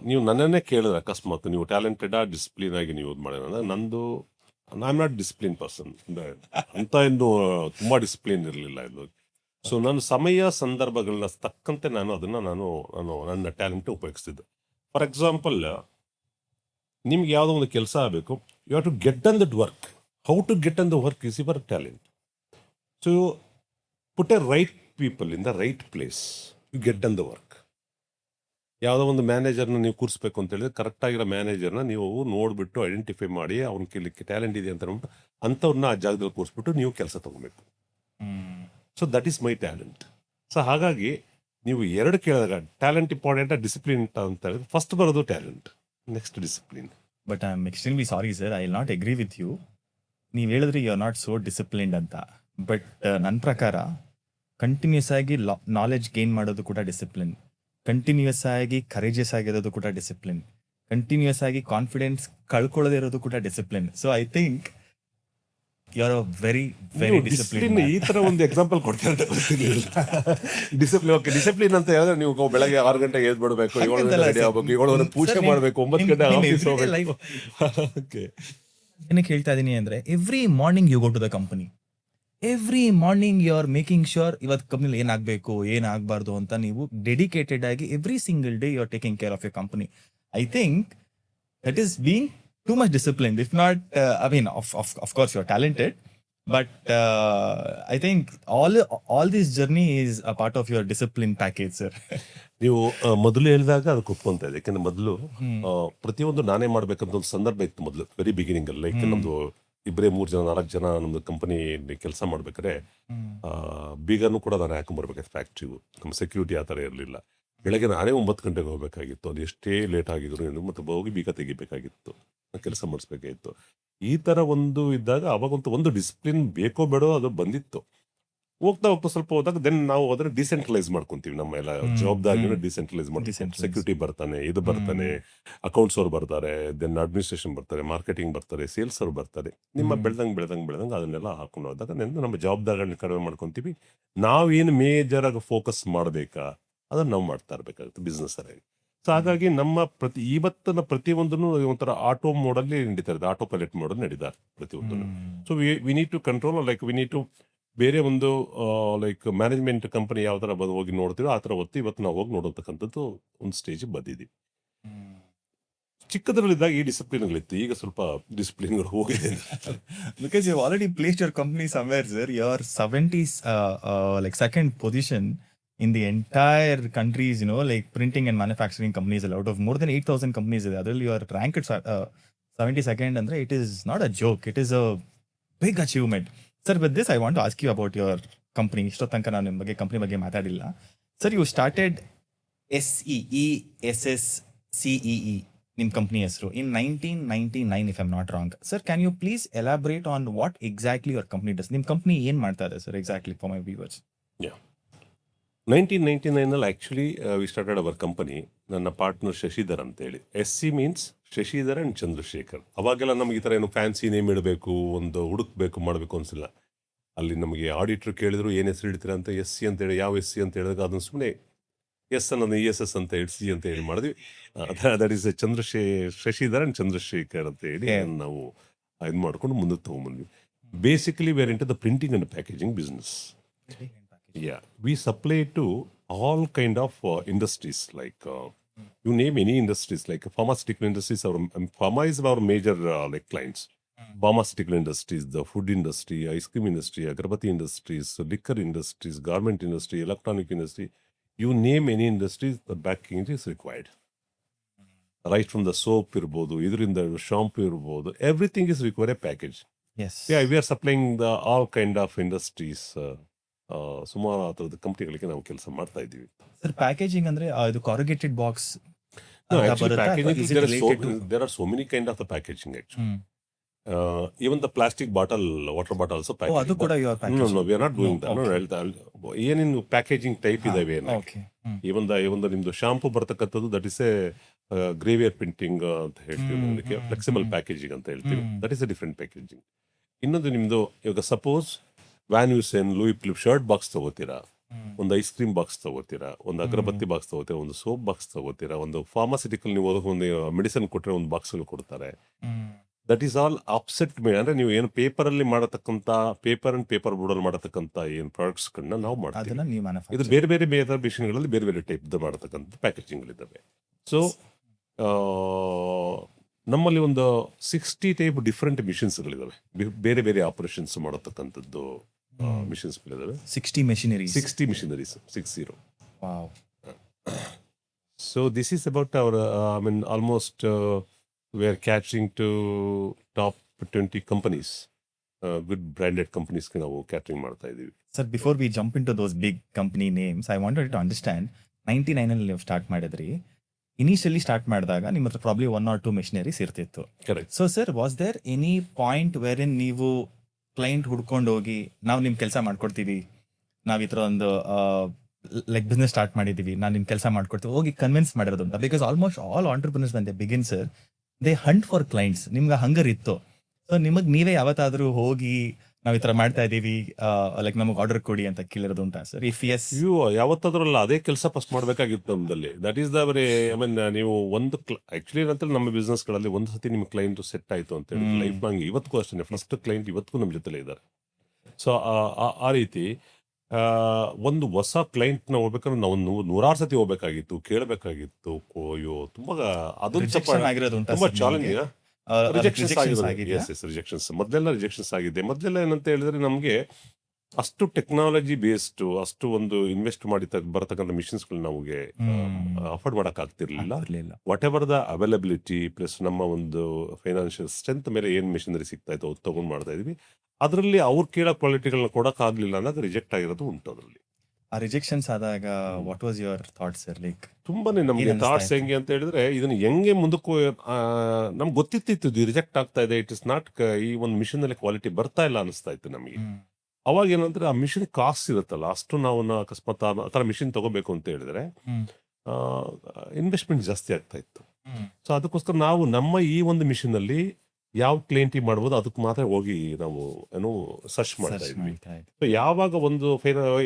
ನೀವು ನನ್ನನ್ನೇ ಕೇಳಿದ್ರೆ ಅಕಸ್ಮಾತ್ ನೀವು ಟ್ಯಾಲೆಂಟೆಡಾ discipline ಆಗಿ ನೀವು ಇದು ಮಾಡೋಣ, ನಂದು I am not discipline person ಅಂತ. ಇನ್ನು ತುಂಬ ಡಿಸಿಪ್ಲಿನ್ ಇರಲಿಲ್ಲ ಇದು. ಸೊ ನಾನು ಸಮಯ ಸಂದರ್ಭಗಳನ್ನ ತಕ್ಕಂತೆ ನಾನು ಅದನ್ನು ನಾನು ನನ್ನ ಟ್ಯಾಲೆಂಟ್ ಉಪಯೋಗಿಸ್ತಿದ್ದೆ. ಫಾರ್ ಎಕ್ಸಾಂಪಲ್, ನಿಮ್ಗೆ ಯಾವುದೋ ಒಂದು ಕೆಲಸ ಆಗಬೇಕು, you have to get on that work. How to get on the work is your talent. So put a right people in the right place, you get on the work. ಯಾವುದೋ ಒಂದು ಮ್ಯಾನೇಜರ್ನ ನೀವು ಕೂರಿಸ್ಬೇಕು ಅಂತ ಹೇಳಿದ್ರೆ ಕರೆಕ್ಟಾಗಿರೋ ಮ್ಯಾನೇಜರ್ನ ನೀವು ನೋಡಿಬಿಟ್ಟು ಐಡೆಂಟಿಫೈ ಮಾಡಿ ಅವ್ನ ಕೇಳಲಿಕ್ಕೆ ಟ್ಯಾಲೆಂಟ್ ಇದೆ ಅಂತ ಅಂದ್ಬಿಟ್ಟು ಅಂಥವ್ರನ್ನ ಆ ಜಾಗದಲ್ಲಿ ಕೂರಿಸ್ಬಿಟ್ಟು ನೀವು ಕೆಲಸ ತೊಗೊಬೇಕು. So that is my talent. So ಹಾಗಾಗಿ ನೀವು ಎರಡು ಕೇಳಿದಾಗ ಟ್ಯಾಲೆಂಟ್ ಇಂಪಾರ್ಟೆಂಟ್, ಡಿಸಿಪ್ಲಿನ್ ಅಂತ ಹೇಳಿದ್ರೆ ಫಸ್ಟ್ ಬರೋದು talent, next discipline. But I'm extremely sorry, sir. I will not agree with you. ನೀವು ಹೇಳಿದ್ರಿ you are not so disciplined ಅಂತ. ಬಟ್ ನನ್ನ ಪ್ರಕಾರ ಕಂಟಿನ್ಯೂಸ್ ಆಗಿ ನಾಲೆಡ್ಜ್ ಗೇನ್ ಮಾಡೋದು ಕೂಡ ಡಿಸಿಪ್ಲಿನ್, ಕಂಟಿನ್ಯೂಸ್ ಆಗಿ ಕರೇಜಿಯಸ್ ಆಗಿರೋದು ಕೂಡ ಡಿಸಿಪ್ಲಿನ್, ಕಂಟಿನ್ಯೂಸ್ ಆಗಿ ಕಾನ್ಫಿಡೆನ್ಸ್ ಕಳ್ಕೊಳ್ಳದೇ ಇರೋದು ಕೂಡ discipline. So I think you are a very discipline. ಈ ತರ ಒಂದು ಎಕ್ಸಾಂಪಲ್ ಕೊಡ್ತಾರೆ ಡಿಸಿಪ್ಲಿನ್. ಓಕೆ, ಡಿಸಿಪ್ಲಿನ್ ಅಂತ ಹೇಳಿದ್ರೆ ನೀವು ಬೆಳಗ್ಗೆ 6 ಗಂಟೆಗೆ ಎದ್ದು ಬಿಡಬೇಕು, 7 ಗಂಟೆ ರೆಡಿ ಆಗಬೇಕು, 7 ಗಂಟೆ ಪೂಜೆ ಮಾಡಬೇಕು, 9 ಗಂಟೆ ಆಫೀಸ್ ಹೋಗಬೇಕು. ಏನಕ್ಕೆ ಹೇಳ್ತಾ ಇದೀನಿ ಅಂದ್ರೆ every morning you go to the company, every morning you are making sure ಇವತ್ತು ಕಂಪ್ನಿಲಿ ಏನಾಗಬೇಕು ಏನಾಗಬಾರ್ದು ಅಂತ ನೀವು ಡೆಡಿಕೇಟೆಡ್ ಆಗಿ every single day you are taking care of your company. I think that is being too much disciplined. If not, I mean, of course you're talented, but I think all this journey is a part of your discipline package, sir. ನೀವು ಮೊದಲು ಹೇಳಿದಾಗ ಅದಕ್ಕೆ ಒಪ್ಕೊಂತ ಇದೆ. ಯಾಕಂದ್ರೆ ಮೊದಲು ಪ್ರತಿಯೊಂದು ನಾನೇ ಮಾಡ್ಬೇಕಂತ ಒಂದು ಸಂದರ್ಭ ಇತ್ತು ಮೊದಲು, ವೆರಿ ಬಿಗಿನಿಂಗ್ ಅಲ್ಲಿ. ಲೈಕ್ ನಮ್ದು 2-3 ಜನ 4 ಜನ ನಮ್ದು ಕಂಪನಿ ಕೆಲಸ ಮಾಡ್ಬೇಕಾದ್ರೆ ಬೀಗನು ಕೂಡ ನಾನು ಹಾಕೊಂಡ್ಬರ್ಬೇಕಾಯ್ತು ಫ್ಯಾಕ್ಟ್ರಿಗೂ. ನಮ್ಮ ಸೆಕ್ಯೂರಿಟಿ ಆ ಥರ ಇರಲಿಲ್ಲ. ಬೆಳಗ್ಗೆ ನಾನೇ 9 ಗಂಟೆಗೆ ಹೋಗ್ಬೇಕಾಗಿತ್ತು. ಅದು ಎಷ್ಟೇ ಲೇಟ್ ಆಗಿದ್ರು ಮತ್ತೆ ಹೋಗಿ ಬೀಗ ತೆಗಿಬೇಕಾಗಿತ್ತು, ಕೆಲಸ ಮಾಡಿಸ್ಬೇಕಾಗಿತ್ತು. ಈ ಥರ ಒಂದು ಇದ್ದಾಗ ಅವಾಗಂತೂ ಒಂದು ಡಿಸಿಪ್ಲಿನ್ ಬೇಕೋ ಬೇಡೋ ಅದು ಬಂದಿತ್ತು. ಹೋಗ್ತಾ ಸ್ವಲ್ಪ ಹೋದಾಗ ದೆನ್ ನಾವು ಅದನ್ನ ಡಿಸೆಂಟ್ರಲೈಸ್ ಮಾಡ್ಕೊಂತೀವಿ. ನಮ್ಮ ಎಲ್ಲ ಜವಾಬ್ದಾರಿನ ಡಿಸೆಂಟ್ರಲೈಸ್ ಮಾಡ್ತೀವಿ. ಸೆಕ್ಯೂರಿಟಿ ಬರ್ತಾನೆ, ಇದು ಬರ್ತಾನೆ, ಅಕೌಂಟ್ಸ್ ಅವ್ರು ಬರ್ತಾರೆ, ದೆನ್ ಅಡ್ಮಿನಿಸ್ಟ್ರೇಷನ್ ಬರ್ತಾರೆ, ಮಾರ್ಕೆಟಿಂಗ್ ಬರ್ತಾರೆ, ಸೇಲ್ಸ್ ಅವ್ರು ಬರ್ತಾರೆ. ನಿಮ್ಮ ಬೆಳ್ದಂಗೆ ಅದನ್ನೆಲ್ಲ ಹಾಕೊಂಡು ಹೋದಾಗ ನಮ್ಮ ಜವಾಬ್ದಾರಿಗಳನ್ನ ಕಡಿಮೆ ಮಾಡ್ಕೊಂತೀವಿ. ನಾವೇನು ಮೇಜರ್ ಆಗಿ ಫೋಕಸ್ ಮಾಡಬೇಕಾ ಅದನ್ನು ನಾವು ಮಾಡ್ತಾ ಇರಬೇಕಾಗುತ್ತೆ ಬಿಸ್ನೆಸ್ ಅಲ್ಲಿ. ಸೊ ಹಾಗಾಗಿ ನಮ್ಮ ಇವತ್ತಿನ ಪ್ರತಿಯೊಂದನ್ನು ಒಂಥರ ಆಟೋ ಮೋಡಲ್ಲಿ ನಡೀತಾ ಇರುತ್ತೆ, ಆಟೋ ಪೈಲಟ್ ಮೋಡಲ್ಲಿ ನಡೀತಾರೆ ಪ್ರತಿಯೊಂದನ್ನು. So we need to control, like we need to ಬೇರೆ ಒಂದು ಲೈಕ್ ಮ್ಯಾನೇಜ್ಮೆಂಟ್ ಕಂಪನಿ ಯಾವ ಥರ ಹೋಗಿ ನೋಡ್ತೀವೋ ಆ ಥರ ಹೊತ್ತು ಇವತ್ತು ನಾವು ಹೋಗಿ ನೋಡತಕ್ಕಂಥದ್ದು ಒಂದು ಸ್ಟೇಜ್ ಬಂದಿದ್ದೀವಿ. ಚಿಕ್ಕದ್ರಲ್ಲಿದ್ದಾಗ ಈ ಡಿಸಿಪ್ಲಿನ್ಗಳಿತ್ತು, ಈಗ ಸ್ವಲ್ಪ ಡಿಸಿಪ್ಲಿನ್ಗಳು ಹೋಗಿದೆ. Because you have already placed your company somewhere, sir. Your 70s like second position in the entire countries, like printing and manufacturing companies, out of more than 8,000 companies, you are ranked 72nd, and it is not a joke. It is a big achievement. Sir, with this, I want to ask you about your company. Ishtotanka nanu ನಿಮ್ಮ ಬಗ್ಗೆ company ಬಗ್ಗೆ ಮಾತಾಡಿಲ್ಲ. Sir, you started SEE, SSCEE. ನಿಮ್ಮ company ಹೆಸರು in 1999 if I'm not wrong. Sir can you please elaborate on what exactly your company does? ನಿಮ್ಮ company ಏನು ಮಾಡ್ತಾ ಇದೆ sir exactly for my viewers? 1999 actually we started our company. ನನ್ನ partner Shashidhar ಅಂತೇಳಿ. SC means Shashidhar and Chandrashekhar. ಅವಾಗೆಲ್ಲ ನಮಗೆ ಈ ಥರ ಏನು ಫ್ಯಾನ್ಸಿ ನೇಮ್ ಇಡಬೇಕು, ಒಂದು ಹುಡುಕ್ಬೇಕು ಮಾಡಬೇಕು ಅನಿಸಿಲ್ಲ. ಅಲ್ಲಿ ನಮಗೆ ಆಡಿಟ್ರ್ ಕೇಳಿದ್ರು ಏನು ಹೆಸರು ಇಡ್ತೀರಾ ಅಂತ. SC ಅಂತೇಳಿ, ಯಾವ SC ಅಂತ ಹೇಳಿದಾಗ ಅದನ್ನು ಸುಮ್ಮನೆ ಎಸ್ ಅನ್ನೋದು ESS ಅಂತ ಹೇಳಿ C ಅಂತ ಹೇಳಿ ಮಾಡಿದ್ವಿ. That is Shashidhar and Chandrashekhar ಅಂತ ಹೇಳಿ ನಾವು ಇದು ಮಾಡ್ಕೊಂಡು ಮುಂದಕ್ಕೆ ತೊಗೊಂಬಂದ್ವಿ. Basically we're into the printing and packaging business. Yeah, we supply to all kind of industries, like you name any industries, like pharmaceutical industries. Pharma is our major like clients. Pharmaceutical industries, the food industry, ice cream industry, agarbatti industries, liquor industries, garment industry, electronic industry. You name any industries, the packaging is required. Right from the soap irbodu, idrinda shampoo irbodu, everything is required a package. Yes. Yeah, we are supplying the all kind of industries. ಸುಮಾರು ಆ ಥರದ ಕಂಪ್ನಿಗಳಿಗೆ ನಾವು ಕೆಲಸ ಮಾಡ್ತಾ ಇದ್ದೀವಿ. Sir packaging ಅಂದ್ರೆ ಇದು corrugated box No, actually, packaging, there are so many kind of the packaging actually. Even the plastic bottle, water bottle also packaging. ಅದು ಕೂಡ your No, package? no, we are not doing that. okay. No, ಏನೇನು packaging type ಇದಾವೆ. Okay. ಇವೊಂದು ನಿಮ್ದು shampoo ಬರ್ತಕ್ಕಂಥದ್ದು that is a gravure printing ಅಂತ ಹೇಳ್ತೀವಿ. ಅದಕ್ಕೆ ಫ್ಲೆಕ್ಸಿಬಲ್ ಪ್ಯಾಕೇಜಿಂಗ್ ಅಂತ ಹೇಳ್ತೀವಿ. That is a different packaging. ಇನ್ನೊಂದು ನಿಮ್ದು ಇವಾಗ suppose Van Heusen Louis Philippe shirt box ತಗೋತೀರಾ, ಒಂದು ಐಸ್ ಕ್ರೀಮ್ ಬಾಕ್ಸ್ ತಗೋತೀರಾ, ಒಂದು ಅಗರಬತ್ತಿ ಬಾಕ್ಸ್ ತಗೋತೀರಾ, ಒಂದು ಸೋಪ್ ಬಾಕ್ಸ್ ತಗೋತೀರಾ, ಒಂದು ಫಾರ್ಮಾಸಿಟಿಕಲ್ ನೀವು ಒಂದು ಮೆಡಿಸಿನ್ ಕೊಟ್ಟರೆ ಒಂದು ಬಾಕ್ಸ್ ಕೊಡ್ತಾರೆ. That is all offset made. ಅಂದ್ರೆ ನೀವು ಏನು ಪೇಪರ್ ಅಲ್ಲಿ ಮಾಡತಕ್ಕಂತ ಪೇಪರ್ ಅಂಡ್ ಪೇಪರ್ ಬೋರ್ಡ್ ಅಲ್ಲಿ ಮಾಡತಕ್ಕಂತ ಏನು ಪ್ರಾಡಕ್ಟ್ಸ್ ಗಳನ್ನ ನಾವು ಮಾಡ್ತೀವಿ. ಅದನ್ನ ನೀವು ಇದು ಮ್ಯಾನುಫ್ಯಾಕ್ಚರ್. ಬೇರೆ ಬೇರೆ ಬೇರೆ ಮಿಷಿನ್ಗಳಲ್ಲಿ ಬೇರೆ ಬೇರೆ ಟೈಪ್ ಮಾಡತಕ್ಕಂಥ ಪ್ಯಾಕೇಜಿಂಗ್ ಇದ್ದಾವೆ. ಸೊ ನಮ್ಮಲ್ಲಿ ಒಂದು 60 ಟೈಪ್ ಡಿಫ್ರೆಂಟ್ ಮಿಷಿನ್ಸ್ಗಳಿದ್ದಾವೆ. ಬೇರೆ ಬೇರೆ ಆಪರೇಷನ್ಸ್ ಮಾಡತಕ್ಕಂಥದ್ದು ಮಿಷಿನ್ಸ್ಗಳಿದ್ದಾವೆ. 60 machineries. 60 machineries, 60. Wow. So this is about our, almost we are catering to top 20 companies. Good branded companies ಗೆ ನಾವು ಕ್ಯಾಟರಿಂಗ್ ಮಾಡ್ತಾ ಇದ್ದೀವಿ. Sir before we jump into those big company names, I wanted to understand 99 ಅಲ್ಲಿ ನೀವು start ಮಾಡಿದ್ರಿ. Initially start ಮಾಡಿದಾಗ ನಿಮ್ಮ ಹತ್ರ ಪ್ರಾಬ್ಲಿ 1 or 2 ಮೆಷಿನರೀಸ್ ಇರ್ತಿತ್ತು. Correct. So sir was there any point where in ನೀವು ಕ್ಲೈಂಟ್ ಹುಡ್ಕೊಂಡು ಹೋಗಿ ನಾವು ನಿಮ್ಮ ಕೆಲಸ ಮಾಡ್ಕೊಡ್ತೀವಿ, ನಾವು ಈ ಥರ ಒಂದು ಲೈಕ್ ಬಿಸ್ನೆಸ್ ಸ್ಟಾರ್ಟ್ ಮಾಡಿದ್ದೀವಿ, ನಾನು ನಿಮ್ಮ ಕೆಲಸ ಮಾಡ್ಕೊಡ್ತೀವಿ, ಹೋಗಿ ಕನ್ವಿನ್ಸ್ ಮಾಡಿರೋದು ಅಂತ? Because almost all entrepreneurs when they begin sir, they Hunt for clients. ನಿಮ್ಗೆ ಹಂಗರ್ ಇತ್ತು. ಸೊ ನಿಮಗೆ ನೀವೇ ಯಾವತ್ತಾದರೂ ಹೋಗಿ ನಾವು ಈ ಥರ ಮಾಡ್ತಾ ಇದ್ದೀವಿ, ಲೈಕ್ ನಮಗೆ ಆರ್ಡರ್ ಕೊಡಿ ಅಂತ ಕೇಳಿರೋದು ಉಂಟಾ ಸರ್? ಇಫ್ ಎಸ್, ಯಾವತ್ತಾದ್ರಲ್ಲ ಅದೇ ಕೆಲಸ ಫಸ್ಟ್ ಮಾಡಬೇಕಾಗಿತ್ತು ನಮ್ಮದಲ್ಲಿ. ದಟ್ ಈಸ್ ದ ನೀವು ಒಂದು ಆಕ್ಚುಲಿ ಏನಂತ ನಮ್ಮ ಬಿಸ್ನೆಸ್ಗಳಲ್ಲಿ ಒಂದು ಸತಿ ನಿಮ್ಮ ಕ್ಲೈಂಟ್ ಸೆಟ್ ಆಯಿತು ಅಂತ ಹೇಳಿ ಲೈಫ್ ಲಾಂಗ್ ಇವತ್ತಿಗೂ ಅಷ್ಟೇ ಫಸ್ಟ್ ಕ್ಲೈಂಟ್ ಇವತ್ತಿಗೂ ನಮ್ಮ ಜೊತೆಲೇ ಇದ್ದಾರೆ. ಸೊ ಆ ರೀತಿ ಒಂದು ಹೊಸ ಕ್ಲೈಂಟ್ನ ಹೋಗ್ಬೇಕಾದ್ರೆ ನಾವು 100 ಸತಿ ಹೋಗ್ಬೇಕಾಗಿತ್ತು, ಕೇಳಬೇಕಾಗಿತ್ತು. ಅಯ್ಯೋ ತುಂಬಾ ಅದೊಂದು ರಿಜೆಕ್ಷನ್ ಆಗಿರೋದು ಉಂಟಾ ತುಂಬಾ ಸರ್? ಚಾಲೆಂಜಿಂಗ್. ರಿಜೆಕ್ಷನ್ಸ್ ಆಗಿದೆಯಾ? ರಿಜೆಕ್ಷನ್ಸ್ ಮೊದಲೆಲ್ಲ ರಿಜೆಕ್ಷನ್ಸ್ ಆಗಿದೆ. ಮೊದಲೆಲ್ಲ ಏನಂತ ಹೇಳಿದ್ರೆ ನಮಗೆ ಅಷ್ಟು ಟೆಕ್ನಾಲಜಿ ಬೇಸ್ಡ್, ಅಷ್ಟು ಒಂದು ಇನ್ವೆಸ್ಟ್ ಮಾಡಿ ಬರತಕ್ಕಂಥ ಮಿಷಿನ್ಸ್ಗಳು ನಮಗೆ ಅಫೋರ್ಡ್ ಮಾಡಕ್ ಆಗ್ತಿರ್ಲಿಲ್ಲ. What ever the availability plus ನಮ್ಮ ಒಂದು ಫೈನಾನ್ಷಿಯಲ್ ಸ್ಟ್ರೆಂತ್ ಮೇಲೆ ಏನ್ ಮಿಷನರಿ ಸಿಗ್ತಾ ಇತ್ತು ಅದು ತಗೊಂಡ್ ಮಾಡ್ತಾ ಇದ್ವಿ. ಅದರಲ್ಲಿ ಅವ್ರು ಕೇಳೋ ಕ್ವಾಲಿಟಿಗಳನ್ನ ಕೊಡಕ್ ಆಗ್ಲಿಲ್ಲ ಅನ್ನೋದು ರಿಜೆಕ್ಟ್ ಆಗಿರೋದು ಉಂಟು. ಅದರಲ್ಲಿ ಆ ರಿಜೆಕ್ಷನ್ಸ್ ಆದಾಗ what was your thoughts sir? Like ತುಂಬಾನೇ ನಮ್ಗೆ ಥಾಟ್ಸ್ ಹೆಂಗೆ ಅಂತ ಹೇಳಿದ್ರೆ ಇದನ್ನ ಹೆಂಗೆ ಮುಂದಕ್ಕೆ ನಮ್ಗೆ ಗೊತ್ತಿತ್ತು ಇದು ರಿಜೆಕ್ಟ್ ಆಗ್ತಾ ಇದೆ, ಇಟ್ ಇಸ್ ನಾಟ್ ಈ ಒಂದು ಮಿಷನ್ ಅಲ್ಲಿ ಕ್ವಾಲಿಟಿ ಬರ್ತಾ ಇಲ್ಲ ಅನಿಸ್ತಾ ಇತ್ತು ನಮಗೆ. ಅವಾಗ ಏನಂದ್ರೆ ಆ ಮಿಷನ್ ಕಾಸ್ಟ್ ಇರುತ್ತಲ್ಲ, ಅಷ್ಟು ನಾವು ಅಕಸ್ಮಾತ್ ಆ ಥರ ಮಿಷಿನ್ ತಗೋಬೇಕು ಅಂತ ಹೇಳಿದ್ರೆ ಇನ್ವೆಸ್ಟ್ಮೆಂಟ್ ಜಾಸ್ತಿ ಆಗ್ತಾ ಇತ್ತು. ಸೊ ಅದಕ್ಕೋಸ್ಕರ ನಾವು ನಮ್ಮ ಈ ಒಂದು ಮಿಷನ್ ಅಲ್ಲಿ ಯಾವ ಕ್ಲೈಂಟಿಗೆ ಮಾಡ್ಬೋದು ಅದಕ್ಕೆ ಮಾತ್ರ ಹೋಗಿ ನಾವು ಏನೋ ಸರ್ಚ್ ಮಾಡ್ತಾ ಇದ್ವಿ. ಸೊ ಯಾವಾಗ ಒಂದು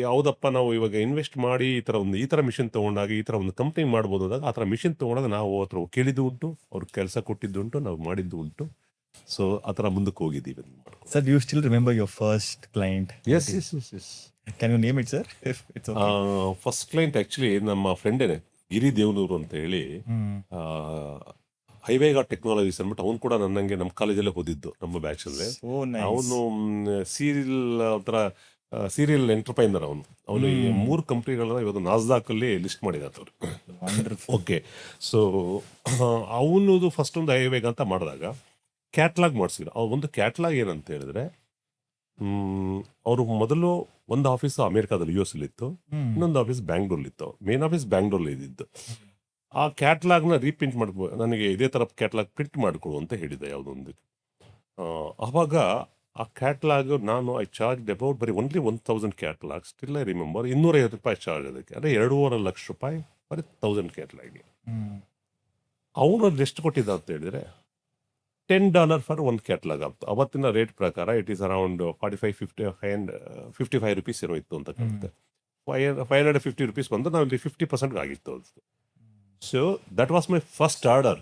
ಯಾವುದಪ್ಪ ನಾವು ಇವಾಗ ಇನ್ವೆಸ್ಟ್ ಮಾಡಿ ಈ ತರ ಮಿಷನ್ ತಗೊಂಡಾಗ ಈ ತರ ಒಂದು ಕಂಪ್ನಿ ಮಾಡ್ಬೋದು ಅಂದಾಗ ಆ ತರ ಮಿಷನ್ ತಗೊಂಡಾಗ ನಾವು ಹತ್ರ ಕೇಳಿದ್ದು ಉಂಟು, ಅವ್ರ ಕೆಲಸ ಕೊಟ್ಟಿದ್ದು ಉಂಟು, ನಾವು ಮಾಡಿದ್ದು ಉಂಟು. ಸೊ ಆ ಥರ ಮುಂದಕ್ಕೆ ಹೋಗಿದ್ದೀವಿ. Sir you still remember your first client? Yes yes yes yes. Can you name it sir? First client actually ನಮ್ಮ ಫ್ರೆಂಡೇನೆ, ಗಿರಿ ದೇವನೂರು ಅಂತ ಹೇಳಿ, ಹೈವೇಗಾ ಟೆಕ್ನಾಲಜೀಸ್ ಅಂದ್ಬಿಟ್ಟು ಅವ್ನು ಕೂಡ ನನ್ನಂಗೆ ನಮ್ಮ ಕಾಲೇಜಲ್ಲೇ ಓದಿದ್ದು, ನಮ್ಮ ಬ್ಯಾಚ್ ಅಲ್ಲೇ. ಅವನು ಸೀರಿಯಲ್ ಎಂಟರ್ಪ್ರೈನರ್. ಅವನು ಈ 3 ಕಂಪ್ನಿಗಳನ್ನ ಇವತ್ತು ನಾಸ್ದಾಕ್ ಅಲ್ಲಿ ಲಿಸ್ಟ್ ಮಾಡಿದ್ದಾರೆ. ಓಕೆ. ಸೊ ಅವನದು ಫಸ್ಟ್ ಒಂದು ಹೈವೇಗ ಅಂತ ಮಾಡಿದಾಗ ಕ್ಯಾಟ್ಲಾಗ್ ಮಾಡಿಸಿದ್ರು. ಒಂದು ಕ್ಯಾಟ್ಲಾಗ್ ಏನಂತ ಹೇಳಿದ್ರೆ ಅವರು ಮೊದಲು ಒಂದು ಆಫೀಸ್ ಅಮೆರಿಕಾದಲ್ಲಿ US ಅಲ್ಲಿ ಇತ್ತು, ಇನ್ನೊಂದು ಆಫೀಸ್ ಬ್ಯಾಂಗ್ಳೂರ್ಲಿ ಇತ್ತು. ಮೇನ್ ಆಫೀಸ್ ಬ್ಯಾಂಗ್ಳೂರ್ಲಿ ಇದ್ದಿದ್ದು. ಆ ಕ್ಯಾಟ್ಲಾಗ್ನ ರೀಪ್ರಿಂಟ್ ಮಾಡ್ಬೋದು, ನನಗೆ ಇದೇ ಥರ ಕ್ಯಾಟ್ಲಾಗ್ ಪ್ರಿಂಟ್ ಮಾಡಿಕೊಡು ಅಂತ ಹೇಳಿದೆ ಯಾವುದೊಂದು. ಆವಾಗ ಆ ಕ್ಯಾಟ್ಲಾಗ್ ನಾನು ಐ ಚಾರ್ಜ್ ಅಬೌಟ್ ಬರೀ only 1000 catalogue, still I remember, 250 ರೂಪಾಯಿ ಚಾರ್ಜ್ ಅದಕ್ಕೆ, ಅಂದರೆ 2.5 ಲಕ್ಷ ರೂಪಾಯಿ ಬರೀ 1000 ಕ್ಯಾಟ್ಲಾಗ್ಗೆ. ಅವನು ಎಷ್ಟು ಕೊಟ್ಟಿದ್ದ ಅಂತ ಹೇಳಿದರೆ $10 ಫಾರ್ ಒಂದು ಕ್ಯಾಟ್ಲಾಗ್ ಆಗ್ತು. ಅವತ್ತಿನ ರೇಟ್ ಪ್ರಕಾರ ಇಟ್ ಈಸ್ ಅರೌಂಡ್ 55 ರುಪೀಸ್ ಏನೋ ಇತ್ತು ಅಂತ ಕಾಣುತ್ತೆ. 550 ರುಪೀಸ್ ಬಂದು ನಾವು ಇಲ್ಲಿ 50% ಆಗಿತ್ತು ಅದು. So that was my first order.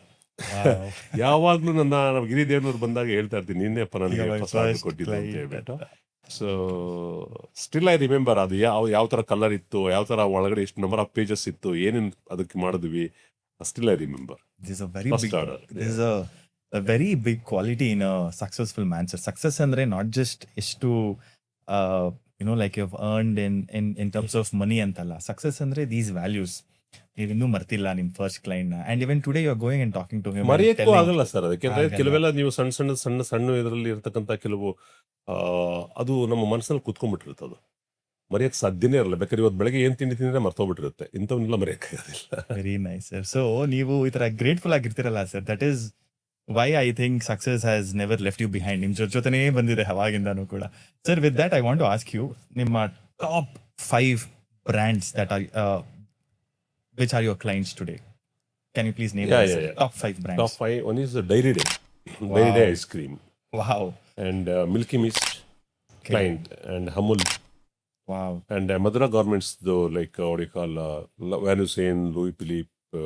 ಯಾವಾಗಲೂ ನಮ್ಮ ಗಿರಿದೇವ್ನವ್ರು ಬಂದಾಗ ಹೇಳ್ತಾ ಇರ್ತೀನಿ, ನಿನ್ನೆಪ್ಪ ನನಗೆ ಫಸ್ಟ್ ಆರ್ಡರ್ ಕೊಟ್ಟಿದ್ದು ಅಂತ ಹೇಳ್ಬಿಟ್ಟು. ಸೊ ಸ್ಟಿಲ್ ಐ ರಿಮೆಂಬರ್ ಅದು ಯಾವ ಥರ ಕಲರ್ ಇತ್ತು, ಯಾವ ಥರ ಒಳಗಡೆ ಎಷ್ಟು ನಂಬರ್ ಆಫ್ ಪೇಜಸ್ ಇತ್ತು, ಏನೇನು ಅದಕ್ಕೆ ಮಾಡಿದ್ವಿ, still I remember. This is a very First big order. This is a very big quality in a successful man. So success andre not just ಎಷ್ಟು like you've earned in terms of money ಅಂತಲ್ಲ. Success ಅಂದ್ರೆ these values. ನೀವು ಇನ್ನೂ ಮರ್ತಿಲ್ಲ ನಿಮ್ಮ first client ನ, and even today you are going and talking to him. ಮರೆಯಕ್ಕೂ ಆಗಲ್ಲ ಸರ್, ಅದಕ್ಕೆ ಕೆಲವೆಲ್ಲ ನೀವು ಸಣ್ಣ ಇದರಲ್ಲಿ ಇರ್ತಕ್ಕಂಥ ಕೆಲವು ಅದು ನಮ್ಮ ಮನಸ್ಸಲ್ಲಿ ಕುತ್ಕೊಂಡ್ಬಿಟ್ಟಿರುತ್ತೆ, ಅದು ಮರೆಯಕ್ಕೆ ಸಾಧ್ಯನೇ ಇರಲ್ಲ. ಬೇಕಾದ್ರೆ ಇವತ್ತು ಬೆಳಗ್ಗೆ ಏನು ತಿಂಡಿ ತಿಂದ್ರೆ ಮರ್ತೋಗ್ಬಿಟ್ಟಿರುತ್ತೆ, ಇಂಥವನ್ನೆಲ್ಲ ಮರೆಯಕ್ಕಾಗೋದಿಲ್ಲ. Very nice sir. ಸೊ ನೀವು ಈ ತರ ಗ್ರೇಟ್ಫುಲ್ ಆಗಿರ್ತೀರಲ್ಲ sir, that is why I think success has never left you behind. ನಿಮ್ ಜೊತೆನೇ ಬಂದಿದೆ ಅವಾಗಿಂದಾನು ಕೂಡ. Sir, with that I want to ask you ನಿಮ್ಮ top 5 brands that are which are your clients today? Can you please name us? Top 5 brands. Top 5, one is Dairy Day. Dairy Day ice cream. Wow. And Milky Mist client, and Hamul. Wow. And Madura Garments, though, like what do you call Van Heusen, Louis Philippe,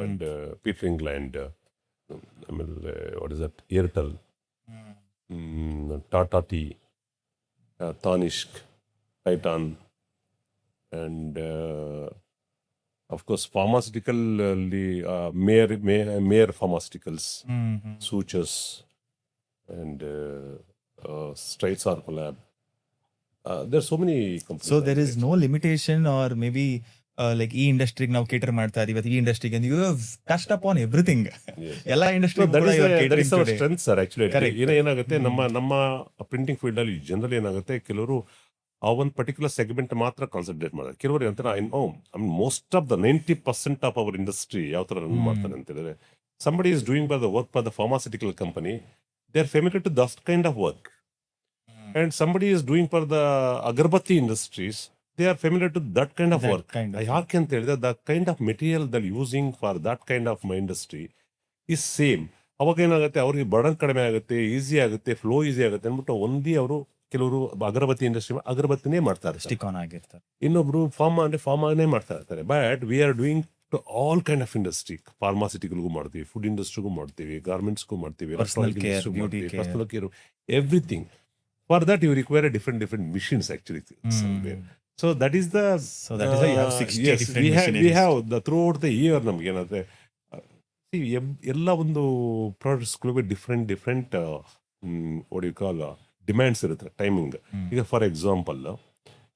and Peter England. What is that? Airtel. Tata Tea, Tanishq, Titan, and of course pharmaceutical, Mayer Pharmaceuticals, Sutures, and Strides are collab. There are so many companies. So there is no limitation, or maybe like ಈ ಇಂಡಸ್ಟ್ರಿಗೆ ನಾವು cater ಮಾಡ್ತಾ ಇದೀವಿ, ಈ ಇಂಡಸ್ಟ್ರಿಗೆ you have touched upon everything. ಎಲ್ಲ industry strength sir. Actually ಏನಾಗುತ್ತೆ, ನಮ್ಮ ಪ್ರಿಂಟಿಂಗ್ ಫೀಲ್ಡ್ ಅಲ್ಲಿ ಜನರಲ್ ಏನಾಗುತ್ತೆ, ಕೆಲವರು ಆ ಒಂದು ಪರ್ಟಿಕ್ಯುಲರ್ ಸೆಗ್ಮೆಂಟ್ ಮಾತ್ರ ಕಾನ್ಸಂಟ್ರೇಟ್ ಮಾಡ್ತಾರೆ. ಕೆಲವರು ಅಂತ most of the 90% of our industry ಯಾವ ತರ ರನ್ ಮಾಡ್ತಾರೆ ಅಂತ ಹೇಳಿದ್ರೆ, somebody is doing by the work for the pharmaceutical company, they are familiar to that kind of work. And somebody is doing for the agarbatti industries, they are familiar to that kind of work. ಯಾಕೆ ಅಂತ ಹೇಳಿದ್ರೆ, the kind of material they're using for that kind of industry is same. ಅವಾಗ ಏನಾಗುತ್ತೆ, ಅವ್ರಿಗೆ burden ಕಡಿಮೆ ಆಗುತ್ತೆ, easy ಆಗುತ್ತೆ, flow easy ಆಗುತ್ತೆ ಅಂದ್ಬಿಟ್ಟು ಒಂದೇ ಅವರು ಕೆಲವರು ಅಗರಬತ್ತಿ ಇಂಡಸ್ಟ್ರಿ ಅಗರಬತ್ತಿನೇ ಮಾಡ್ತಾರೆ, ಸ್ಟಿಕ್ ಆನ್ ಆಗಿರ್ತಾರೆ. ಇನ್ನೊಬ್ರು ಫಾರ್ಮಾನೇ ಮಾಡ್ತಾ ಇರ್ತಾರೆ. But we are doing to all kind of industry. ಫಾರ್ಮಾಸಿಟಿಕಲ್ಗೂ ಮಾಡ್ತೀವಿ, ಫುಡ್ ಇಂಡಸ್ಟ್ರಿಗೂ ಮಾಡ್ತೀವಿ, ಗಾರ್ಮೆಂಟ್ಸ್ಗೂ ಮಾಡ್ತೀವಿ, personal care, everything. For that you require different machines actually. So that is the we have the throughout the year. ನಮ್ಗೆ ಏನಾದ್ರೆ ಎಲ್ಲ ಒಂದು ಪ್ರಾಡಕ್ಟ್ಸ್ಗಳಿಗೂ different what you call demands ಇರುತ್ತೆ, ಟೈಮಿಂಗ್. ಈಗ ಫಾರ್ ಎಕ್ಸಾಂಪಲ್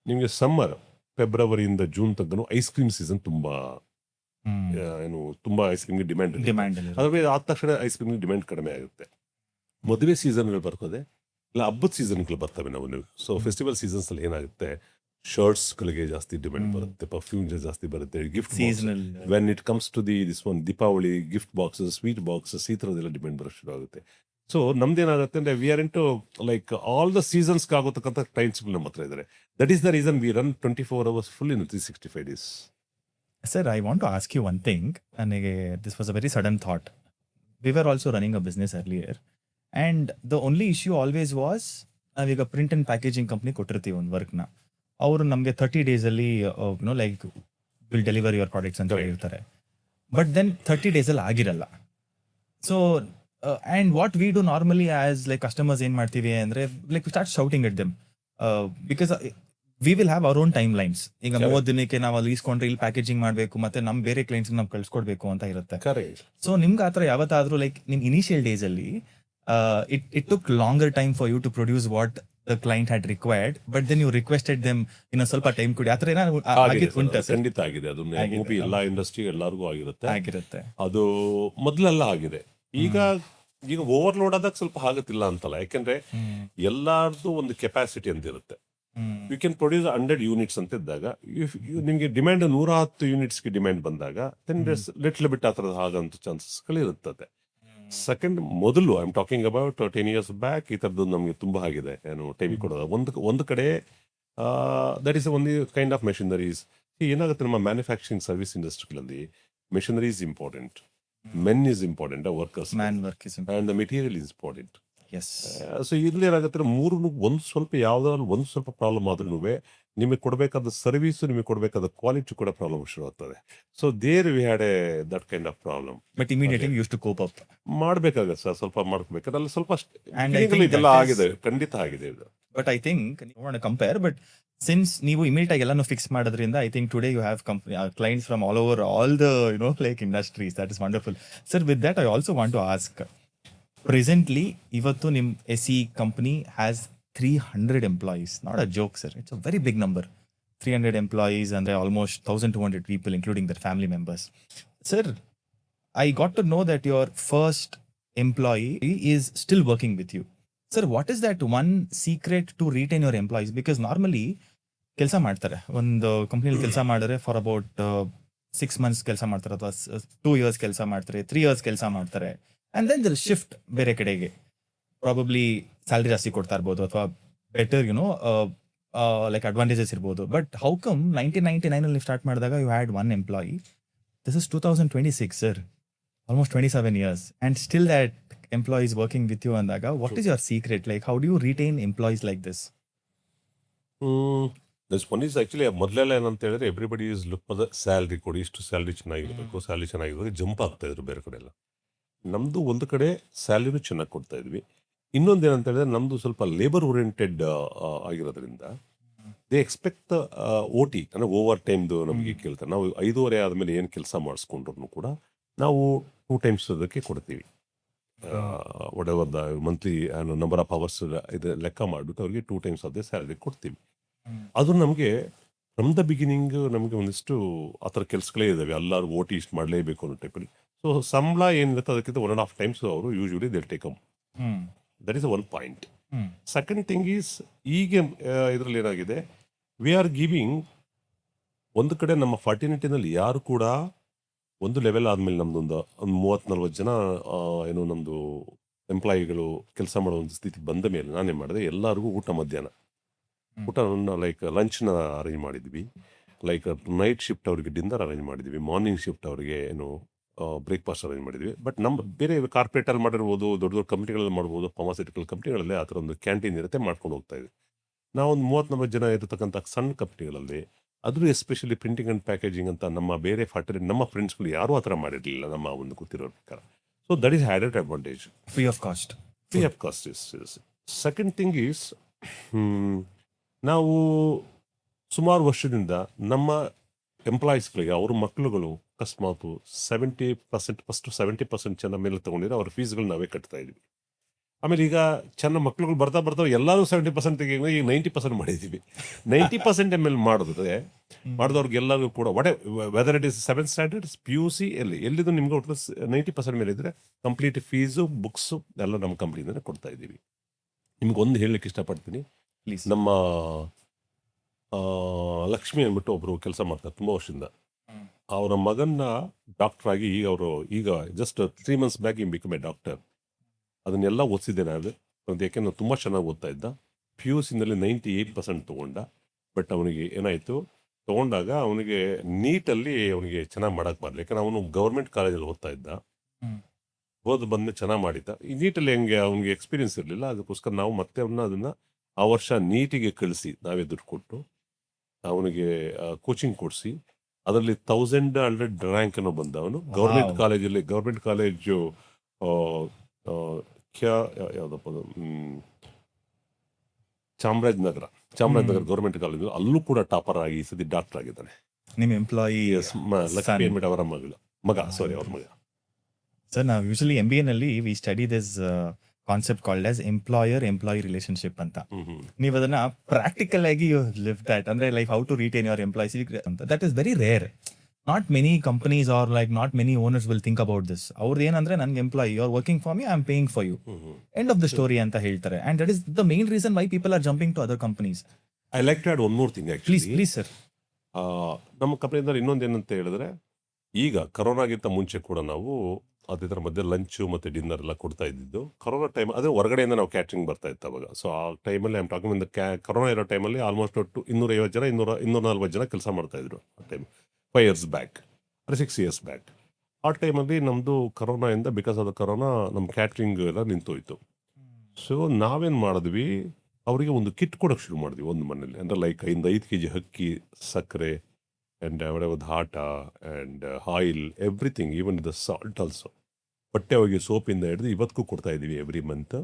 ನಿಮಗೆ ಸಮ್ಮರ್ ಫೆಬ್ರವರಿಯಿಂದ ಜೂನ್ ತನಕ ಐಸ್ ಕ್ರೀಮ್ ಸೀಸನ್ ತುಂಬಾ ಐಸ್ ಕ್ರೀಮ್ಗೆ ಡಿಮ್ಯಾಂಡ್. ಅದ್ರ ಆದ ತಕ್ಷಣ ಐಸ್ ಕ್ರೀಮ್ಗೆ ಡಿಮ್ಯಾಂಡ್ ಕಡಿಮೆ ಆಗುತ್ತೆ. ಮದುವೆ ಸೀಸನ್ಗಳು ಬರ್ತದೆ, ಇಲ್ಲ ಹಬ್ಬದ ಸೀಸನ್ಗಳು ಬರ್ತವೆ ನಾವು. ಸೊ ಫೆಸ್ಟಿವಲ್ ಸೀಸನ್ಸ್ ಅಲ್ಲಿ ಏನಾಗುತ್ತೆ, ಶರ್ಟ್ಸ್ಗಳಿಗೆ ಜಾಸ್ತಿ ಡಿಮ್ಯಾಂಡ್ ಬರುತ್ತೆ, ಪರ್ಫ್ಯೂಮ್ ಜಾಸ್ತಿ ಬರುತ್ತೆ, gift when it comes to this one Deepavali gift boxes, sweet boxes, ಈ ಥರದ್ದೆಲ್ಲ ಡಿಮ್ಯಾಂಡ್ ಬರೋಕ್ಕೆ ಶುರು ಆಗುತ್ತೆ. ಸೊ ನಮ್ದೇನಾಗುತ್ತೆ ಅಂದ್ರೆ we are into like all the ಸೀಸನ್ಸ್ಗೆ ಆಗೋತಕ್ಕಂಥ ಕ್ಲೈಂಟ್ಸ್ಗಳು ನಮ್ಮ ಹತ್ರ ಇದ್ದಾರೆ. That is the reason we run 24 hours full in 365 days. Sir, I want to ask you one thing, and this was a very sudden thought. We were also running a business earlier, and the only issue always was ನಾವೀಗ print and packaging company ಕೊಟ್ಟಿರ್ತೀವಿ ಒಂದು ವರ್ಕ್ನ, ಅವರು ನಮಗೆ 30 days ಅಲ್ಲಿ like will deliver your products ಅಂತ ಹೇಳಿರ್ತಾರೆ. But then 30 days ಅಲ್ಲಿ ಆಗಿರಲ್ಲ. So and what we do normally as like customers ಏನ್ ಮಾಡ್ತೀವಿ ಅಂದ್ರೆ, like we start shouting at them because we will have our own timelines. ಈಗ 30 ದಿನಕ್ಕೆ ನಾವು ಅಲ್ಲಿ ಇಸ್ಕೊಂಡ್ರೆ ಇಲ್ಲಿ ಪ್ಯಾಕೇಜಿಂಗ್ ಮಾಡಬೇಕು, ಮತ್ತೆ ನಮ್ ಬೇರೆ ಕ್ಲೈಂಟ್ಸ್ ನಾವು ಕಳ್ಸ್ಕೊಡ್ಬೇಕು ಅಂತ ಇರುತ್ತೆ. ಸೊ ನಿಮ್ಗೆ ಆತರ ಯಾವತ್ತಾದ್ರೂ ಲೈಕ್ ನಿಮ್ ಇನಿಷಿಯಲ್ ಡೇಸ್ ಅಲ್ಲಿ it took longer time for you to produce what the client had required, but then you requested them in a ಸ್ವಲ್ಪ ಟೈಮ್ ಕೊಡಿ, ಆತರ ಖಂಡಿತ ಆಗಿದೆ. ಅದು ಮೂವಿ ಎಲ್ಲಾ ಇಂಡಸ್ಟ್ರಿ ಎಲ್ಲರಿಗೂ ಆಗಿರುತ್ತೆ. ಅದು ಮೊದಲೆಲ್ಲ ಆಗಿದೆ. ಈಗ ಓವರ್ಲೋಡ್ ಆದಾಗ ಸ್ವಲ್ಪ ಆಗುತ್ತಿಲ್ಲ ಅಂತಲ್ಲ, ಯಾಕಂದ್ರೆ ಎಲ್ಲಾರ್ದು ಒಂದು ಕೆಪಾಸಿಟಿ ಅಂತ ಇರುತ್ತೆ. ಯು ಕ್ಯಾನ್ ಪ್ರೊಡ್ಯೂಸ್ 100 ಯೂನಿಟ್ಸ್ ಅಂತ ಇದ್ದಾಗ ನಿಮಗೆ ಡಿಮ್ಯಾಂಡ್ 110 ಯೂನಿಟ್ಸ್ಗೆ ಡಿಮ್ಯಾಂಡ್ ಬಂದಾಗ ದೆನ್ ಲಿಟ್ಲ್ ಬಿಟ್ ಆ ಥರದ ಆಗಂತ ಚಾನ್ಸಸ್ಗಳಿರುತ್ತದೆ. ಸೆಕೆಂಡ್, ಮೊದಲು I am talking about 10 years back ಈ ಥರದ್ದು ನಮಗೆ ತುಂಬ ಆಗಿದೆ. ಏನು ಟೈಮಿಗೆ ಕೊಡೋದು ಒಂದು ಕಡೆ ದಟ್ ಈಸ್ ಒಂದು ಕೈಂಡ್ ಆಫ್ ಮೆಷಿನರೀಸ್. ಏನಾಗುತ್ತೆ, ನಮ್ಮ ಮ್ಯಾನುಫ್ಯಾಕ್ಚರಿಂಗ್ ಸರ್ವಿಸ್ ಇಂಡಸ್ಟ್ರಿಗಳಲ್ಲಿ machinery is important, men is important, workers man work is and the material is important. Yes. So ಇಲ್ಲಿ ಏನಾಗುತ್ತೆ, ಮೂರು ಒಂದು ಸ್ವಲ್ಪ ಯಾವ್ದಾದ್ರು ಒಂದು ಸ್ವಲ್ಪ ಪ್ರಾಬ್ಲಮ್ ಆದ್ರೂ ನಿಮಗೆ ಕೊಡಬೇಕಾದ ಸರ್ವಿಸು, ನಿಮಗೆ ಕೊಡಬೇಕಾದ ಕ್ವಾಲಿಟಿ ಕೂಡ ಪ್ರಾಬ್ಲಮ್ ಶುರು ಆಗ್ತದೆ. So there we had a that kind of problem. But immediately use to cope up. ಮಾಡ್ಬೇಕಾಗತ್ತೆ ಸರ್, ಸ್ವಲ್ಪ ಮಾಡ್ಕೋಬೇಕಾದ್ರೆ ಅಲ್ಲಿ ಸ್ವಲ್ಪ And I think ಇದೆಲ್ಲ that is- ಆಗಿದೆ, ಖಂಡಿತ ಆಗಿದೆ ಇದು. But I think compare, but since ನೀವು ಇಮಿಡಿಯೇಟ್ ಆಗಿ ಎಲ್ಲಾನು ಫಿಕ್ಸ್ ಮಾಡೋದ್ರಿಂದ I think today you have clients from all over all the like industries. That is wonderful. Sir, with that I also want to ask, presently ಇವತ್ತು ನಿಮ್ಮ SE company has 300 employees. Not a joke sir, it's a very big number. 300 employees ಅಂದರೆ almost 1200 people including their family members. Sir, I got to know that your first employee is still working with you. Sir, what is that one secret to retain your employees? Because normally ಕೆಲಸ ಮಾಡ್ತಾರೆ, ಒಂದು ಕಂಪ್ನಿಯಲ್ಲಿ ಕೆಲಸ ಮಾಡಿದ್ರೆ for about 6 months ಕೆಲಸ ಮಾಡ್ತಾರೆ, ಅಥವಾ 2 years ಕೆಲಸ ಮಾಡ್ತಾರೆ, 3 years ಕೆಲಸ ಮಾಡ್ತಾರೆ, ಆ್ಯಂಡ್ ದೆನ್ ದರ್ ಶಿಫ್ಟ್ ಬೇರೆ ಕಡೆಗೆ. ಪ್ರಾಬಬ್ಲಿ ಸ್ಯಾಲ್ರಿ ಜಾಸ್ತಿ ಕೊಡ್ತಾ ಇರ್ಬೋದು, ಅಥವಾ ಬೆಟರ್ ಲೈಕ್ ಅಡ್ವಾಂಟೇಜಸ್ ಇರ್ಬೋದು. ಬಟ್ ಹೌ ಕಮ್ 1999 ಸ್ಟಾರ್ಟ್ ಮಾಡಿದಾಗ you had one employee? This is 2026, sir. Almost 27 years. And still that employee is working with you. Andaga, what is your secret? Like, how do you retain employees like this? This one is actually ಮೊದಲೆಲ್ಲ ಏನಂತ ಹೇಳಿದ್ರೆ everybody is look for the salary, ಕೊಡಿ ಇಷ್ಟು salary ಚೆನ್ನಾಗಿರ್ಬೇಕು, salary ಚೆನ್ನಾಗಿರ್ಬೇಕು, jump ಆಗ್ತಾ ಇದ್ರು ಬೇರೆ ಕಡೆ ಎಲ್ಲ. ನಮ್ದು ಒಂದು ಕಡೆ ಸ್ಯಾಲ್ರಿನೂ ಚೆನ್ನಾಗಿ ಕೊಡ್ತಾ ಇದ್ವಿ. ಇನ್ನೊಂದು ಏನಂತ ಹೇಳಿದ್ರೆ ನಮ್ದು ಸ್ವಲ್ಪ ಲೇಬರ್ ಓರಿಯೆಂಟೆಡ್ ಆಗಿರೋದ್ರಿಂದ ದೇ ಎಕ್ಸ್ಪೆಕ್ಟ್ OT ಅಂದರೆ ಓವರ್ ಟೈಮ್ದು ನಮಗೆ ಕೇಳ್ತಾರೆ. ನಾವು 5:30 ಆದಮೇಲೆ ಏನು ಕೆಲಸ ಮಾಡಿಸ್ಕೊಂಡ್ರು ಕೂಡ ನಾವು 2 times ಅದಕ್ಕೆ ಕೊಡ್ತೀವಿ. What ever the monthly number of hours ಇದು ಲೆಕ್ಕ ಮಾಡಿಬಿಟ್ಟು ಅವ್ರಿಗೆ 2 times ಅದೇ ಸ್ಯಾಲರಿ ಕೊಡ್ತೀವಿ. ಅದು ನಮಗೆ ಫ್ರಮ್ ದ ಬಿಗಿನಿಂಗ್ ನಮಗೆ ಒಂದಿಷ್ಟು ಆ ಥರ ಕೆಲಸಗಳೇ ಇದ್ದಾವೆ. ಎಲ್ಲರೂ OT ಇಷ್ಟು ಮಾಡಲೇಬೇಕು ಅನ್ನೋ ಟೈಪಲ್ಲಿ. ಸೊ ಸಂಬಳ ಏನಿರುತ್ತೆ ಅದಕ್ಕಿಂತ 1.5 times ಅವರು usually they take um. That is one point. Second thing is, ಈಗ ಇದರಲ್ಲಿ ಏನಾಗಿದೆ, ವಿ ಆರ್ ಗಿವಿಂಗ್ ಒಂದು ಕಡೆ ನಮ್ಮ ಫರ್ಟಿನಿಟಿನಲ್ಲಿ ಯಾರು ಕೂಡ ಒಂದು ಲೆವೆಲ್ ಆದಮೇಲೆ ನಮ್ದೊಂದು 30-40 ಜನ ಏನು ನಮ್ಮದು ಎಂಪ್ಲಾಯಿಗಳು ಕೆಲಸ ಮಾಡೋ ಒಂದು ಸ್ಥಿತಿ ಬಂದ ಮೇಲೆ ನಾನೇನು ಮಾಡಿದೆ, ಎಲ್ಲರಿಗೂ ಮಧ್ಯಾಹ್ನ ಊಟ ಲೈಕ್ ಲಂಚ್ನ ಅರೇಂಜ್ ಮಾಡಿದ್ವಿ. ಲೈಕ್ ನೈಟ್ ಶಿಫ್ಟ್ ಅವರಿಗೆ ಡಿನ್ನರ್ ಅರೇಂಜ್ ಮಾಡಿದ್ವಿ, ಮಾರ್ನಿಂಗ್ ಶಿಫ್ಟ್ ಅವರಿಗೆ ಏನು ಬ್ರೇಕ್ಫಾಸ್ಟ್ ಅರೇಂಜ್ ಮಾಡಿದ್ವಿ. ಬಟ್ ನಮ್ಮ ಬೇರೆ ಕಾರ್ಪೊರೇಟಲ್ಲಿ ಮಾಡಿರ್ಬೋದು, ದೊಡ್ಡ ದೊಡ್ಡ ಕಂಪ್ನಿಗಳಲ್ಲಿ ಮಾಡ್ಬೋದು, ಫಾರ್ಮಾಸ್ಯೂಟಿಕಲ್ ಕಂಪ್ನಿಗಳಲ್ಲೇ ಆ ಥರ ಒಂದು ಕ್ಯಾಂಟೀನ್ ಇರುತ್ತೆ, ಮಾಡ್ಕೊಂಡು ಹೋಗ್ತಾ ಇದ್ವಿ. ನಾವೊಂದು 30-40 ಜನ ಇರತಕ್ಕಂಥ ಸಣ್ಣ ಕಂಪ್ನಿಗಳಲ್ಲಿ, ಅದು ಎಸ್ಪೆಷಲಿ ಪ್ರಿಂಟಿಂಗ್ ಆ್ಯಂಡ್ ಪ್ಯಾಕೇಜಿಂಗ್ ಅಂತ ನಮ್ಮ ಬೇರೆ ನಮ್ಮ ಫ್ರೆಂಡ್ಸ್ಗಳು ಯಾರೂ ಆ ಥರ ಮಾಡಿರಲಿಲ್ಲ ನಮ್ಮ ಒಂದು ಗೊತ್ತಿರೋ ಪ್ರಕಾರ. So that is ಹ್ಯಾಡೆಡ್ advantage. Free of cost. Free of cost is. Second thing is, ನಾವು ಸುಮಾರು ವರ್ಷದಿಂದ ನಮ್ಮ ಎಂಪ್ಲಾಯೀಸ್ಗಳಿಗೆ ಅವ್ರ ಮಕ್ಕಳುಗಳು ಅಕಸ್ಮಾತು 70% ಫಸ್ಟ್ 70% ಜನ ಮೇಲೆ ತೊಗೊಂಡಿದ್ರೆ ಅವ್ರ ಫೀಸ್ಗಳು ನಾವೇ ಕಟ್ತಾ ಇದ್ವಿ. ಆಮೇಲೆ ಈಗ ಚೆನ್ನಾಗಿ ಮಕ್ಳುಗಳು ಬರ್ತಾ ಎಲ್ಲರೂ 70% ತೆಗಿಯೋದು, ಈಗ 90% ಮಾಡಿದ್ದೀವಿ. 90% ಮೇಲೆ ಮಾಡಿದವ್ರಿಗೆಲ್ಲರೂ ಕೂಡ whether it is 7th standard PUC ಎಲ್ಲಿದು ನಿಮ್ಗೆ ಒಟ್ಟು 90% ಮೇಲೆ ಇದ್ರೆ ಕಂಪ್ಲೀಟ್ ಫೀಸು ಬುಕ್ಸು ಎಲ್ಲ ನಮ್ಮ ಕಂಪ್ನಿಯಿಂದನೇ ಕೊಡ್ತಾ ಇದ್ದೀವಿ. ನಿಮ್ಗೊಂದು ಹೇಳಲಿಕ್ಕೆ ಇಷ್ಟಪಡ್ತೀನಿ, Please. ನಮ್ಮ ಲಕ್ಷ್ಮಿ ಅಂದ್ಬಿಟ್ಟು ಒಬ್ರು ಕೆಲಸ ಮಾಡ್ತಾರೆ ತುಂಬ ವರ್ಷದಿಂದ. ಅವರ ಮಗನ್ನ ಡಾಕ್ಟರ್ ಆಗಿ ಈಗ just 3 months back become A doctor. ಅದನ್ನೆಲ್ಲ ಓದಿಸಿದ್ದೆ ನಾನು, ಯಾಕೆಂದ್ರೆ ತುಂಬ ಚೆನ್ನಾಗಿ ಓದ್ತಾ ಇದ್ದ. PUCನಲ್ಲಿ 98% ತೊಗೊಂಡ. ಬಟ್ ಅವನಿಗೆ ಏನಾಯಿತು, ತೊಗೊಂಡಾಗ ಅವನಿಗೆ ನೀಟಲ್ಲಿ ಅವನಿಗೆ ಚೆನ್ನಾಗಿ ಮಾಡೋಕ್ಕೆ ಬರಲಿಲ್ಲ. ಯಾಕಂದ್ರೆ ಅವನು ಗೌರ್ಮೆಂಟ್ ಕಾಲೇಜಲ್ಲಿ ಓದ್ತಾ ಇದ್ದ. ಬಂದು ಚೆನ್ನಾಗಿ ಮಾಡಿದ್ದ. ಈ ನೀಟಲ್ಲಿ ಹೆಂಗೆ ಅವನಿಗೆ ಎಕ್ಸ್ಪೀರಿಯನ್ಸ್ ಇರಲಿಲ್ಲ. ಅದಕ್ಕೋಸ್ಕರ ನಾವು ಮತ್ತೆ ಅದನ್ನು ಆ ವರ್ಷ ನೀಟಿಗೆ ಕಳಿಸಿ ನಾವೇ ದುಡ್ಡು ಕೊಟ್ಟು ಅವನಿಗೆ ಕೋಚಿಂಗ್ ಕೊಡಿಸಿ ಅದರಲ್ಲಿ 1100 ರ್ಯಾಂಕ್ ಅನ್ನೋ ಬಂದ. ಅವನು ಗೌರ್ಮೆಂಟ್ ಕಾಲೇಜು ಯಾವುದಪ್ಪ ಅದು, ಚಾಮರಾಜನಗರ ಗೌರ್ಮೆಂಟ್ ಕಾಲೇಜು, ಅಲ್ಲೂ ಕೂಡ ಟಾಪರ್ ಆಗಿ ಈ ಸತಿ ಡಾಕ್ಟರ್ ಆಗಿದ್ದಾನೆ. ನಿಮ್ಮ ಎಂಪ್ಲಾಯಿ ಲಕ್ಷ್ಮಿ ಅವರ ಮಗ. ಸರ್, ನಾವು ಯೂಶಲಿ MBA ನಲ್ಲಿ we study this concept called as employer employee relationship ಅಂತ. ನೀವು ಅದನ್ನ ಪ್ರಾಕ್ಟಿಕಲ್ ಆಗಿ ಯು ಲಿವ್ ದಟ್, ಅಂದ್ರೆ like how to retain your employees ಅಂತ. That is very rare. Not many companies are like not many owners will think about this. ಅವ್ರದ್ದು ಏನಂದ್ರೆ, ನನ್ಗೆ employee, you are working for me, I am paying for you, end of the story ಅಂತ ಹೇಳ್ತಾರೆ. And that is the main reason why people are jumping to other companies. I like to add one more thing please actually. Please sir. ನಮ್ಮ ಕಂಪ್ನಿಯಿಂದ ಇನ್ನೊಂದು ಏನಂತ ಹೇಳಿದ್ರೆ, ಈಗ ಕರೋನಾಗಿಂತ ಮುಂಚೆ ಕೂಡ ನಾವು ಅದರ ಮಧ್ಯೆ ಲಂಚು ಮತ್ತು ಡಿನ್ನರ್ ಎಲ್ಲ ಕೊಡ್ತಾ ಇದ್ದಿದ್ದು. ಕರೋನಾ ಟೈಮ್ ಅದೇ ಹೊರಗಡೆಯಿಂದ ನಾವು ಕ್ಯಾಟ್ರಿಂಗ್ ಬರ್ತಾ ಇತ್ತು ಅವಾಗ. ಸೊ ಆ ಟೈಮಲ್ಲಿ I'm talking in the corona ಇರೋ ಟೈಮಲ್ಲಿ ಆಲ್ಮೋಸ್ಟ್ ಒಟ್ಟು 250 ಜನ 240 ಜನ ಕೆಲಸ ಮಾಡ್ತಾಯಿದ್ರು ಆ ಟೈಮ್. 5 years ಬ್ಯಾಕ್ ಅಂದರೆ 6 years ಬ್ಯಾಕ್. ಆ ಟೈಮಲ್ಲಿ ನಮ್ಮದು ಕರೋನಾಯಿಂದ, ಬಿಕಾಸ್ ಆಫ್ ದ ಕರೋನಾ ನಮ್ಮ ಕ್ಯಾಟ್ರಿಂಗ್ ಎಲ್ಲ ನಿಂತೋಯ್ತು. ಸೊ ನಾವೇನು ಮಾಡಿದ್ವಿ, ಅವರಿಗೆ ಒಂದು ಕಿಟ್ ಕೊಡೋಕ್ಕೆ ಶುರು ಮಾಡಿದ್ವಿ ಒಂದು ಮನೇಲಿ. ಅಂದರೆ ಲೈಕ್ 5 kg ಅಕ್ಕಿ, ಸಕ್ಕರೆ, ಆ್ಯಂಡ್ with ಹಾಟ and oil, everything, even the salt also. ಬಟ್ಟೆ ಹೋಗಿ ಸೋಪಿಂದ ಹಿಡಿದು ಇವತ್ತಿಗೂ ಕೊಡ್ತಾ ಇದ್ದೀವಿ ಎವ್ರಿ ಮಂತ್.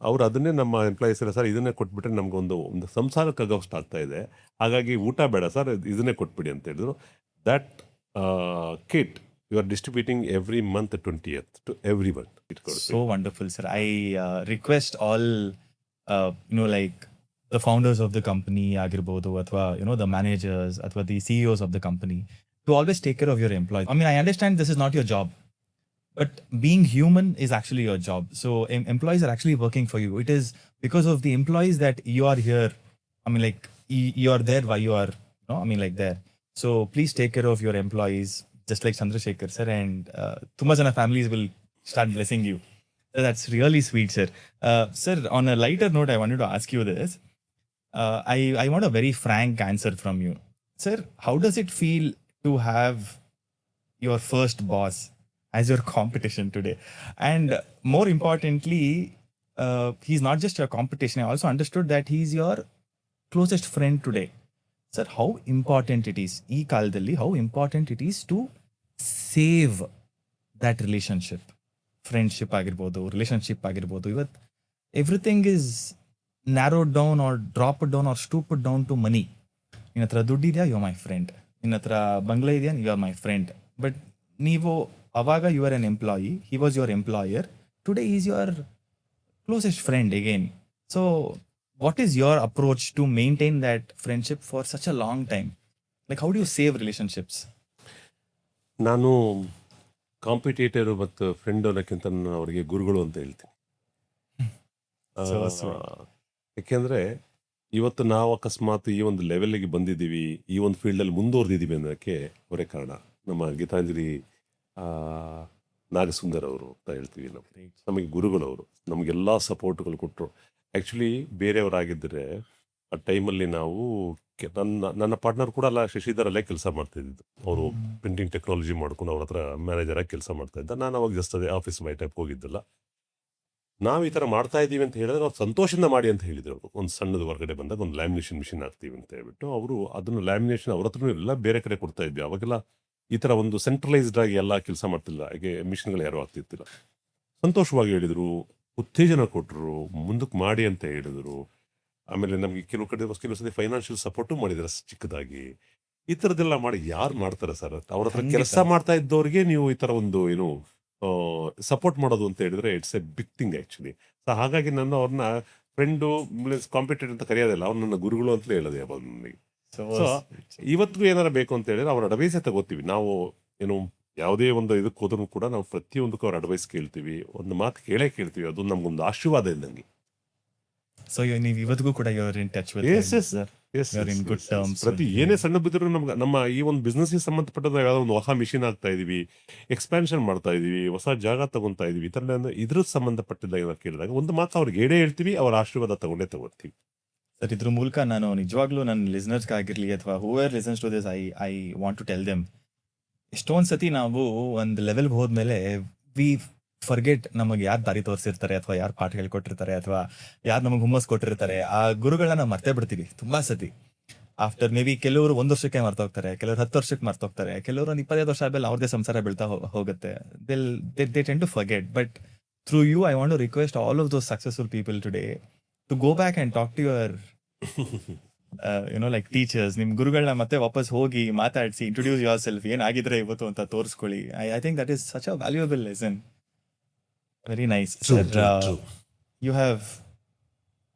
ಅವ್ರು ಅದನ್ನೇ ನಮ್ಮ ಎಂಪ್ಲಾಯೀಸ್ ಎಲ್ಲ, ಸರ್ ಇದನ್ನೇ ಕೊಟ್ಬಿಟ್ರೆ ನಮಗೊಂದು ಸಂಸಾರಕ್ಕಾಗೋಷ್ಟು ಆಗ್ತಾ ಇದೆ, ಹಾಗಾಗಿ ಊಟ ಬೇಡ ಸರ್, ಇದನ್ನೇ ಕೊಟ್ಬಿಡಿ ಅಂತ ಹೇಳಿದ್ರು. That kit you are distributing every month 20th to everyone. So wonderful, sir. I request all, like the founders of the company, ಆಗಿರ್ಬೋದು, ಅಥವಾ the managers, ಅಥವಾ the CEOs of the company, to always take care of your employees. I mean, I understand this is not your job, but being human is actually your job. So employees are actually working for you. It is because of the employees that you are here. I mean, like you are there why you are, like there. So please take care of your employees, just like Chandrasekhar sir, and tumma jana families will start blessing you. So that's really sweet, sir. Sir, on a lighter note, I wanted to ask you this. I want a very frank answer from you. Sir, how does it feel to have your first boss as your competition today? And more importantly, he's not just your competition. I also understood that he's your closest friend today. Sir, how important it is, ee kaladalli, how important it is to save that relationship, friendship ಆಗಿರ್ಬೋದು, relationship ಆಗಿರ್ಬೋದು. ಇವತ್ತು everything is narrowed down or dropped down or stooped down to money. ನಿನ್ನ ಹತ್ರ ದುಡ್ಡಿದೆಯಾ, you are my friend. ನಿನ್ನ ಹತ್ರ ಬಂಗ್ಲೆ ಇದೆಯಾ, you are my friend. But ನೀವು ಅವಾಗ you are an employee, he was your employer, today is your closest friend again. So what is your approach to maintain that friendship for such a long time? Like, how do you save relationships? ನಾನು competitor ಮತ್ತು friend ಅನ್ನೋಕ್ಕಿಂತ ನಾನು ಅವರಿಗೆ ಗುರುಗಳು ಅಂತ ಹೇಳ್ತೀನಿ. So sweet. ಯಾಕೆಂದರೆ ಇವತ್ತು ನಾವು ಅಕಸ್ಮಾತ್ ಈ ಒಂದು ಲೆವೆಲ್ಗೆ ಬಂದಿದ್ದೀವಿ, ಈ ಒಂದು ಫೀಲ್ಡಲ್ಲಿ ಮುಂದುವರೆದಿದ್ದೀವಿ ಅನ್ನೋಕ್ಕೆ ಅವರೇ ಕಾರಣ. ನಮ್ಮ ಗೀತಾಂಜಲಿ ನಾಗಸುಂದರ್ ಅವರು ಅಂತ ಹೇಳ್ತೀವಿ ನಾವು, ನಮಗೆ ಗುರುಗಳವರು, ನಮಗೆಲ್ಲ ಸಪೋರ್ಟ್ಗಳು ಕೊಟ್ಟರು. ಆ್ಯಕ್ಚುಲಿ ಬೇರೆಯವರಾಗಿದ್ದರೆ ಆ ಟೈಮಲ್ಲಿ ನಾವು ನನ್ನ ಪಾರ್ಟ್ನರ್ ಕೂಡ ಅಲ್ಲ, ಶಶಿಧರ್ ಅಲ್ಲೇ ಕೆಲಸ ಮಾಡ್ತಾಯಿದ್ದು. ಅವರು ಪ್ರಿಂಟಿಂಗ್ ಟೆಕ್ನಾಲಜಿ ಮಾಡ್ಕೊಂಡು ಅವ್ರ ಹತ್ರ ಮ್ಯಾನೇಜರಾಗಿ ಕೆಲಸ ಮಾಡ್ತಾಯಿದ್ದ. ನಾನು ಅವಾಗ ಜಸ್ಟ್ ಅದೇ ಆಫೀಸ್ ಬೈ ಟೈಪ್ ಹೋಗಿದ್ದಲ್ಲ. ನಾವು ಈ ಥರ ಮಾಡ್ತಾ ಇದ್ದೀವಿ ಅಂತ ಹೇಳಿದ್ರೆ ಅವ್ರು ಸಂತೋಷದಿಂದ ಮಾಡಿ ಅಂತ ಹೇಳಿದ್ರು. ಅವರು ಒಂದು ಸಣ್ಣದು ಹೊರಗಡೆ ಬಂದಾಗ ಒಂದು ಲ್ಯಾಮಿನೇಷನ್ ಮಿಷಿನ್ ಹಾಕ್ತೀವಿ ಅಂತ ಹೇಳ್ಬಿಟ್ಟು ಅವರು ಅದನ್ನು ಲ್ಯಾಮಿನೇಷನ್ ಅವ್ರ ಹತ್ರನೂ ಎಲ್ಲ ಬೇರೆ ಕಡೆ ಕೊಡ್ತಾ ಇದ್ವಿ. ಅವಾಗೆಲ್ಲ ಈ ಥರ ಒಂದು ಸೆಂಟ್ರಲೈಸ್ಡ್ ಆಗಿ ಎಲ್ಲ ಕೆಲಸ ಮಾಡ್ತಿಲ್ಲ, ಹಾಗೆ ಮಿಷಿನ್ಗಳು ಯಾರೂ ಆಗ್ತಿರ್ತಿಲ್ಲ. ಸಂತೋಷವಾಗಿ ಹೇಳಿದರು, ಉತ್ತೇಜನ ಕೊಟ್ಟರು, ಮುಂದಕ್ಕೆ ಮಾಡಿ ಅಂತ ಹೇಳಿದರು. ಆಮೇಲೆ ನಮಗೆ ಕೆಲವು ಸತಿ ಫೈನಾನ್ಷಿಯಲ್ ಸಪೋರ್ಟು ಮಾಡಿದ್ದಾರೆ ಚಿಕ್ಕದಾಗಿ. ಈ ಥರದ್ದೆಲ್ಲ ಮಾಡಿ ಯಾರು ಮಾಡ್ತಾರೆ ಸರ್? ಅವ್ರ ಹತ್ರ ಕೆಲಸ ಮಾಡ್ತಾ ಇದ್ದವ್ರಿಗೆ ನೀವು ಈ ಥರ ಒಂದು ಸಪೋರ್ಟ್ ಮಾಡೋದು ಅಂತ ಹೇಳಿದ್ರೆ it's a big thing actually. So ಹಾಗಾಗಿ ನಾನು ಅವ್ರನ್ನ ಫ್ರೆಂಡು ಕಾಂಪಿಟೇಟರ್ ಅಂತ ಕರೆಯೋದಿಲ್ಲ, ಅವ್ರು ನನ್ನ ಗುರುಗಳು ಅಂತಲೇ ಹೇಳೋದು ಯಾವಾಗ ನನಗೆ. ಸೊ ಇವತ್ತಿಗೂ ಏನಾರು ಬೇಕು ಅಂತ ಹೇಳಿದ್ರೆ ಅವ್ರ ಅಡ್ವೈಸೇ ತಗೋತೀವಿ ನಾವು. ಯಾವುದೇ ಒಂದು ಇದಕ್ಕೆ ಹೋದ್ರೂ ಕೂಡ ನಾವು ಪ್ರತಿಯೊಂದಕ್ಕೂ ಅವ್ರ ಅಡ್ವೈಸ್ ಕೇಳ್ತೀವಿ, ಒಂದು ಮಾತು ಕೇಳ್ತೀವಿ. ಅದು ನಮ್ಗೊಂದು ಆಶೀರ್ವಾದ ಇದ್ದಂಗೆ. ಸೊ ನೀವು ಇವತ್ತಿಗೂ ಕೂಡ you are in touch with sir, you are in good terms. ಪ್ರತಿ ಏನೇ ಸಣ್ಣ ಬಿದ್ದರೂ ನಮ್ಗೆ ನಮ್ಮ ಈ ಒಂದು ಬಿಸ್ನೆಸ್ಗೆ ಸಂಬಂಧಪಟ್ಟದ ಯಾವುದೋ ಒಂದು ಹೊಸ ಮಿಷಿನ್ ಆಗ್ತಾ ಇದೀವಿ, ಎಕ್ಸ್ಪ್ಯಾನ್ಷನ್ ಮಾಡ್ತಾ ಇದೀವಿ, ಹೊಸ ಜಾಗ ತಗೊಂತಾ ಇದೀವಿ, ಈ ಥರ ಇದ್ರ ಸಂಬಂಧಪಟ್ಟಿದ್ದಾಗ ಏನಾದ್ರು ಕೇಳಿದಾಗ ಒಂದು ಮಾತು ಅವ್ರಿಗೆ ಹೇಳೇ ಹೇಳ್ತೀವಿ, ಅವ್ರ ಆಶೀರ್ವಾದ ತಗೊಳ್ತೀವಿ. ಸರ್, ಇದ್ರ ಮೂಲಕ ನಾನು ನಿಜವಾಗ್ಲೂ ನನ್ನ ಲಿಸ್ನರ್ಸ್ಗಾಗಿರಲಿ ಅಥವಾ whoever listens to this, I want to tell them, ಎಷ್ಟೊಂದು ಸತಿ ನಾವು ಒಂದು ಲೆವೆಲ್ಗೆ ಹೋದ್ಮೇಲೆ ವಿ ಫರ್ಗೆಟ್ ನಮಗೆ ಯಾರು ದಾರಿ ತೋರಿಸಿರ್ತಾರೆ, ಅಥವಾ ಯಾರು ಪಾಠ ಹೇಳ್ಕೊಟ್ಟಿರ್ತಾರೆ, ಅಥವಾ ಯಾರು ನಮಗೆ ಹುಮ್ಮಸ್ ಕೊಟ್ಟಿರ್ತಾರೆ, ಆ ಗುರುಗಳನ್ನ ನಾವು ಮರ್ತೇ ಬಿಡ್ತೀವಿ ತುಂಬಾ ಸತಿ. ಆಫ್ಟರ್ ಮೇ ಬಿ ಕೆಲವರು 1 ವರ್ಷಕ್ಕೆ ಮರ್ತೋಗ್ತಾರೆ, ಕೆಲವರು 10 ವರ್ಷಕ್ಕೆ ಮರ್ತೋಗ್ತಾರೆ, ಕೆಲವರು ಒಂದು 25 ವರ್ಷ ಆದ್ಮೇಲೆ ಅವ್ರದೇ ಸಂಸಾರ ಬೀಳ್ತಾ ಹೋಗುತ್ತೆ. They tend to forget. But through you I want to request all of those successful people today to go back and talk to your like teachers. ನಿಮ್ಮ ಗುರುಗಳನ್ನ ಮತ್ತೆ ವಾಪಸ್ ಹೋಗಿ ಮಾತಾಡಿಸಿ, ಇಂಟ್ರೊಡ್ಯೂಸ್ ಯುವರ್ ಸೆಲ್ಫ್, ಏನಾಗಿದ್ರೆ ಇವತ್ತು ಅಂತ ತೋರಿಸ್ಕೊಳ್ಳಿ. I think that is such a valuable lesson. Very nice. True, Sir, true. You have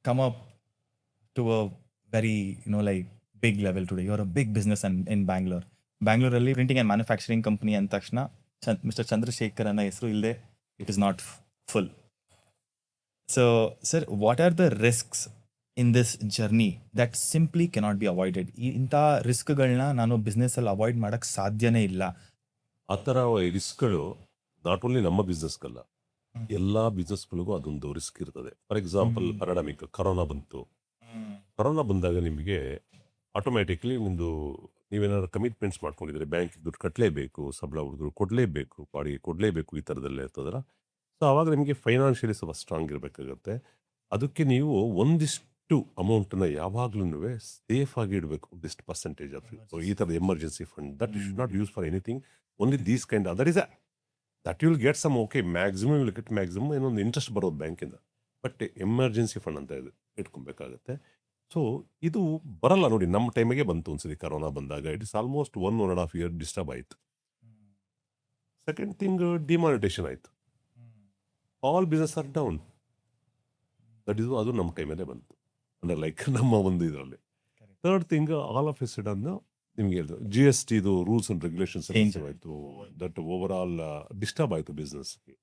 come up to a very, like big level today. You're a big business in Bangalore. Bangalore ಅಲ್ಲಿ printing and manufacturing company ಅಂದ ತಕ್ಷಣ Mr. Chandrasekhar ಅನ್ನೋ ಹೆಸರು ಇಲ್ಲದೆ it is not full. So, sir, what are the risks in this journey that simply cannot be avoided? ಇಂಥ ರಿಸ್ಕ್ಗಳನ್ನ ನಾನು ಬಿಸ್ನೆಸ್ಸಲ್ಲಿ avoid ಮಾಡೋಕ್ಕೆ ಸಾಧ್ಯನೇ ಇಲ್ಲ. ಆ ಥರ ರಿಸ್ಕ್ಗಳು ನಾಟ್ ಓನ್ಲಿ ನಮ್ಮ ಬಿಸ್ನೆಸ್ಗಲ್ಲ, ಎಲ್ಲ ಬಿಸ್ನೆಸ್ಗಳಿಗೂ ಅದೊಂದು ರಿಸ್ಕ್ ಇರ್ತದೆ. ಫಾರ್ ಎಕ್ಸಾಂಪಲ್ ಪ್ಯಾರಾಡಮಿಕ್ ಕರೋನಾ ಬಂತು. ಕರೋನಾ ಬಂದಾಗ ನಿಮಗೆ ಆಟೋಮ್ಯಾಟಿಕ್ಲಿ ಒಂದು ನೀವೇನಾದ್ರು ಕಮಿಟ್ಮೆಂಟ್ಸ್ ಮಾಡ್ಕೊಂಡಿದ್ರೆ ಬ್ಯಾಂಕಿಗೆ ದುಡ್ಡು ಕಟ್ಟಲೇಬೇಕು, ಸಂಬಳ ಹುಡುಗರು ಕೊಡಲೇಬೇಕು, ಬಾಡಿಗೆ ಕೊಡಲೇಬೇಕು, ಈ ಥರದೆಲ್ಲ ಇರ್ತದಲ್ಲ. ಸೊ ಆವಾಗ ನಿಮಗೆ ಫೈನಾನ್ಷಿಯಲಿ ಸ್ವಲ್ಪ ಸ್ಟ್ರಾಂಗ್ ಇರಬೇಕಾಗತ್ತೆ. ಅದಕ್ಕೆ ನೀವು ಒಂದಿಷ್ಟು ಅಮೌಂಟನ್ನು ಯಾವಾಗ್ಲೂ ಸೇಫ್ ಆಗಿ ಇಡಬೇಕು, ಒಂದಿಷ್ಟು ಪರ್ಸೆಂಟೇಜ್ ಆಫ್ ಈ ಥರದ emergency fund that you should not use for anything, only these kind. That is that you will get some okay maximum will get maximum ಏನೊಂದು ಇಂಟ್ರೆಸ್ಟ್ ಬರೋದು ಬ್ಯಾಂಕಿಂದ, ಬಟ್ ಎಮರ್ಜೆನ್ಸಿ ಫಂಡ್ ಅಂತ ಇಟ್ಕೊಬೇಕಾಗತ್ತೆ. So ಇದು ಬರಲ್ಲ ನೋಡಿ, ನಮ್ಮ ಟೈಮಿಗೆ ಬಂತು ಒಂದ್ಸರಿ ಕರೋನಾ ಬಂದಾಗ. It is almost 1.5 year disturb ಆಯಿತು. ಸೆಕೆಂಡ್ ಥಿಂಗ್ ಡಿಮಾನಿಟೇಷನ್ ಆಯಿತು, all business or down. That is ಅದು ನಮ್ಮ ಟೈಮಲ್ಲೇ ಬಂತು, ಅಂದರೆ ಲೈಕ್ ನಮ್ಮ ಒಂದು ಇದರಲ್ಲಿ. Third thing all of A sudden ನಿಮ್ಗೆ ಹೇಳಿದ್ರು GST ಇದು ರೂಲ್ಸ್ ಅಂಡ್ ರೆಗ್ಯುಲೇಷನ್ಸ್ ಆಯಿತು. ದಟ್ ಓವರ್ ಆಲ್ ಡಿಸ್ಟರ್ಬ್ ಆಯಿತು ಬಿಸ್ನೆಸ್ಗೆ.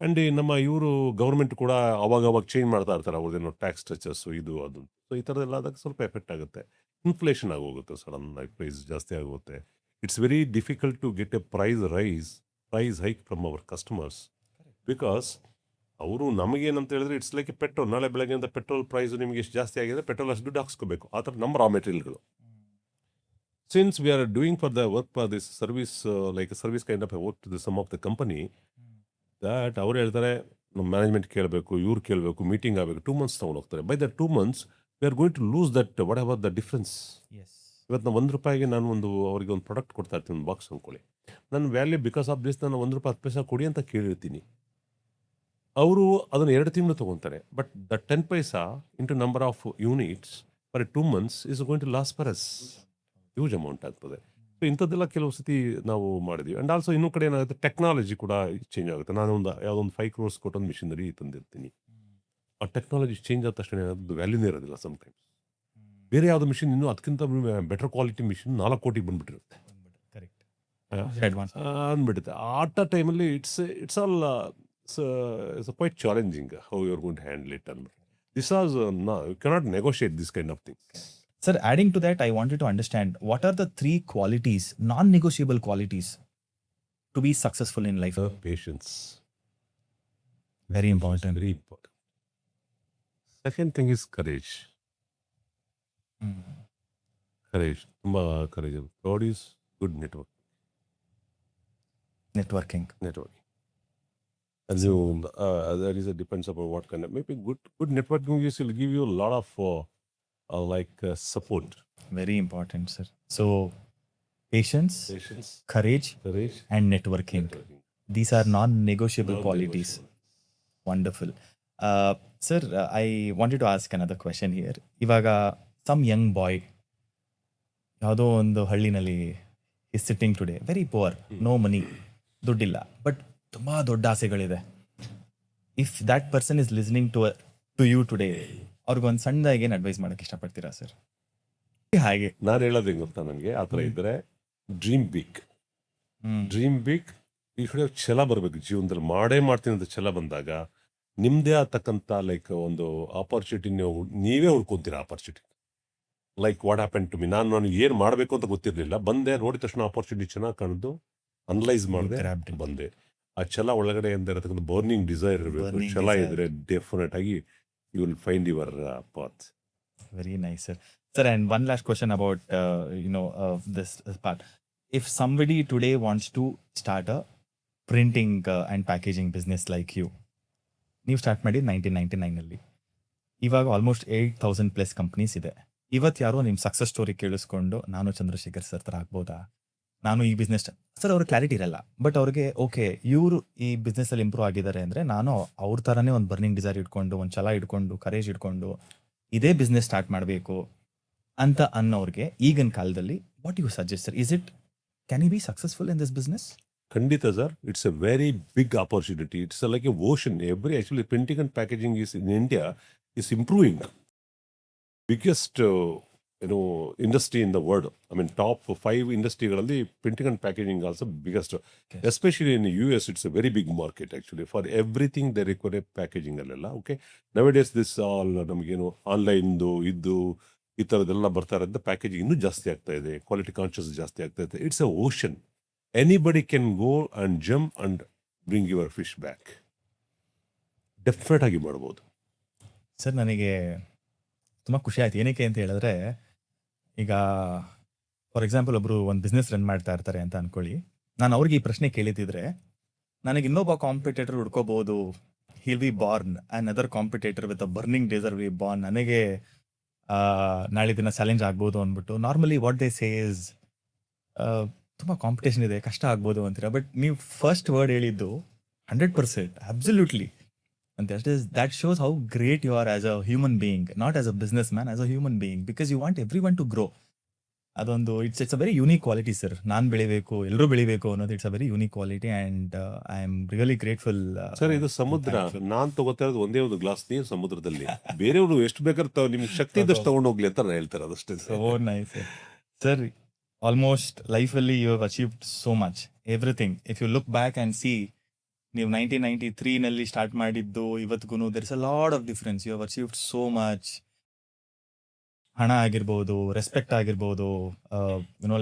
ಆ್ಯಂಡ್ ನಮ್ಮ ಇವರು ಗೌರ್ಮೆಂಟ್ ಕೂಡ ಅವಾಗ ಚೇಂಜ್ ಮಾಡ್ತಾ ಇರ್ತಾರೆ ಅವ್ರದ್ದೇನೋ ಟ್ಯಾಕ್ಸ್ ಸ್ಟ್ರಕ್ಚರ್ಸು ಇದು ಅದು. ಸೊ ಈ ಥರದ್ದೆಲ್ಲ ಆದಾಗ ಸ್ವಲ್ಪ ಎಫೆಕ್ಟ್ ಆಗುತ್ತೆ, ಇನ್ಫ್ಲೇಷನ್ ಆಗೋಗುತ್ತೆ, ಸಡನ್ ಆಗಿ ಪ್ರೈಸ್ ಜಾಸ್ತಿ ಆಗುತ್ತೆ. It's very difficult to get a price hike from our customers, because ಅವರು ನಮಗೇನಂತ ಹೇಳಿದ್ರೆ ಇಟ್ಸ್ ಲೈಕ್ ಪೆಟ್ರೋಲ್. ನಾಳೆ ಬೆಳಗ್ಗೆಯಿಂದ ಪೆಟ್ರೋಲ್ ಪ್ರೈಸ್ ನಿಮಗೆ ಎಷ್ಟು ಜಾಸ್ತಿ ಆಗಿದೆ, ಪೆಟ್ರೋಲ್ ಅಷ್ಟು ದುಡ್ಡು ಹಾಕ್ಸ್ಕೋಬೇಕು. ಆ ಥರ ನಮ್ಮ ರಾ ಮೆಟೀರಿಯಲ್ಗಳು. Since we are doing for the work for this service, like a service kind of a work to some of the company, that ಅವ್ರು ಹೇಳ್ತಾರೆ ನಮ್ಮ ಮ್ಯಾನೇಜ್ಮೆಂಟ್ ಕೇಳಬೇಕು, ಇವ್ರು ಕೇಳಬೇಕು, ಮೀಟಿಂಗ್ ಆಗಬೇಕು, 2 months ತೊಗೊಂಡು ಹೋಗ್ತಾರೆ. By the 2 months we are going to lose that whatever the difference. ಇವತ್ತು ನಾನು ₹1 ನಾನು ಅವರಿಗೆ ಒಂದು ಪ್ರಾಡಕ್ಟ್ ಕೊಡ್ತಾ ಇರ್ತೀನಿ, ಒಂದು ಬಾಕ್ಸ್ ಅಂದ್ಕೊಳ್ಳಿ. ನನ್ನ ವ್ಯಾಲ್ಯೂ ಬಿಕಾಸ್ ಆಫ್ ದಿಸ್ ನಾನು ₹1 10 ಪೈಸೆ ಕೊಡಿ ಅಂತ ಕೇಳಿರ್ತೀನಿ. ಅವರು ಅದನ್ನು 2 ತಿಂಗಳು ತೊಗೊತಾರೆ. But the 10 paisa into number of units for 2 months is going to loss for us. Huge amount ಆಗ್ತದೆ. ಸೊ ಇಂಥದ್ದೆಲ್ಲ ಕೆಲವು ಸತಿ ನಾವು ಮಾಡಿದ್ವಿ. ಆ್ಯಂಡ್ ಆಲ್ಸೋ ಇನ್ನೂ ಕಡೆ ಏನಾಗುತ್ತೆ, ಟೆಕ್ನಾಲಜಿ ಕೂಡ ಚೇಂಜ್ ಆಗುತ್ತೆ. ನಾನು ಯಾವುದೊಂದು 5 crores ಕೊಟ್ಟೊಂದು ಮಿಷಿನರಿ ತಂದಿರ್ತೀನಿ. ಆ ಟೆಕ್ನಾಲಜಿ ಚೇಂಜ್ ಆದ ತಕ್ಷಣ ಏನಾದ್ರು ವ್ಯಾಲ್ಯೂನೇ ಇರೋದಿಲ್ಲ ಸಮ್ಟೈಮ್ಸ್. ಬೇರೆ ಯಾವುದೋ ಮಿಷಿನ್ ಇನ್ನೂ ಅದಕ್ಕಿಂತ ಬೆಟರ್ ಕ್ವಾಲಿಟಿ ಮಿಷಿನ್ 4 ಕೋಟಿ ಬಂದ್ಬಿಟ್ಟಿರುತ್ತೆ ಅಂದ್ಬಿಡುತ್ತೆ. ಆ ಟೈಮಲ್ಲಿ it's all quite challenging how you are going to handle it ಅಂದ್ಬಿಟ್ಟು. This as you cannot negotiate this kind of things. Sir, adding to that, I wanted to understand what are the 3 qualities, non-negotiable qualities, to be successful in life? Patience. Very important. Very important. Second thing is courage. Courage. Tumba courage. Third is good Networking. And you, that is depends upon what kind of, maybe good networking will give you a lot of support. Very important, sir. So, patience, courage, and networking. These are non-negotiable qualities. Wonderful. Sir, I wanted to ask another question here. Ivaga, some young boy, ಯಾವುದೋ ಒಂದು ಹಳ್ಳಿನಲ್ಲಿ is sitting today, very poor, no money, ದುಡ್ಡಿಲ್ಲ, but ತುಂಬ ದೊಡ್ಡ ಆಸೆಗಳಿದೆ. If that person is listening to you today, ಅವ್ರಿಗೊಂದು ಸಣ್ಣದಾಗಿ ಏನು advice ಮಾಡೋಕ್ಕೆ ಇಷ್ಟಪಡ್ತೀರಾ ಸರ್? ಹಾಗೆ ನಾನು ಹೇಳೋದು ಹೆಂಗೆ ಗೊತ್ತಾ, ನನಗೆ ಆ ಥರ ಇದ್ದರೆ ಡ್ರೀಮ್ ಬಿಗ್. ಈ ಕಡೆ ಛಲ ಬರಬೇಕು ಜೀವನದಲ್ಲಿ. ಮಾಡ್ತೀನಿ ಅಂತ ಛಲ ಬಂದಾಗ ನಿಮ್ಮದೇ ಆಗ್ತಕ್ಕಂಥ ಲೈಕ್ ಒಂದು ಆಪರ್ಚುನಿಟಿ ನೀವೇ ಹುಡ್ಕೊತೀರಾ. Opportunity like what happen to me. ನಾನು ಏನು ಮಾಡಬೇಕು ಅಂತ ಗೊತ್ತಿರಲಿಲ್ಲ, ಬಂದೆ, ನೋಡಿದ ತಕ್ಷಣ ಆಪರ್ಚುನಿಟಿ ಚೆನ್ನಾಗಿ ಕಾಣಿದ್ದು, ಅನಲೈಸ್ ಮಾಡಿದೆ, ಬಂದೆ. ಆ ಛಲ ಒಳಗಡೆ ಅಂತ ಇರತಕ್ಕಂಥ ಬರ್ನಿಂಗ್ ಡಿಸೈರ್ ಇರಬೇಕು. ಛಲ ಇದ್ರೆ ಡೆಫಿನೆಟ್ ಆಗಿ you will find your path. Very nice, sir. Sir, and one last question about this part. If somebody today wants to start a printing and packaging business like you, ನೀವು start ಮಾಡಿ 1999 ಇವಾಗ almost 8,000 plus companies ಇದೆ. ಇವತ್ತು ಯಾರೋ ನಿಮ್ಮ success story ಕೇಳಿಸ್ಕೊಂಡು ನಾನು Chandrashekhar sir ಥರ ಆಗ್ಬೋದಾ, ನಾನು ಈ ಬಿಸ್ನೆಸ್, ಸರ್ ಅವ್ರಿಗೆ ಕ್ಲಾರಿಟಿ ಇರಲ್ಲ, ಬಟ್ ಅವ್ರಿಗೆ ಓಕೆ ಇವರು ಈ ಬಿಸ್ನೆಸ್ಸಲ್ಲಿ ಇಂಪ್ರೂವ್ ಆಗಿದ್ದಾರೆ ಅಂದರೆ ನಾನು ಅವ್ರ ಥರನೇ ಒಂದು ಬರ್ನಿಂಗ್ ಡಿಸೈರ್ ಇಟ್ಕೊಂಡು, ಒಂದು ಛಲ ಇಟ್ಕೊಂಡು, ಕರೇಜ್ ಇಟ್ಕೊಂಡು ಇದೇ ಬಿಸ್ನೆಸ್ ಸ್ಟಾರ್ಟ್ ಮಾಡಬೇಕು ಅಂತ ಅನ್ನೋರಿಗೆ ಈಗಿನ ಕಾಲದಲ್ಲಿ what you suggest sir? Can you be successful in this business? ಖಂಡಿತ sir, it's a very big opportunity. It's like a ocean. Actually printing and packaging is in India is improving. Biggest industry in the world. I mean top 5 ಇಂಡಸ್ಟ್ರಿಗಳಲ್ಲಿ printing and packaging also biggest. Especially in US it's a very big market actually for everything they require packaging ಅಲ್ಲೆಲ್ಲ. Okay, nowadays this all ನಮಗೇನು ಆನ್ಲೈನ್ದು ಇದ್ದು ಈ ಥರದ್ದೆಲ್ಲ ಬರ್ತಾ ಇರೋದ್ರಿಂದ packaging ಇನ್ನೂ ಜಾಸ್ತಿ ಆಗ್ತಾ ಇದೆ, ಕ್ವಾಲಿಟಿ ಕಾನ್ಷಿಯಸ್ ಜಾಸ್ತಿ ಆಗ್ತಾ ಇದೆ. It's a ocean, anybody can go and jump and bring your fish back. Definite ಆಗಿ ಮಾಡ್ಬೋದು. ಸರ್ ನನಗೆ ತುಂಬ ಖುಷಿ ಆಯ್ತು. ಏನಕ್ಕೆ ಅಂತ ಹೇಳಿದ್ರೆ, ಈಗ ಫಾರ್ ಎಕ್ಸಾಂಪಲ್ ಒಬ್ಬರು ಒಂದು ಬಿಸ್ನೆಸ್ ರನ್ ಮಾಡ್ತಾ ಇರ್ತಾರೆ ಅಂತ ಅನ್ಕೊಳ್ಳಿ. ನಾನು ಅವ್ರಿಗೆ ಈ ಪ್ರಶ್ನೆ ಕೇಳಿದ್ರೆ, ನನಗೆ ಇನ್ನೊಬ್ಬ ಕಾಂಪಿಟೇಟರ್ ಹುಡ್ಕೋಬಹುದು, he'll be born and other competitor with a burning desire be born, ನನಗೆ ನಾಳೆ ದಿನ ಚಾಲೆಂಜ್ ಆಗ್ಬೋದು ಅಂದ್ಬಿಟ್ಟು ನಾರ್ಮಲಿ ವಾಟ್ ದೇ ಸೇಸ್ ತುಂಬ ಕಾಂಪಿಟೇಷನ್ ಇದೆ, ಕಷ್ಟ ಆಗ್ಬೋದು ಅಂತೀರ. ಬಟ್ ನೀವು ಫಸ್ಟ್ ವರ್ಡ್ ಹೇಳಿದ್ದು 100% absolutely. And that shows how great you are as a human being, not as a businessman, as a human being, because you want everyone to grow. ಅದೊಂದು it's a very unique quality sir. ನಾನು ಬೆಳಿಬೇಕು, ಎಲ್ಲರೂ ಬೆಳಿಬೇಕು ಅನ್ನೋದು it's a very unique quality and I am really grateful. Sir, ಇದು ಸಮುದ್ರ. ನಾನ್ ತಗೋತಾ ಇರೋದು ಒಂದೇ ಒಂದು ಗ್ಲಾಸ್ ನೀರು ಸಮುದ್ರದಲ್ಲಿ. ಬೇರೆಯವರು ಎಷ್ಟು ಬೇಕಾದ್ರೆ ನಿಮ್ಗೆ ಶಕ್ತಿ ಇದ್ದಷ್ಟು ತಗೊಂಡು ಹೋಗ್ಲಿ ಅಂತ ನಾನು ಹೇಳ್ತಾರೆ, ಅದಷ್ಟೇ. So nice sir. ಆಲ್ಮೋಸ್ಟ್ ಲೈಫಲ್ಲಿ you have achieved so much, everything. If you look back and see, ನೀವು 1993 ಸ್ಟಾರ್ಟ್ ಮಾಡಿದ್ದು ಇವತ್ತಿಗೂ there is a lot of difference. You have achieved so much. ಹಣ ಆಗಿರ್ಬೋದು, ರೆಸ್ಪೆಕ್ಟ್ ಆಗಿರ್ಬೋದು,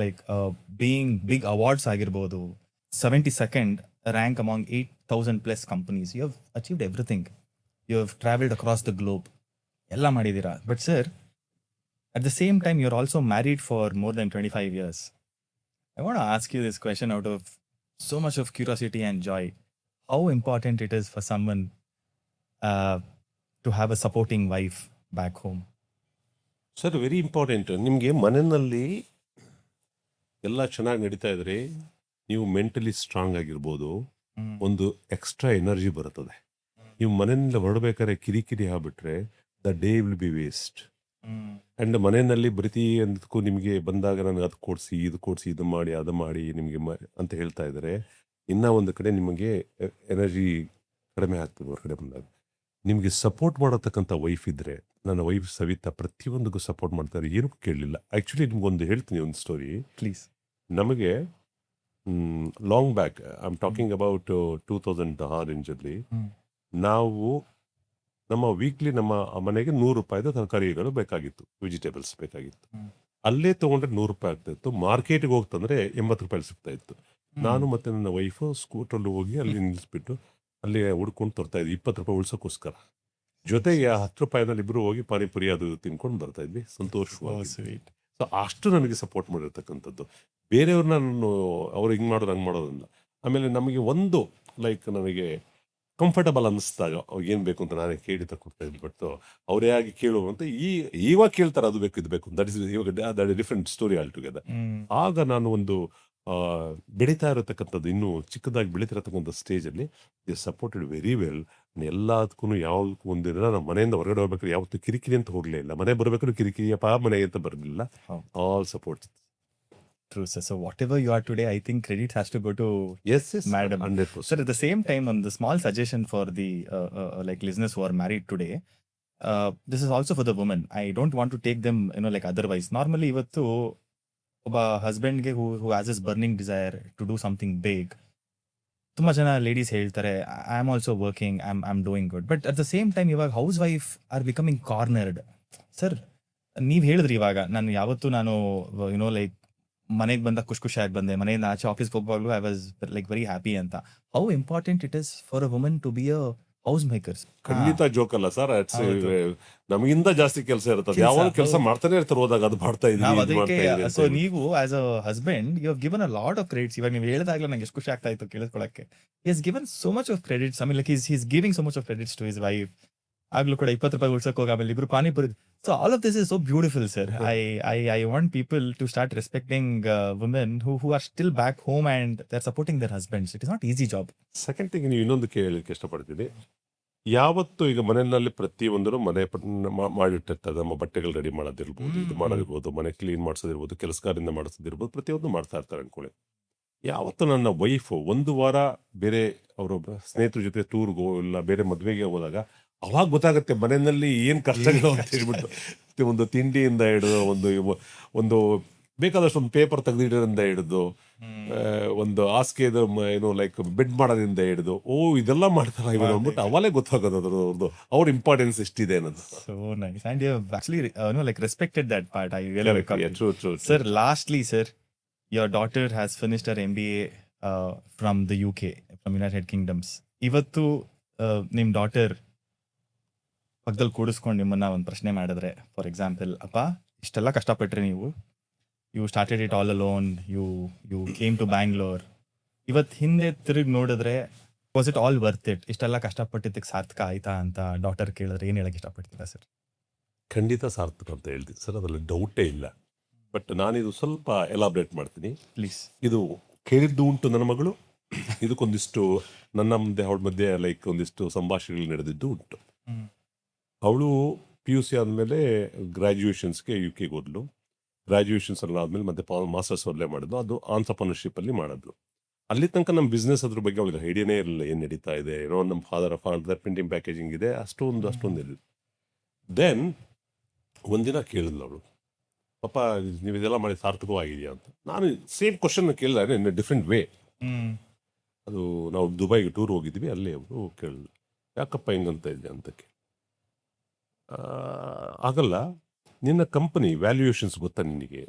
ಲೈಕ್ ಬೀಯಿಂಗ್ ಬಿಗ್ ಅವಾರ್ಡ್ಸ್ ಆಗಿರ್ಬೋದು, 72nd rank among 8,000+ companies. You have achieved everything. You have travelled across the globe, ಎಲ್ಲ ಮಾಡಿದ್ದೀರಾ. But sir, at the same time you are also married for more than 25 years. I want to ask you this question out of so much of curiosity and joy. How important it is for someone to have a supporting wife back home? Sir, very important. ನಿಮಗೆ ಮನೆಯಲ್ಲಿ ಎಲ್ಲ ಚೆನ್ನಾಗಿ ನಡೀತಾ ಇದ್ರೆ ನೀವು mentally strong ಆಗಿರ್ಬೋದು, ಒಂದು extra energy ಬರುತ್ತದೆ. ನೀವು ಮನೆಯಿಂದ ಹೊರಡ್ಬೇಕಾದ್ರೆ ಕಿರಿಕಿರಿ ಆಗ್ಬಿಟ್ರೆ the day will be waste. And ಮನೆಯಲ್ಲಿ ಪ್ರತಿಯೊಂದಕ್ಕೂ ನಿಮಗೆ ಬಂದಾಗ ನನಗೆ ಅದು ಕೊಡಿಸಿ, ಇದು ಕೊಡಿಸಿ, ಇದು ಮಾಡಿ, ಅದು ಮಾಡಿ ನಿಮಗೆ ಅಂತ ಹೇಳ್ತಾ ಇದ್ದಾರೆ. ಇನ್ನೂ ಒಂದು ಕಡೆ ನಿಮಗೆ ಎನರ್ಜಿ ಕಡಿಮೆ ಆಗ್ತದೆ ಹೊರಗಡೆ ಬಂದಾಗ. ನಿಮಗೆ ಸಪೋರ್ಟ್ ಮಾಡತಕ್ಕಂಥ ವೈಫ್ ಇದ್ದರೆ, ನನ್ನ ವೈಫ್ ಸವಿತಾ ಪ್ರತಿಯೊಂದಕ್ಕೂ ಸಪೋರ್ಟ್ ಮಾಡ್ತಾರೆ, ಏನೂ ಕೇಳಲಿಲ್ಲ. ಆ್ಯಕ್ಚುಲಿ ನಿಮ್ಗೊಂದು ಹೇಳ್ತೀನಿ ಒಂದು ಸ್ಟೋರಿ ಪ್ಲೀಸ್. ನಮಗೆ long back, I am talking about 2006 ರೇಂಜಲ್ಲಿ, ನಾವು ನಮ್ಮ ವೀಕ್ಲಿ ನಮ್ಮ ಮನೆಗೆ ₹100 ತರಕಾರಿಗಳು ಬೇಕಾಗಿತ್ತು, ವೆಜಿಟೇಬಲ್ಸ್ ಬೇಕಾಗಿತ್ತು. ಅಲ್ಲೇ ತೊಗೊಂಡ್ರೆ ₹100 ಆಗ್ತಾಯಿತ್ತು. ಮಾರ್ಕೆಟ್ಗೆ ಹೋಗ್ತಂದ್ರೆ ₹80 ಸಿಗ್ತಾ ಇತ್ತು. ನಾನು ಮತ್ತು ನನ್ನ ವೈಫು ಸ್ಕೂಟ್ರಲ್ಲಿ ಹೋಗಿ ಅಲ್ಲಿ ನಿಲ್ಲಿಸ್ಬಿಟ್ಟು ಅಲ್ಲಿ ಹುಡ್ಕೊಂಡು ತರ್ತಾ ಇದ್ವಿ, ₹20 ಉಳ್ಸೋಕ್ಕೋಸ್ಕರ. ಜೊತೆಗೆ ₹10 ಇಬ್ಬರು ಹೋಗಿ ಪಾನಿಪುರಿ ಅದು ತಿನ್ಕೊಂಡು ಬರ್ತಾ ಇದ್ವಿ ಸಂತೋಷವಾಗಿ. ಸೊ ಅಷ್ಟು ನನಗೆ ಸಪೋರ್ಟ್ ಮಾಡಿರ್ತಕ್ಕಂಥದ್ದು. ಬೇರೆಯವ್ರನ್ನ ನಾನು ಅವ್ರು ಹಿಂಗೆ ಮಾಡೋದು ಹಂಗೆ ಮಾಡೋದಲ್ಲ. ಆಮೇಲೆ ನಮಗೆ ಒಂದು ಲೈಕ್ ನನಗೆ ಕಂಫರ್ಟಬಲ್ ಅನ್ನಿಸ್ದಾಗ ಏನು ಬೇಕು ಅಂತ ನಾನೇ ಕೇಳಿ ತಗೊಡ್ತಾ ಇದ್ವಿ. ಬಟ್ ಅವರೇ ಆಗಿ ಕೇಳುವಂತ ಇವಾಗ ಕೇಳ್ತಾರೆ, ಅದು ಬೇಕು ಇದು ಬೇಕು, ದಟ್ ಇಸ್ ಇವಾಗ that is different story all together. ಆಗ ನಾನು ಒಂದು ಬೆಳೀತಾ ಇರತಕ್ಕಂಥದ್ದು, ಇನ್ನೂ ಚಿಕ್ಕದಾಗಿ ಬೆಳೀತಿರತಕ್ಕಂಥ ಸ್ಟೇಜಲ್ಲಿ ದೇ ಸಪೋರ್ಟೆಡ್ ವೆರಿ ವೆಲ್. ಎಲ್ಲದಕ್ಕೂ ಯಾವುದಕ್ಕೂ ಒಂದಿನ ನಮ್ಮ ಮನೆಯಿಂದ ಹೊರಗಡೆ ಹೋಗ್ಬೇಕಾದ್ರೆ ಯಾವತ್ತೂ ಕಿರಿಕಿರಿ ಅಂತ ಹೋಗಲೇ ಇಲ್ಲ. ಮನೆ ಬರಬೇಕಾದ್ರೂ ಕಿರಿಕಿರಿಯಪ್ಪ ಮನೆಗೆ ಅಂತ ಬರಲಿಲ್ಲ. All support. True, sir. So whatever you are today, I think credit has to go to Yes, madam. 100%. Sir, at the same time, on the small suggestion for the like listeners who are married today, this is also for the women. I don't want to take them, like otherwise. Normally, ivattu ಒಬ್ಬ ಹಸ್ಬೆಂಡ್ಗೆ who has this burning desire to do something big, ತುಂಬ ಜನ ladies ಹೇಳ್ತಾರೆ, I am also working, I am doing good. But at the same time ಇವಾಗ housewife are becoming cornered. Sir, ನೀವು ಹೇಳಿದ್ರಿ ಇವಾಗ, ನಾನು like ಮನೆಗೆ ಬಂದಾಗ ಖುಷಿಯಾಗಿ ಬಂದೆ, ಮನೆಯಿಂದ ಆಚೆ ಆಫೀಸ್ಗೆ ಹೋಗುವಾಗಲೂ I was like very happy ಅಂತ. How important it is for a woman to be a house makers. ಖಂಡಿತ ಜೋಕ್ ಅಲ್ಲ ಸರ್. ನಮಗಿಂತ ಜಾಸ್ತಿ ಕೆಲಸ ಇರ್ತದೆ, ಯಾವಾಗ ಕೆಲಸ ಮಾಡ್ತಾನೆ ಇರ್ತಾರೆ, ಹೋದಾಗ ಅದು ಮಾಡ್ತಾ ಇದ್ದೀವಿ. ಸೊ ನೀವು as a husband you have given a lot of credits. ಇವಾಗ ನೀವು ಹೇಳಿದಾಗಲೇ ನಂಗೆ ಎಷ್ಟು ಖುಷಿ ಆಗ್ತಾ ಇತ್ತು ಕೇಳಿಸ್ಕೊಳ್ಳಕ್ಕೆ. He has given so much of credits. ಆಮೇಲೆ like he is giving so much of credits to his wife. ಆಗ್ಲೂ ಕೂಡ ₹20 ಉಳ್ಸಕ್ಕೆ ಹೋಗಿ ಆಮೇಲೆ ಇಬ್ರು panipuri. So all of this is so beautiful, sir. I want people to start respecting women who are still back home and they're supporting their husbands. It is not easy job. Second thing, ನೀವು ಇನ್ನೊಂದು ಕೇಳಲಿಕ್ಕೆ ಇಷ್ಟಪಡ್ತೀನಿ. ಯಾವತ್ತು ಈಗ ಮನೆಯಲ್ಲಿ ಪ್ರತಿಯೊಂದರೂ ಮನೆ ಮಾಡಿಟ್ಟಿರ್ತಾರೆ. ನಮ್ಮ ಬಟ್ಟೆಗಳು ರೆಡಿ ಮಾಡೋದಿರ್ಬೋದು, ಇದು ಮಾಡೋದಿರ್ಬೋದು, ಮನೆ ಕ್ಲೀನ್ ಮಾಡಿಸೋದಿರ್ಬೋದು, ಕೆಲಸಗಾರರಿಂದ ಮಾಡಿಸೋದಿರ್ಬೋದು, ಪ್ರತಿಯೊಂದು ಮಾಡ್ತಾ ಇರ್ತಾರೆ ಅನ್ಕೊಳ್ಳಿ. ಯಾವತ್ತು ನನ್ನ ವೈಫು ಒಂದು ವಾರ ಬೇರೆ ಅವರೊಬ್ಬ ಸ್ನೇಹಿತರ ಜೊತೆ ಟೂರ್ಗೋ ಇಲ್ಲ ಬೇರೆ ಮದುವೆಗೆ ಹೋದಾಗ ಅವಾಗ ಗೊತ್ತಾಗುತ್ತೆ ಮನೆಯಲ್ಲಿ ಏನು ಕಷ್ಟಗಳು ಅಂತ ಹೇಳ್ಬಿಟ್ಟು. ಮತ್ತೆ ಒಂದು ತಿಂಡಿಯಿಂದ ಹಿಡಿದು ಒಂದು ಬೇಕಾದಷ್ಟು ಒಂದು ಪೇಪರ್ ತೆಗೆದಿಡೋದ್ರಿಂದ ಹಿಡಿದು ಒಂದು ಹಾಸಿಗೆ ಏನು ಲೈಕ್ ಬೆಡ್ ಮಾಡೋದ್ರಿಂದ ಹಿಡಿದು ಇದೆಲ್ಲ ಮಾಡ್ತಾರ ಇವಾಗ ಅಂದ್ಬಿಟ್ಟು ಅವಾಗಲೇ ಗೊತ್ತಾಗೋದು ಅದ್ರದ್ದು ಅವ್ರ ಇಂಪಾರ್ಟೆನ್ಸ್ ಎಷ್ಟಿದೆ ಅನ್ನೋದು. So nice. And you have actually, like respected that part. I really look up to. True. Sir, lastly, sir, your daughter has finished her MBA from the UK, from United Kingdoms. ಇವತ್ತು ನಿಮ್ಮ daughter ಪಕ್ಕದಲ್ಲಿ ಕೂಡಿಸ್ಕೊಂಡು ನಿಮ್ಮನ್ನ ಒಂದು ಪ್ರಶ್ನೆ ಮಾಡಿದ್ರೆ, for example, ಅಪ್ಪ ಇಷ್ಟೆಲ್ಲ ಕಷ್ಟಪಟ್ರಿ ನೀವು, you started it all alone, you came to Bangalore, ಇವತ್ತು ಹಿಂದೆ ತಿರುಗಿ ನೋಡಿದ್ರೆ was it all worth it? ಇಷ್ಟೆಲ್ಲ ಕಷ್ಟಪಟ್ಟಿದ್ದಕ್ಕೆ ಸಾರ್ಥಕ ಆಯ್ತಾ ಅಂತ ಡಾಟರ್ ಕೇಳಿದ್ರೆ ಏನು ಹೇಳಕ್ಕೆ ಇಷ್ಟಪಡ್ತೀರಾ ಸರ್? ಖಂಡಿತ ಸಾರ್ಥಕ ಅಂತ ಹೇಳ್ತೀನಿ ಸರ್, ಅದರಲ್ಲಿ ಡೌಟೇ ಇಲ್ಲ. ಬಟ್ ನಾನಿದು ಸ್ವಲ್ಪ ಎಲಾಬ್ರೇಟ್ ಮಾಡ್ತೀನಿ ಪ್ಲೀಸ್. ಇದು ಕೇಳಿದ್ದು ಉಂಟು ನನ್ನ ಮಗಳು, ಇದಕ್ಕೊಂದಿಷ್ಟು ನನ್ನ ಮುಂದೆ ಅವಳ ಮಧ್ಯೆ ಲೈಕ್ ಒಂದಿಷ್ಟು ಸಂಭಾಷಣೆಗಳು ನಡೆದಿದ್ದು ಉಂಟು. ಅವಳು PUC ಆದಮೇಲೆ ಗ್ರ್ಯಾಜುಯೇಷನ್ಸ್ಗೆ UK ಹೋದ್ಲು. ಗ್ರ್ಯಾಜುಯೇಷನ್ಸ್ ಎಲ್ಲ ಆದಮೇಲೆ ಮತ್ತೆ ಮಾಸ್ಟರ್ಸ್ ಅಲ್ಲೇ ಮಾಡಿದ್ಲು. ಅದು ಆಂಟ್ರಪ್ರನರ್ಶಿಪ್ಪಲ್ಲಿ ಮಾಡಿದ್ಲು. ಅಲ್ಲಿ ತನಕ ನಮ್ಮ ಬಿಸ್ನೆಸ್ ಅದ್ರ ಬಗ್ಗೆ ಅವಳಿಗೆ ಐಡಿಯಾನೇ ಇರಲಿಲ್ಲ, ಏನು ನಡೀತಾ ಇದೆ, ಏನೋ ನಮ್ಮ ಫಾದರ್ ಪ್ರಿಂಟಿಂಗ್ ಪ್ಯಾಕೇಜಿಂಗ್ ಇದೆ, ಅಷ್ಟೊಂದು ಇರಲಿಲ್ಲ. ದೆನ್ ಒಂದಿನ ಕೇಳಿದ್ಲು ಅವಳು, ಪಾಪ ನೀವು ಇದೆಲ್ಲ ಮಾಡಿ ಸಾರ್ಥಕವಾಗಿದೆಯಾ ಅಂತ. ನಾನು ಸೇಮ್ ಕ್ವಶನ್ ಕೇಳಿದ್ರೆ ಇನ್ ಡಿಫ್ರೆಂಟ್ ವೇ. ಅದು ನಾವು ದುಬೈಗೆ ಟೂರ್ ಹೋಗಿದ್ವಿ, ಅಲ್ಲೇ ಅವರು ಕೇಳಿದ್ರು, ಯಾಕಪ್ಪ ಹಿಂಗಂತ ಇದೆ ಅಂತಕ್ಕೆ. ಆಗಲ್ಲ, ನಿನ್ನ ಕಂಪನಿ ವ್ಯಾಲ್ಯೂಯೇಷನ್ಸ್ ಗೊತ್ತಾ ನಿನಗೆ?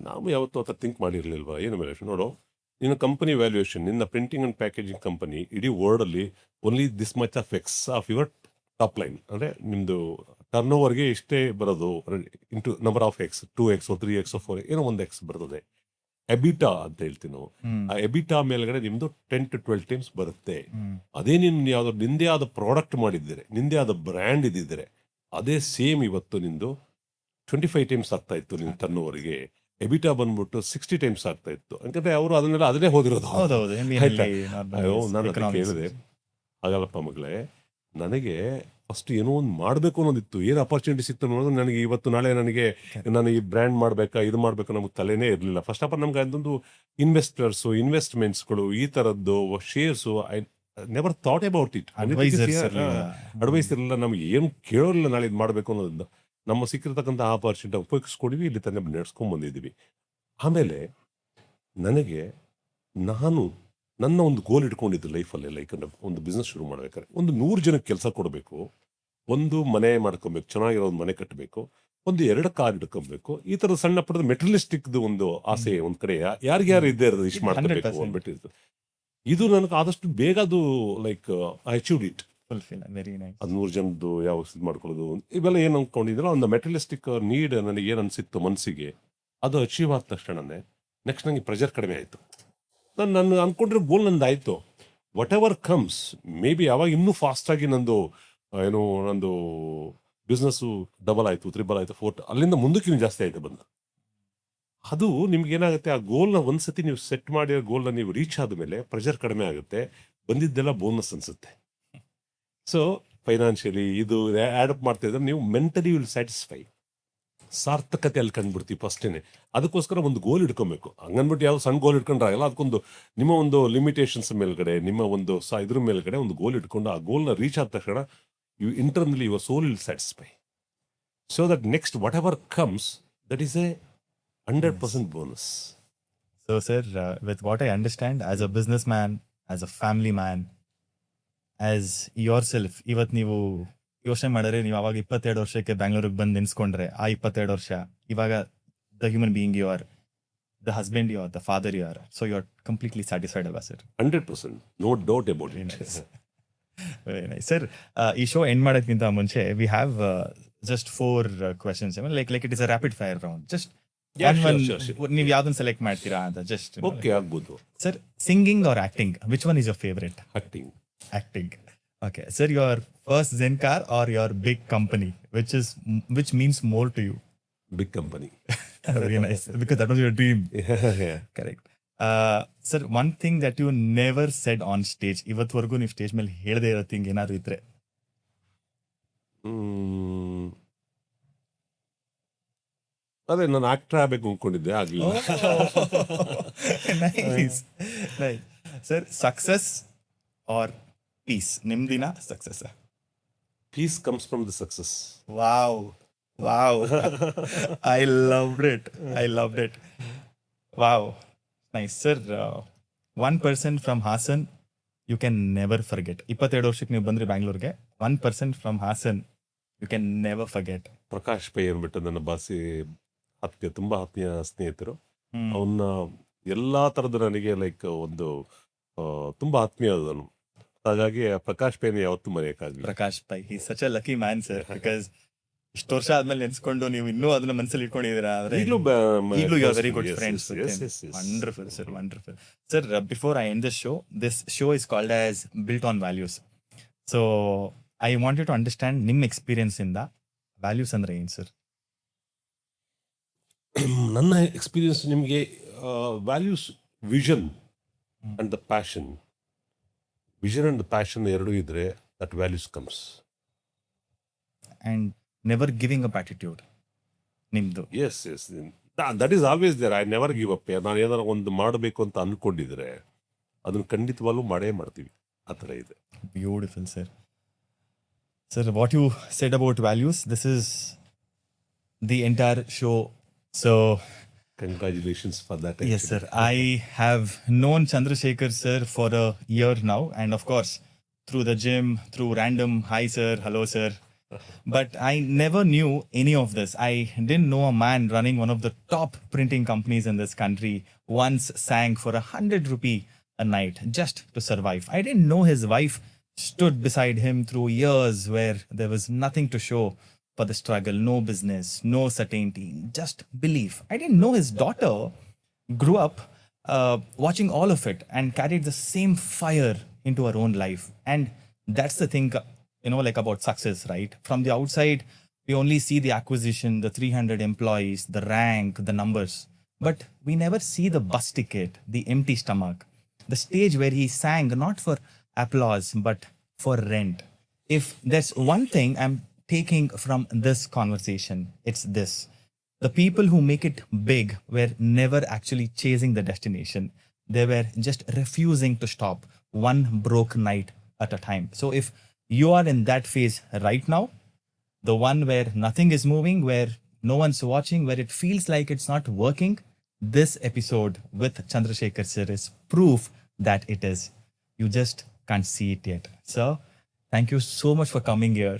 ನಾವು ಯಾವತ್ತೂ ಆ ಥರ ಥಿಂಕ್ ಮಾಡಿರಲಿಲ್ವಾ? ಏನು ವ್ಯಾಲ್ಯೂಯೇಷನ್ ನೋಡು, ನಿನ್ನ ಕಂಪನಿ ವ್ಯಾಲ್ಯೂಯೇಷನ್, ನಿನ್ನ ಪ್ರಿಂಟಿಂಗ್ ಆ್ಯಂಡ್ ಪ್ಯಾಕೇಜಿಂಗ್ ಕಂಪನಿ ಇಡೀ ವರ್ಲ್ಡಲ್ಲಿ only this much of X of your top line, ಅಂದರೆ ನಿಮ್ಮದು ಟರ್ನ್ ಓವರ್ಗೆ ಇಷ್ಟೇ ಬರೋದು into number of X, 2x 3x 4 ಏನೋ ಒಂದು ಎಕ್ಸ್ ಬರ್ತದೆ. ಎಬಿಟಾ ಅಂತ ಹೇಳ್ತೀವಿ ನಾವು. ಆ ಎಬಿಟಾ ಮೇಲ್ಗಡೆ ನಿಮ್ದು 10 to 12 ಟೈಮ್ಸ್ ಬರುತ್ತೆ. ಅದೇ ಯಾವ್ದು ನಿಂದೇ ಆದ ಪ್ರಾಡಕ್ಟ್ ಮಾಡಿದ್ದೀರಿ, ನಿಂದೇ ಆದ ಬ್ರ್ಯಾಂಡ್ ಇದ್ದಿದ್ರೆ, ಅದೇ ಸೇಮ್ ಇವತ್ತು ನಿಂದು 25 ಟೈಮ್ಸ್ ಆಗ್ತಾ ಇತ್ತು ನಿನ್ನ ಟರ್ನ್ ಓವರ್ಗೆ. ಎಬಿಟಾ ಬಂದ್ಬಿಟ್ಟು 60 ಟೈಮ್ಸ್ ಆಗ್ತಾ ಇತ್ತು. ಯಾಕಂದ್ರೆ ಅವರು ಅದನ್ನೇ ಹೋದಿರೋದು. ನಾನು ಕೇಳಿದೆ, ಹಾಗಲ್ಲಪ್ಪ ಮಗಳೇ, ನನಗೆ ಫಸ್ಟ್ ಏನೋ ಒಂದು ಮಾಡಬೇಕು ಅನ್ನೋದಿತ್ತು. ಏನು ಅಪರ್ಚುನಿಟಿ ಸಿಕ್ತು ಅನ್ನೋದು ನನಗೆ ಇವತ್ತು ನಾಳೆ ನಾನು ಈ ಬ್ರ್ಯಾಂಡ್ ಮಾಡಬೇಕಾ, ಇದು ಮಾಡಬೇಕು ನಮಗೆ ತಲೆನೇ ಇರಲಿಲ್ಲ. ಫಸ್ಟ್ ಆಫ್ ಆಲ್ ನಮ್ಗೆ ಅದೊಂದು ಇನ್ವೆಸ್ಟ್ಮೆಂಟ್ಸ್ಗಳು, ಈ ಥರದ್ದು shares, I never thought about it. Advice ಇರಲಿಲ್ಲ, ನಮ್ಗೆ ಏನು ಕೇಳೋರಿಲ್ಲ ನಾಳೆ ಇದು ಮಾಡಬೇಕು ಅನ್ನೋದ್ರಿಂದ. ನಮ್ಮ ಸಿಕ್ಕಿರ್ತಕ್ಕಂಥ ಆಪರ್ಚುನಿಟಿ ಉಪಯೋಗಿಸ್ಕೊಂಡಿವಿ, ಇಲ್ಲಿ ತಾನೇ ನಡೆಸ್ಕೊಂಡು ಬಂದಿದ್ದೀವಿ. ಆಮೇಲೆ ನಾನು ನನ್ನ ಒಂದು ಗೋಲ್ ಇಟ್ಕೊಂಡಿದ್ದು ಲೈಫಲ್ಲಿ, ಲೈಕ್ ಒಂದು ಬಿಸ್ನೆಸ್ ಶುರು ಮಾಡ್ಬೇಕಾದ್ರೆ ಒಂದು 100 ಜನಕ್ಕೆ ಕೆಲಸ ಕೊಡಬೇಕು, ಒಂದು ಮನೆ ಮಾಡ್ಕೊಬೇಕು, ಚೆನ್ನಾಗಿರೋ ಒಂದು ಮನೆ ಕಟ್ಟಬೇಕು, ಒಂದು 2 ಕಾರ್ ಇಟ್ಕೊಬೇಕು. ಈ ಥರದ ಸಣ್ಣ ಪುಟ್ಟದ ಮೆಟೀರಿಯಲಿಸ್ಟಿಕ್ದು ಒಂದು ಆಸೆ ಒಂದು ಕಡೆ ಯಾರಿಗ್ಯಾರು ಇದ್ದೇ ಇರೋದು, ಇಷ್ಟು ಮಾಡ್ಕೋಬೇಕು ಅಂದ್ಬಿಟ್ಟಿರ್ತದೆ. ಇದು ನನಗೆ ಆದಷ್ಟು ಬೇಗ ಅದು ಲೈಕ್ ಐ ಅಚೀವ್ಡ್ ಇಟ್. ಅದು 100 ಜನದ್ದು ಯಾವ ಇದು ಮಾಡ್ಕೊಳ್ಳೋದು, ಇವೆಲ್ಲ ಏನು ಅಂದ್ಕೊಂಡಿದ್ರು, ಒಂದು ಮೆಟೀರಿಯಲಿಸ್ಟಿಕ್ ನೀಡ್ ನನಗೆ ಏನು ಅನಿಸಿತ್ತು ಮನಸ್ಸಿಗೆ, ಅದು ಅಚೀವ್ ಆದ ತಕ್ಷಣನೇ ನೆಕ್ಸ್ಟ್ ನನಗೆ ಪ್ರೆಷರ್ ಕಡಿಮೆ ಆಯಿತು. ನಾನು ಅಂದ್ಕೊಂಡ್ರೆ ಗೋಲ್ ನಂದು ಆಯಿತು. What ever comes, may be ಅವಾಗ ಇನ್ನೂ ಫಾಸ್ಟಾಗಿ ನಂದು ಬಿಸ್ನೆಸ್ಸು ಡಬಲ್ ಆಯಿತು, 3 ಆಯಿತು, 4, ಅಲ್ಲಿಂದ ಮುಂದಕ್ಕೆ ಇನ್ನೂ ಜಾಸ್ತಿ ಆಯಿತು ಬಂದ. ಅದು ನಿಮ್ಗೆ ಏನಾಗುತ್ತೆ, ಆ ಗೋಲ್ನ ಒಂದ್ಸತಿ ನೀವು ಸೆಟ್ ಮಾಡಿರೋ ಗೋಲ್ನ ನೀವು ರೀಚ್ ಆದಮೇಲೆ ಪ್ರೆಷರ್ ಕಡಿಮೆ ಆಗುತ್ತೆ, ಬಂದಿದ್ದೆಲ್ಲ ಬೋನಸ್ ಅನಿಸುತ್ತೆ. ಸೊ ಫೈನಾನ್ಷಿಯಲಿ ಇದು ಆ್ಯಡಪ್ ಮಾಡ್ತಾ ಇದ್ರೆ ನೀವು ಮೆಂಟಲಿ ವಿಲ್ ಸ್ಯಾಟಿಸ್ಫೈ, ಸಾರ್ಥಕತೆ ಅಲ್ಲಿ ಕಂಡುಬಿಡ್ತೀವಿ ಫಸ್ಟೇನೆ. ಅದಕ್ಕೋಸ್ಕರ ಒಂದು ಗೋಲ್ ಇಟ್ಕೊಬೇಕು. ಹಂಗನ್ಬಿಟ್ಟು ಯಾವ ಸಣ್ಣ ಗೋಲ್ ಇಟ್ಕೊಂಡ್ರಾಗಲ್ಲ, ಅದಕ್ಕೊಂದು ನಿಮ್ಮ ಒಂದು ಲಿಮಿಟೇಷನ್ಸ್ ಮೇಲ್ಗಡೆ, ನಿಮ್ಮ ಒಂದು ಇದ್ರ ಮೇಲ್ಗಡೆ ಒಂದು ಗೋಲ್ ಇಟ್ಕೊಂಡು ಆ ಗೋಲ್ನ ರೀಚ್ ಆದ ತಕ್ಷಣ you internally your soul will satisfy. So that next whatever comes, that is a 100% bonus. So sir, with what I understand, as a businessman, as a family man, as yourself, ಇವತ್ತು ನೀವು ಯೋಚನೆ ಮಾಡಿದ್ರೆ, ನೀವು ಅವಾಗ 22 ವರ್ಷಕ್ಕೆ ಬ್ಯಾಂಗ್ಳೂರಿಗೆ ಬಂದು ನಿನ್ಸ್ಕೊಂಡ್ರೆ, ಆ 22 ವರ್ಷ ಇವಾಗ the human being you are, the husband you are, the father you are, so you are completely satisfied ಅಲ್ವಾ sir? 100%, no doubt about it. Very nice sir. ಈ ಶೋ ಎಂಡ್ ಮಾಡೋಕ್ಕಿಂತ ಮುಂಚೆ we have just 4 questions, like it is a rapid fire round. Just ನೀವು ಯಾವ್ದನ್ನ select ಮಾಡ್ತೀರಾ ಅಂತ just. Okay, ಆಗ್ಬೋದು sir. Singing or acting, which one is your favourite? Acting. Okay, sir, your first Zen car or your big company, which means more to you? Big company. Very nice, because that was your dream. Yeah. Correct. Sir, one thing that you never said on stage, ಇವತ್ತವರೆಗೂ ನೀವು stage ಮೇಲೆ ಹೇಳದೇ ಇರೋ thing ಏನಾದ್ರು ಇದ್ರೆ? ಅದೇ ನಾನು actor ಆಗಬೇಕು ಅಂದ್ಕೊಂಡಿದ್ದೆ, ಆಗಲಿಲ್ಲ. Nice. Sir, success or peace, ನಿಮ್ದಿನ success? Peace comes from the success. Wow wow I loved it, I loved it. Wow, nice sir. 1% from Hassan you can never forget. 22 ವರ್ಷಕ್ಕೆ ನೀವು ಬಂದ್ರಿ ಬ್ಯಾಂಗ್ಳೂರ್ಗೆ. 1% from Hassan you can never forget. Prakash Pai ಅಂದ್ಬಿಟ್ಟು ನನ್ನ ತುಂಬ ಆತ್ಮೀಯ ಸ್ನೇಹಿತರು. ಅವನ್ನ ಎಲ್ಲಾ ತರದ ನನಗೆ ಲೈಕ್ ಒಂದು ತುಂಬಾ ಆತ್ಮೀಯ ಅದನು. ಹಾಗಾಗಿ ಆ ಪ್ರಕಾಶ್ ಪೈನ ಯಾವತ್ತೂ ಮರೆಯಕ್ಕಾಗಲಿ. Prakash Pai, he such a lucky man sir. Because ಇಷ್ಟು ವರ್ಷ ಆದ್ಮೇಲೆ ನೆನ್ಸ್ಕೊಂಡು ನೀವು ಇನ್ನೂ ಅದನ್ನ ಮನಸ್ಸಲ್ಲಿ ಇಟ್ಕೊಂಡಿದ್ದೀರಾ. ಈಗಲೂ ಈಗಲೂ you are very good friends. Wonderful sir, wonderful sir. Before I end this show is called as built on values. So I want you to understand ನಿಮ್ಮ ಎಕ್ಸ್ಪೀರಿಯನ್ಸ್ ಇಂದ ವ್ಯಾಲ್ಯೂಸ್ ಅಂದ್ರೆ ಏನು ಸರ್? ನನ್ನ ಎಕ್ಸ್ಪೀರಿಯನ್ಸ್ ನಿಮಗೆ values, vision and the passion. Vision and the passion ಎರಡೂ ಇದ್ರೆ that values comes. And never giving up attitude ನಿಮ್ದು. Yes yes, that is always there. I never give up. ನಾನು ಏನಾದ್ರು ಒಂದು ಮಾಡಬೇಕು ಅಂತ ಅಂದ್ಕೊಂಡಿದ್ರೆ ಅದನ್ನು ಖಂಡಿತವಾಗ್ಲೂ ಮಾಡೇ ಮಾಡ್ತೀವಿ. ಆ ಥರ ಇದೆ. Beautiful, sir. Sir, what you said about values, this is the entire show. So, Congratulations for that. yes, sir. I have known Chandrasekhar, sir, for a year now. And of course, through the gym, through random, hi, sir, hello, sir. But I never knew any of this. I didn't know a man running one of the top printing companies in this country once sang for 100 rupee a night just to survive. I didn't know his wife stood beside him through years where there was nothing to show for the struggle, no business, no certainty, just belief. I didn't know his daughter grew up watching all of it and carried the same fire into her own life. And that's the thing, like about success, right? From the outside, we only see the acquisition, the 300 employees, the rank, the numbers. But we never see the bus ticket, the empty stomach, the stage where he sang not for applause, but for rent. If there's one thing I'm taking from this conversation, it's this. The people who make it big were never actually chasing the destination. They were just refusing to stop one broke night at a time. So if you are in that phase right now, the one where nothing is moving, where no one's watching, where it feels like it's not working, this episode with Chandrasekhar sir is proof that it is. You just can't see it yet. So, thank you so much for coming here.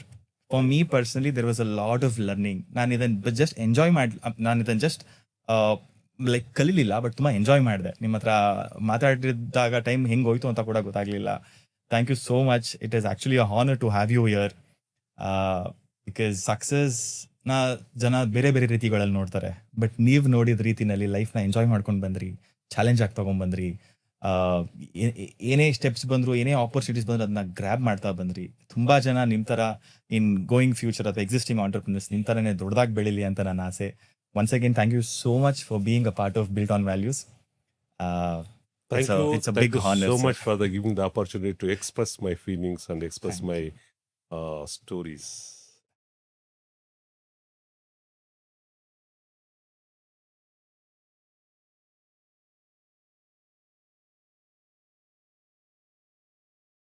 For me personally, there was a lot of learning. ನಾನು ಇದನ್ನು just enjoy ನಾನು ಇದನ್ನು just like ಕಲೀಲಿಲ್ಲ, but ತುಂಬ enjoy ಮಾಡಿದೆ. ನಿಮ್ಮ ಹತ್ರ ಮಾತಾಡಿದಾಗ time ಹೆಂಗೆ ಹೋಯ್ತು ಅಂತ ಕೂಡ ಗೊತ್ತಾಗಲಿಲ್ಲ. Thank you so much. It is actually a honour to have you here. Because ಸಕ್ಸಸ್ನ ಜನ ಬೇರೆ ಬೇರೆ ರೀತಿಗಳಲ್ಲಿ ನೋಡ್ತಾರೆ, ಬಟ್ ನೀವು ನೋಡಿದ ರೀತಿನಲ್ಲಿ ಲೈಫ್ನ ಎಂಜಾಯ್ ಮಾಡ್ಕೊಂಡು ಬಂದ್ರಿ, ಚಾಲೆಂಜ್ ಆಗಿ ತೊಗೊಂಡ್ಬಂದ್ರಿ. ಏನೇ ಸ್ಟೆಪ್ಸ್ ಬಂದ್ರು, ಏನೇ ಆಪರ್ಚುನಿಟೀಸ್ ಬಂದ್ರು ಅದನ್ನ ಗ್ರ್ಯಾಬ್ ಮಾಡ್ತಾ ಬಂದ್ರಿ. ತುಂಬಾ ಜನ ನಿಮ್ ತರ ಇನ್ ಗೋಯಿಂಗ್ ಫ್ಯೂಚರ್ ಅಥವಾ ಎಕ್ಸಿಸ್ಟಿಂಗ್ ಆಂಟರ್ಪ್ರಿನರ್ಸ್ ನಿಮ್ ತರನೇ ದೊಡ್ಡದಾಗಿ ಬೆಳಿಲಿ ಅಂತ ನನ್ನ ಆಸೆ. Once again thank you so much for being a part of built on values. It's a big honor, so sir. much for giving the opportunity to express my feelings and express my stories.